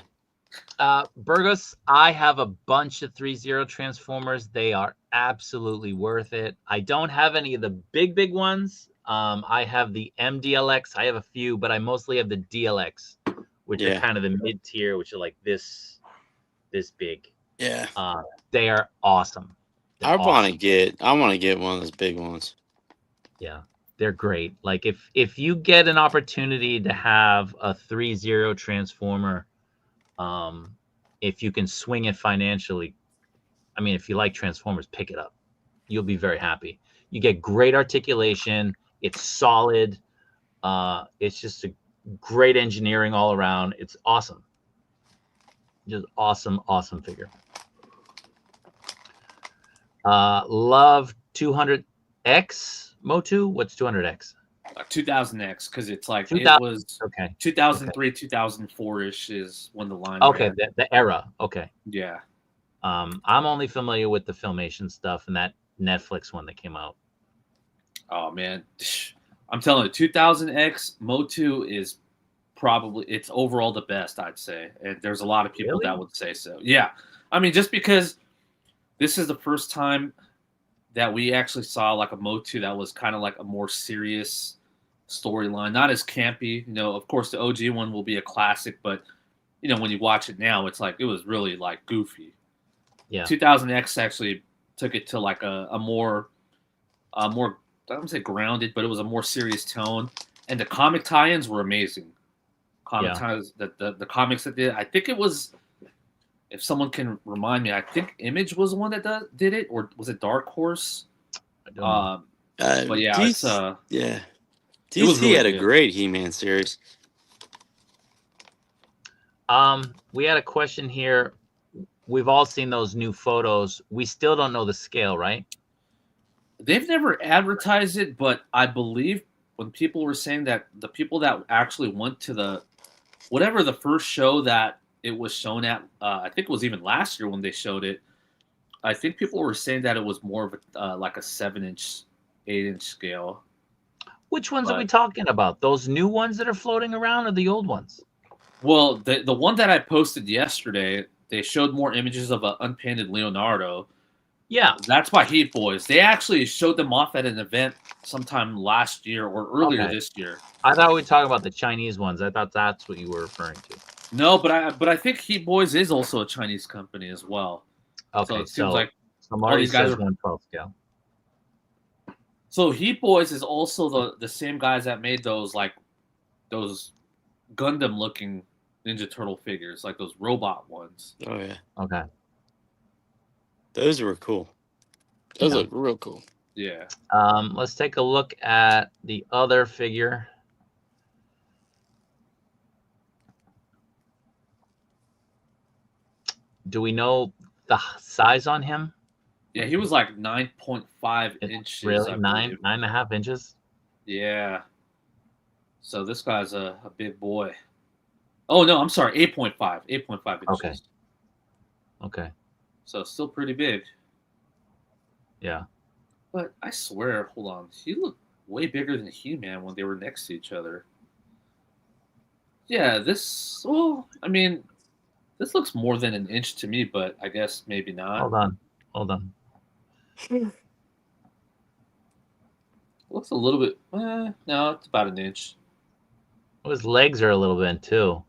Burgos, I have a bunch of 3-0 Transformers. They are absolutely worth it. I don't have any of the big ones. I have the MDLX. I have a few, but I mostly have the DLX, which are Yeah. kind of the mid-tier, which are like this big. Yeah. They are awesome. They're I want to awesome. get one of those big ones. Yeah, they're great. Like if you get an opportunity to have a 3-0 Transformer, if you can swing it financially, I mean, if you like Transformers, pick it up. You'll be very happy. You get great articulation. It's solid. It's just a great engineering all around. It's awesome. Just awesome figure. Love 200X MOTU. What's 200X? 2000X, because it's like 2000. it was Okay. 2003, 2004 ish is when the line. Okay, ran. the era. Okay. Yeah. I'm only familiar with the Filmation stuff and that Netflix one that came out. Oh man, I'm telling you, 2000X MOTU is probably it's overall the best, I'd say, and there's a lot of people Really? that would say so. Yeah, I mean, just because this is the first time that we actually saw like a MOTU that was kind of like a more serious storyline, not as campy. You know, of course, the OG one will be a classic, but you know, when you watch it now, it's like it was really like goofy. Yeah. 2000X actually took it to like a more I don't say grounded, but it was a more serious tone. And the comic tie-ins were amazing. Tie-ins, the comics that did. I think it was, if someone can remind me, I think Image was the one that did it, or was it Dark Horse? I don't know. But yeah, DC, yeah. DC really had a good. great He-Man series. We had a question here. We've all seen those new photos. We still don't know the scale, right? They've never advertised it, but I believe when people were saying that the people that actually went to the whatever the first show that it was shown at, I think it was even last year when they showed it. I think people were saying that it was more of a like a 7-inch, 8-inch scale. Which ones are we talking about? Those new ones that are floating around, or the old ones? Well, the one that I posted yesterday, they showed more images of an unpainted Leonardo. Yeah, that's by Heat Boys. They actually showed them off at an event sometime last year or earlier this year. I thought we were talking about the Chinese ones. I thought that's what you were referring to. No, but I think Heat Boys is also a Chinese company as well. Okay, so it seems like Marty these guys says are 112 scale. So Heat Boys is also the same guys that made those Gundam looking Ninja Turtle figures, like those robot ones. Oh yeah. Okay. Those were cool. Those Yeah. look real cool. Yeah. Let's take a look at the other figure. Do we know the size on him? Yeah, he was like 9.5 inches. Really? I Nine believe. and a half inches? Yeah. So this guy's a big boy. Oh no, I'm sorry, 8.5. 8.5 inches. Okay. So still pretty big. Yeah. But I swear, hold on, he looked way bigger than He-Man when they were next to each other. Yeah, this. Well, I mean, this looks more than an inch to me, but I guess maybe not. Hold on. Looks a little bit. No, it's about an inch. Well, his legs are a little bit too.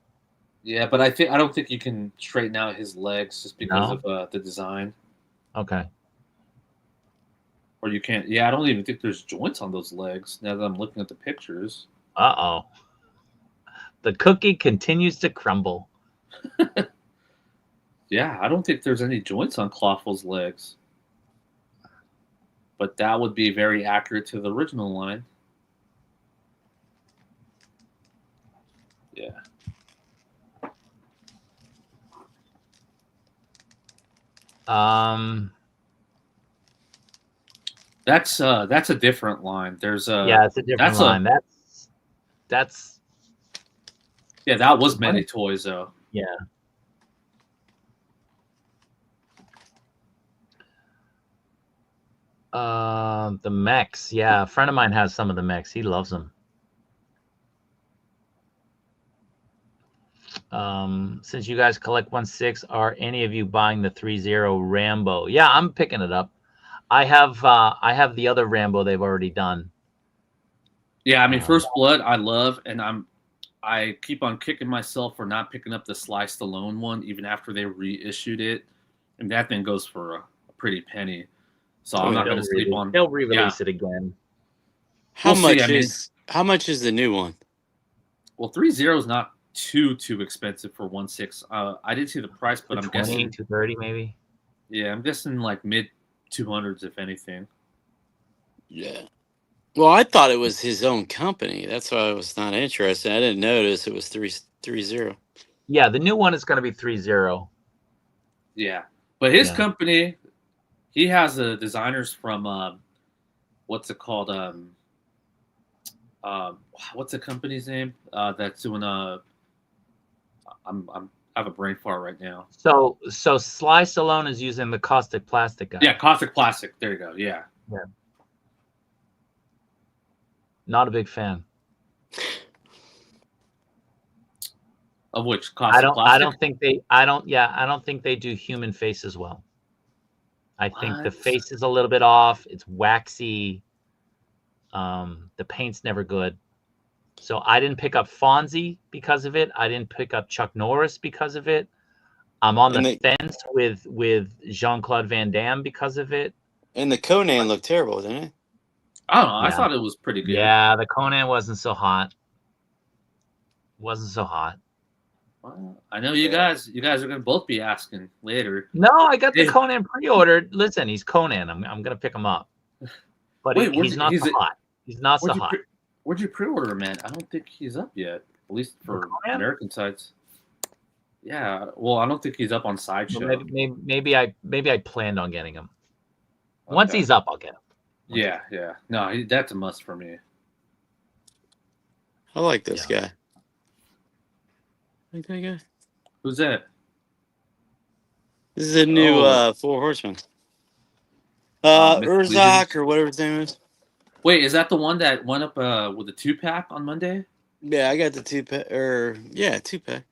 Yeah, but I don't think you can straighten out his legs just because No? of the design. Okay. Or you can't. Yeah, I don't even think there's joints on those legs. Now that I'm looking at the pictures. Uh-oh. The cookie continues to crumble. Yeah, I don't think there's any joints on Clawful's legs. But that would be very accurate to the original line. Yeah. That's a different line. There's a Yeah, it's a different line. That's yeah, that was many toys though. Yeah. The mechs. Yeah, a friend of mine has some of the mechs. He loves them. Since you guys collect 1/6, are any of you buying the 3-0 Rambo? Yeah, I'm picking it up. I have the other Rambo they've already done. Yeah, I mean, First Blood, I love, and I keep on kicking myself for not picking up the Sly Stallone one, even after they reissued it, and that thing goes for a pretty penny. So I'm not going to sleep on. They'll re-release it again. How much is the new one? Well, 3-0 is not too expensive for 1/6. I didn't see the price, but I'm guessing 230 maybe. Yeah, I'm guessing like mid 200s if anything. Yeah. Well, I thought it was his own company. That's why I was not interested. I didn't notice it was 3-0. Yeah, the new one is going to be 3-0. Yeah, but his company, he has the designers from what's it called? What's the company's name? That's doing I have a brain fart right now. So Sly Stallone is using the Caustic Plastic guy. Yeah, Caustic Plastic. There you go. Yeah. Yeah. Not a big fan. Of which Caustic Plastic? I don't think they do human faces well. I think the face is a little bit off. It's waxy. The paint's never good. So I didn't pick up Fonzie because of it. I didn't pick up Chuck Norris because of it. I'm on the fence with Jean-Claude Van Damme because of it. And the Conan looked terrible, didn't it? I don't know. I thought it was pretty good. Yeah, the Conan wasn't so hot. Wasn't so hot. Well, I know you guys are going to both be asking later. No, I got the Conan pre-ordered. Listen, he's Conan. I'm going to pick him up. But he's not so hot. He's not so hot. Where'd you pre-order him, man? I don't think he's up yet. At least for American sites. Yeah. Well, I don't think he's up on Sideshow. Well, maybe I planned on getting him. Okay. Once he's up, I'll get him. Yeah. No, that's a must for me. I like this guy. Like that guy? Who's that? This is a new Four Horsemen. Urzak or whatever his name is. Wait, is that the one that went up with a 2-pack on Monday? Yeah, I got the 2-pack. 2-pack.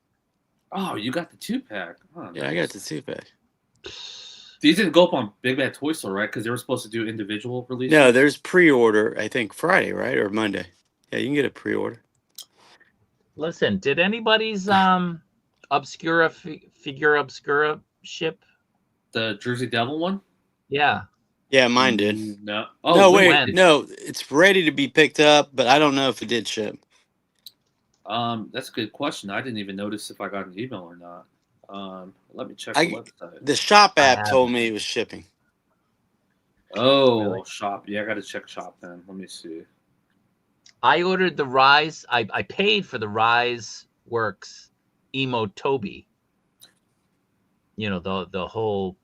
Oh, you got the 2-pack. Oh, yeah, nice. I got the 2-pack. These didn't go up on Big Bad Toy Store, right? Because they were supposed to do individual releases. No, there's pre-order. I think Friday, right, or Monday. Yeah, you can get a pre-order. Listen, did anybody's Obscura figure Obscura ship? The Jersey Devil one? Yeah. Yeah, mine did. No. Oh, no, wait. No, it's ready to be picked up, but I don't know if it did ship. That's a good question. I didn't even notice if I got an email or not. Let me check the website. The shop I app have told it. me it was shipping. Oh, Really? shop. Yeah, I got to check shop then. Let me see. I ordered the Rise. I paid for the Rise Works Emotobi. You know, the whole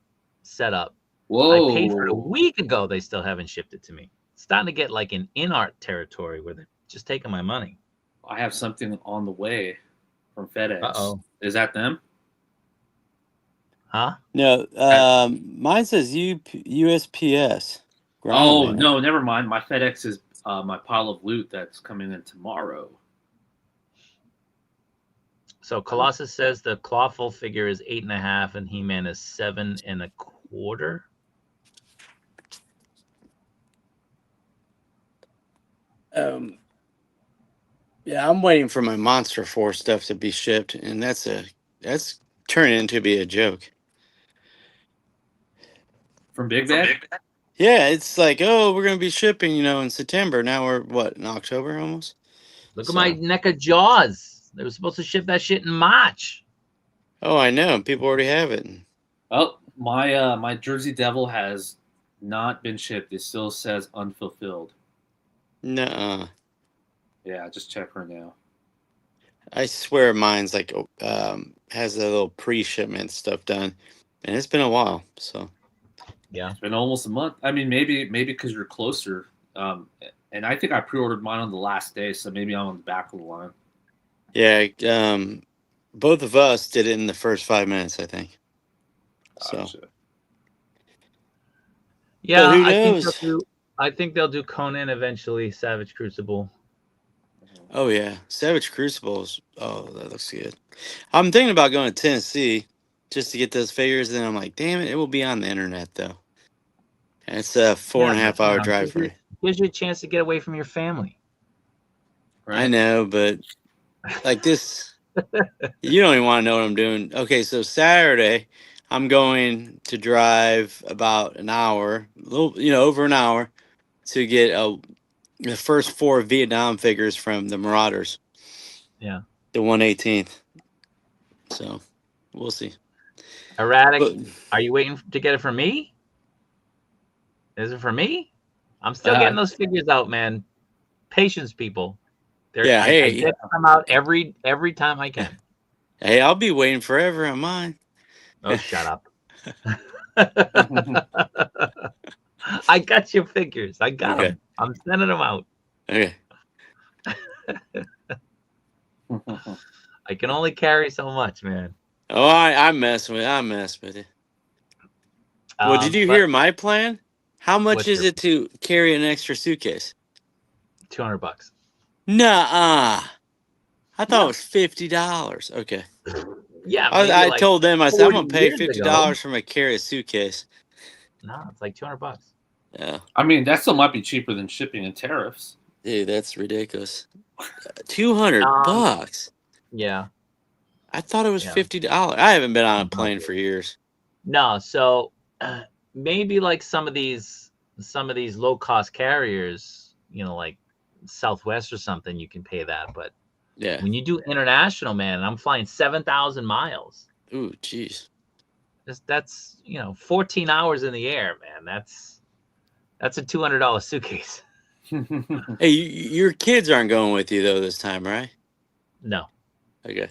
setup. Whoa. I paid for it a week ago. They still haven't shipped it to me. It's starting to get like an in-art territory where they're just taking my money. I have something on the way from FedEx. Uh-oh. Is that them? Huh? No, mine says USPS. Oh, Groundman. no, never mind. My FedEx is my pile of loot that's coming in tomorrow. So Colossus says the Clawful figure is 8.5 and He-Man is 7.25. Yeah, I'm waiting for my Monster Force stuff to be shipped, and that's turning into be a joke. From Big Bag? Yeah, it's like, oh, we're gonna be shipping, in September. Now we're in October almost. Look at my neck of jaws. They were supposed to ship that shit in March. Oh, I know. People already have it. Oh, my Jersey Devil has not been shipped. It still says unfulfilled. Nuh-uh. Yeah, just check her now. I swear mine's like has a little pre-shipment stuff done, and it's been a while. So yeah, it's been almost a month. I mean, maybe because you're closer. And I think I pre-ordered mine on the last day, so maybe I'm on the back of the line. Yeah, both of us did it in the first 5 minutes, I think. Gotcha. So yeah, but who knows? I think they'll do Conan eventually. Savage Crucible. Oh yeah, Savage Crucibles. Oh, that looks good. I'm thinking about going to Tennessee just to get those figures. And then I'm like, damn it, it will be on the internet though. And it's a 4.5 hour drive for me. Gives you a chance to get away from your family. Right? I know, but like this, you don't even want to know what I'm doing. Okay, so Saturday, I'm going to drive about an hour, over an hour, to get the first 4 Vietnam figures from the Marauders. Yeah. The 118th. So, we'll see. Erratic, are you waiting to get it for me? Is it for me? I'm still getting those figures out, man. Patience, people. I get them out every time I can. Hey, I'll be waiting forever on mine. Oh, shut up. I got your figures. I got them. I'm sending them out. Okay. I can only carry so much, man. Oh, I'm messing with it. Well, did you hear my plan? How much is it to carry an extra suitcase? $200. Nuh-uh. I thought it was $50. Okay. Yeah, I told them, I said, I'm gonna pay $50 for my carry a suitcase. No, it's like $200. Yeah. I mean, that still might be cheaper than shipping and tariffs. Dude, that's ridiculous. $200. Yeah. I thought it was $50. I haven't been on a plane for years. No, so maybe like some of these low cost carriers, like Southwest or something, you can pay that. But yeah, when you do international, man, I'm flying 7,000 miles. Ooh, jeez. That's 14 hours in the air, man. That's a $200 suitcase. Hey, your kids aren't going with you though this time, right? No. Okay.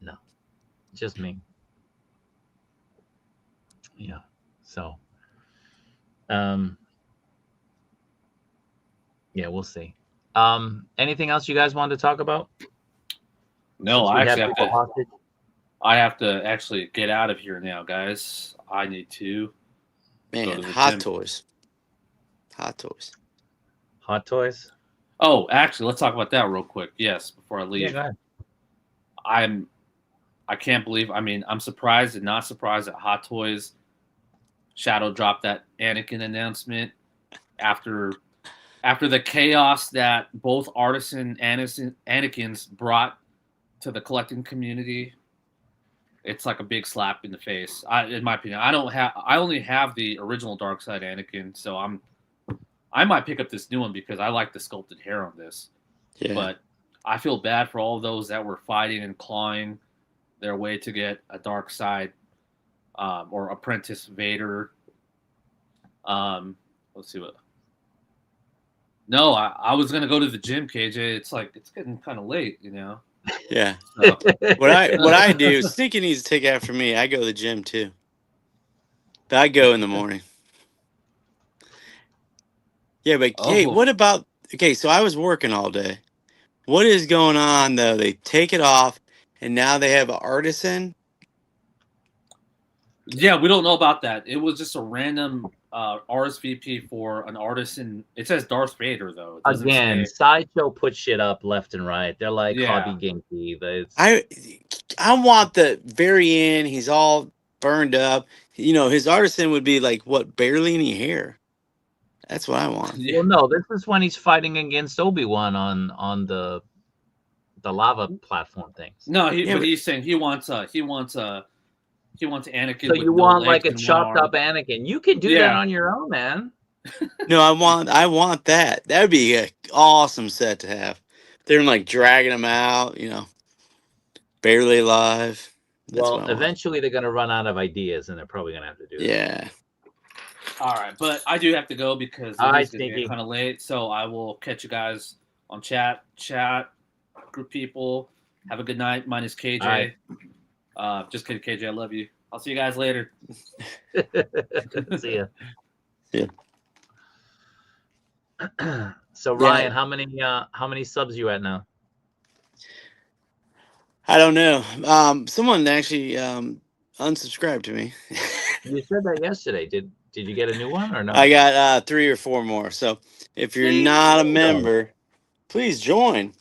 No, just me. Yeah. So, yeah, we'll see. Anything else you guys wanted to talk about? No, I have to actually get out of here now, guys. I need to. Man, Hot Toys. Hot Toys. Oh, actually, let's talk about that real quick. Yes, before I leave. Yeah, go ahead. I can't believe. I mean, I'm surprised and not surprised that Hot Toys Shadow dropped that Anakin announcement after the chaos that both Artisan Anakins brought to the collecting community. It's like a big slap in the face. In my opinion, I only have the original Darkseid Anakin, so I might pick up this new one because I like the sculpted hair on this. Yeah. But I feel bad for all those that were fighting and clawing their way to get a dark side or apprentice Vader. Let's see what. No, I was gonna go to the gym, KJ. It's getting kind of late, you know. Yeah. So, What I do, Stinky needs to take after me. I go to the gym too. But I go in the morning. Yeah, but hey, Oh. what about okay, so I was working all day. What is going on though? They take it off and now they have an artisan. Yeah, we don't know about that. It was just a random RSVP for an artisan. It says Darth Vader though. It doesn't Again, say. Sideshow puts shit up left and right. They're like Yeah. hobby ginky. I want the very end. He's all burned up. You know, his artisan would be like what, barely any hair. That's what I want. Yeah. Well, no, this is when he's fighting against Obi-Wan on the lava platform things. No, Yeah, but but- he's saying he wants Anakin. So with you no want like legs a and chopped one up Anakin? You can do that Yeah. on your own, man. No, I want that. That'd be an awesome set to have. They're like dragging him out, you know, barely alive. That's Well, what I want. eventually they're gonna run out of ideas, and they're probably gonna have to do that. Yeah. All right, but I do have to go because All right, it's getting Sneaky. kind of late. So I will catch you guys on chat, group people. Have a good night. Mine is KJ. All right. Just kidding, KJ. I love you. I'll see you guys later. See ya. Yeah. So Ryan, how many subs you at now? I don't know. Someone actually unsubscribed to me. You said that yesterday. Did you get a new one or no? I got 3 or 4 more. So if you're not a member, please join.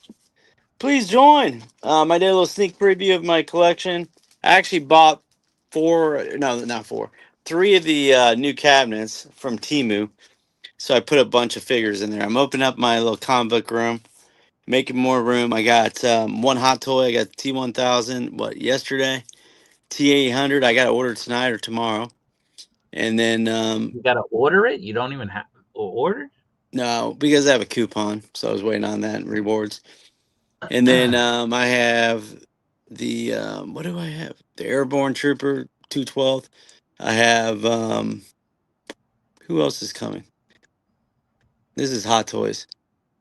Please join. I did a little sneak preview of my collection. I actually bought 3 of the new cabinets from Temu. So I put a bunch of figures in there. I'm opening up my little comic book room, making more room. I got one hot toy. I got T1000. Yesterday? T800. I got to order tonight or tomorrow. And then you got to order it. You don't even have order. No, because I have a coupon, so I was waiting on that rewards. And then I have the what do I have? The Airborne Trooper 212. I have who else is coming? This is Hot Toys,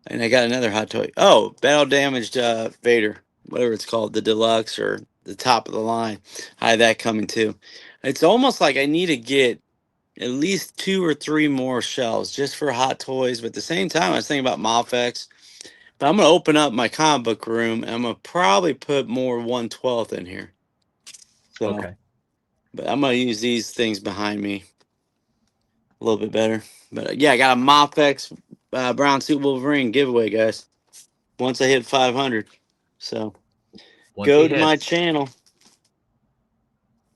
and I got another Hot Toy. Oh, Battle Damaged Vader, whatever it's called, the deluxe or the top of the line. I have that coming too. It's almost like I need to get at least 2 or 3 more shelves just for Hot Toys. But at the same time, I was thinking about Mafex. But I'm going to open up my comic book room, and I'm going to probably put more 1/12 in here. So, Okay. But I'm going to use these things behind me a little bit better. But yeah, I got a Mafex Brown Suit Wolverine giveaway, guys. Once I hit 500. So Once go he to my hits. channel,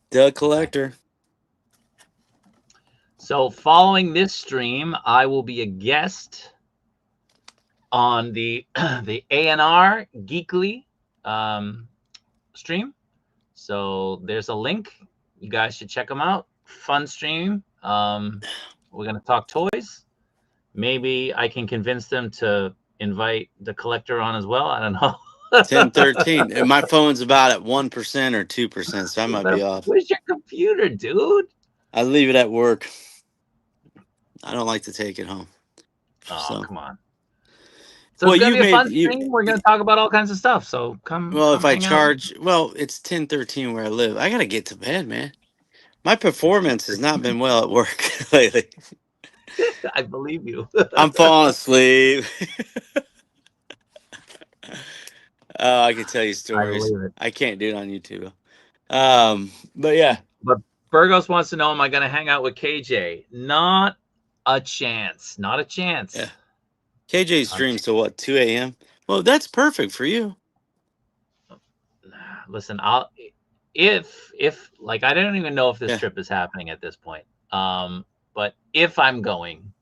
The Collector. So following this stream, I will be a guest on the the A&R Geekly stream. So there's a link. You guys should check them out. Fun stream. We're gonna talk toys. Maybe I can convince them to invite the collector on as well. I don't know. 1013. And my phone's about at 1% or 2%, so I might be off. Where's your computer, dude? I leave it at work. I don't like to take it home. Oh, So. come on. So it's gonna be a fun stream. We're gonna talk about all kinds of stuff. So come. Well, come if I hang out. charge, well, it's 1013 where I live. I gotta get to bed, man. My performance has not been well at work lately. I believe you. I'm falling asleep. Oh, I can tell you stories. I believe it. I can't do it on YouTube. But yeah. But Burgos wants to know, am I going to hang out with KJ? Not a chance. Not a chance. Yeah. KJ streams till what, 2 a.m.? Well, that's perfect for you. Listen, if like, I don't even know if this trip is happening at this point. But if I'm going,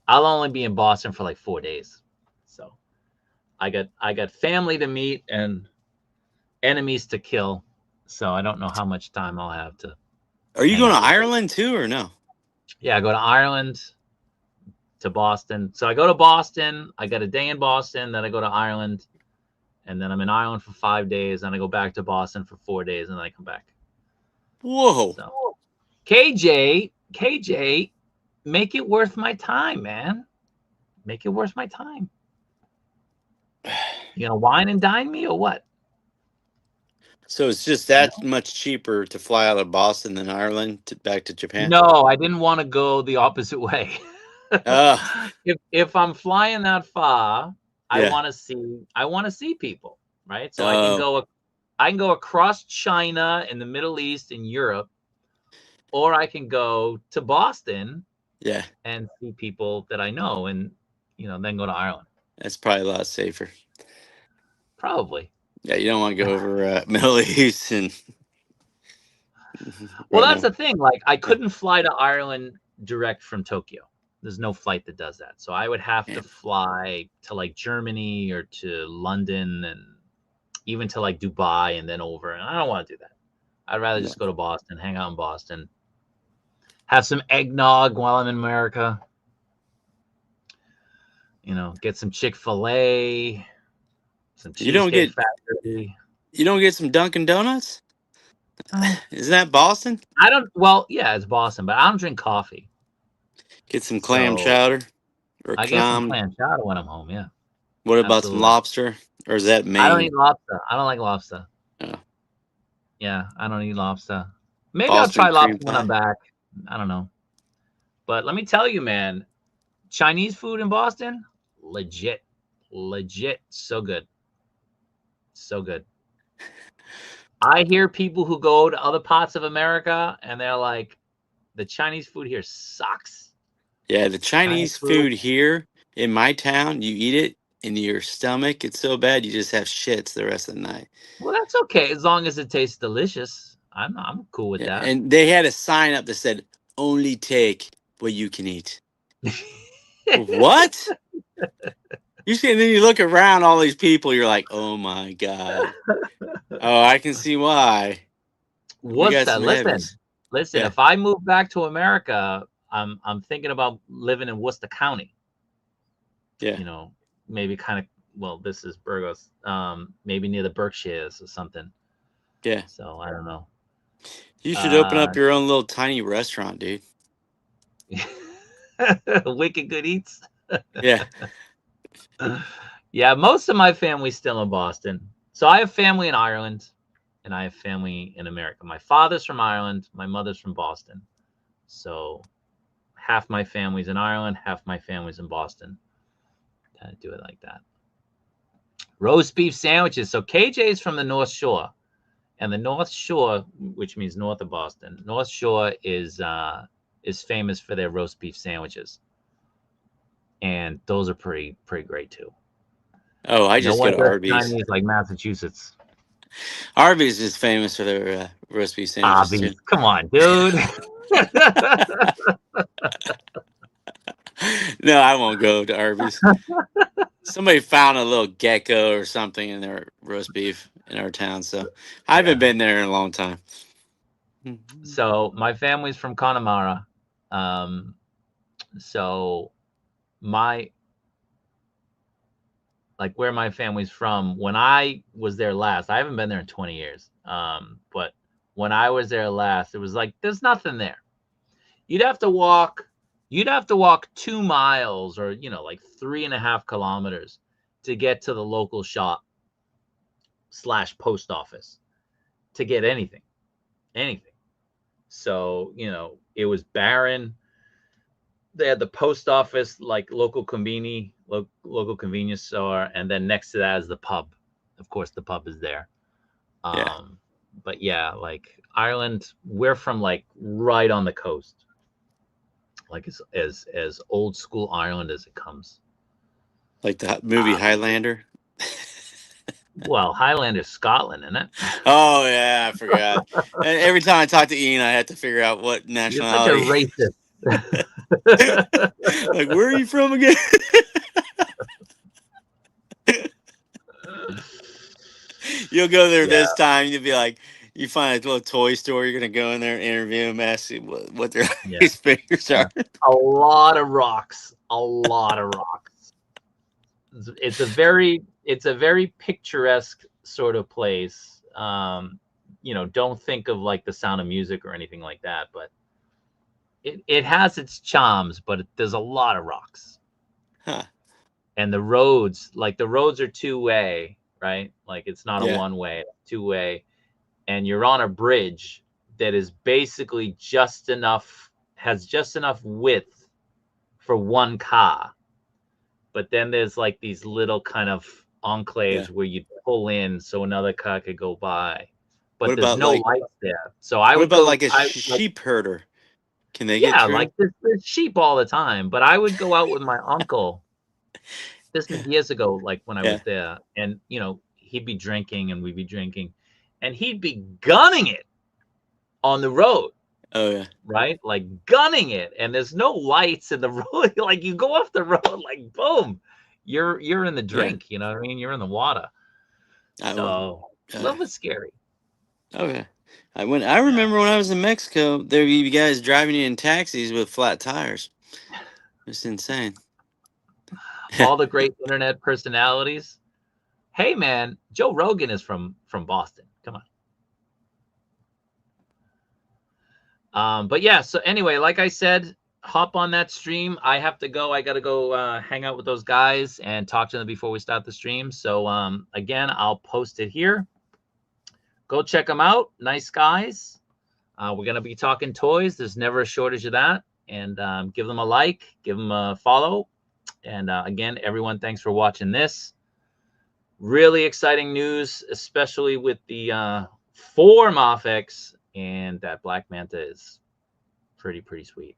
I'll only be in Boston for like 4 days. So I got family to meet and enemies to kill. So I don't know how much time I'll have to. Are you going to Ireland too or no? Yeah, I go to Ireland, to Boston. So I go to Boston. I got a day in Boston. Then I go to Ireland, and then I'm in Ireland for 5 days, and I go back to Boston for 4 days, and then I come back. Whoa. So, KJ, make it worth my time, man. Make it worth my time. You gonna wine and dine me or what? So it's just that much cheaper to fly out of Boston than Ireland back to Japan? No, I didn't want to go the opposite way. If I'm flying that far, I Yeah. want to see people, right? So I can go across China and the Middle East and Europe, or I can go to Boston, Yeah, and see people that I know, and then go to Ireland. that's probably a lot safer. Probably. Yeah, you don't want to go over Middle East and. Well, that's the thing. Like, I couldn't fly to Ireland direct from Tokyo. There's no flight that does that. So I would have to fly to like Germany or to London and even to like Dubai and then over. And I don't want to do that. I'd rather just go to Boston, hang out in Boston, have some eggnog while I'm in America. Get some Chick-fil-A, some Cheesecake Factory. You don't get some Dunkin' Donuts? Isn't that Boston? Yeah, it's Boston, but I don't drink coffee. Get some clam chowder. I get some clam chowder when I'm home, yeah. What about some lobster? Or is that Maine? I don't eat lobster. I don't like lobster. Oh. Yeah, I don't eat lobster. Maybe I'll try lobster when I'm back. I don't know. But let me tell you, man, Chinese food in Boston, legit. So good. So good. I hear people who go to other parts of America and they're like, the Chinese food here sucks. Yeah, the Chinese food here in my town, you eat it in your stomach, it's so bad you just have shits the rest of the night. Well, that's okay as long as it tastes delicious. I'm cool with that. And they had a sign up that said, "Only take what you can eat." What? And then you look around, all these people, you're like, oh my God. Oh, I can see why. Listen, yeah. If I move back to America, I'm thinking about living in Worcester County. Yeah. Maybe this is Burgos, maybe near the Berkshires or something. Yeah. So I don't know. You should open up your own little tiny restaurant, dude. Wicked Good Eats. Yeah. Yeah, most of my family's still in Boston. So I have family in Ireland and I have family in America. My father's from Ireland, my mother's from Boston. So half my family's in Ireland, half my family's in Boston. Kind of do it like that. Roast beef sandwiches. So KJ's from the North Shore. And the North Shore, which means north of Boston, North Shore is famous for their roast beef sandwiches. And those are pretty great too. Oh, I just go to Arby's. Chinese like Massachusetts. Arby's is famous for their roast beef sandwiches. Arby's, come on, dude. No, I won't go to Arby's. Somebody found a little gecko or something in their roast beef in our town, so I haven't been there in a long time. So my family's from Connemara. So where my family's from, when I was there last, I haven't been there in 20 years. But when I was there last, it was like, there's nothing there. You'd have to walk 2 miles or, like 3.5 kilometers to get to the local shop / post office to get anything. So, it was barren. They had the post office, like local convenience store, and then next to that is the pub. Of course, the pub is there. But yeah, like Ireland, we're from like right on the coast, like as old school Ireland as it comes. Like the movie Highlander. Well, Highlander's Scotland, isn't it? Oh yeah, I forgot. And every time I talk to Ian, I have to figure out what nationality. You're such a racist. Like, where are you from again? You'll go there this time. You'll be like, you find a little toy store. You're gonna go in there and interview them, ask them what their figures are. A lot of rocks. It's a very it's a very picturesque sort of place. You know, don't think of like the Sound of Music or anything like that, but it has its charms, but there's a lot of rocks. Huh. And the roads, like the roads are two-way, right? Like it's not a Yeah. one-way, two-way. And you're on a bridge that is basically just enough, has just enough width for one car. But then there's like these little kind of enclaves where you pull in so another car could go by. But What there's about no like lights there. So I what would about go, like a like, sheep herder? Can they get yeah, through? like there's sheep all the time. But I would go out with my uncle. This was years ago, like when I Yeah. was there, and you know, he'd be drinking and we'd be drinking, and he'd be gunning it on the road, Oh yeah. right? Like gunning it, and there's no lights in the road. Like you go off the road, like boom, you're in the drink. You know what I mean? You're in the water. So a little bit scary. Okay. I remember when I was in Mexico, there were you guys driving in taxis with flat tires. It's insane. All the great internet personalities. Hey man, Joe Rogan is from Boston. Come on. But yeah, so anyway, like I said, hop on that stream. I have to go. I got to go hang out with those guys and talk to them before we start the stream. So again, I'll post it here. Go check them out. Nice guys. We're going to be talking toys. There's never a shortage of that. And give them a like, give them a follow. And again, everyone, thanks for watching this. Really exciting news, especially with the 4 Mafex, and that Black Manta is pretty sweet.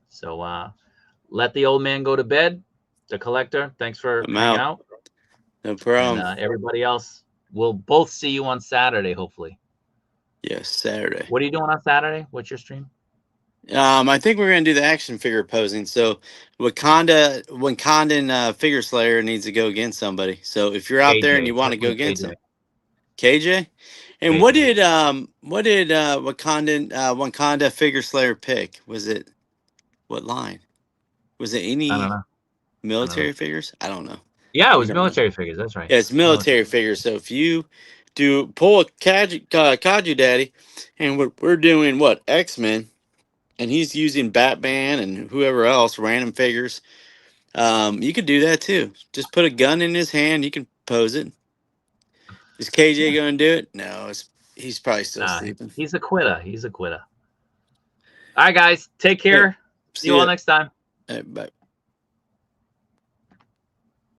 So let the old man go to bed. The collector, thanks for hanging out. No problem. And everybody else, we'll both see you on Saturday, hopefully. Yes, Saturday. What are you doing on Saturday? What's your stream? I think we're gonna do the action figure posing. So Wakandan figure slayer needs to go against somebody. So if you're out there and you want to go against him, KJ. And KJ. what did Wakanda figure slayer pick? Was it what line? Was it any military figures? I don't know. Yeah, it was military figures. That's right. Yeah, it's military figures. So if you do pull a Kaju Daddy, and we're doing what X-Men, and he's using Batman and whoever else random figures, you could do that too. Just put a gun in his hand. You can pose it. Is KJ going to do it? No, he's probably still sleeping. He's a quitter. He's a quitter. All right, guys. Take care. See you all next time. All right, bye.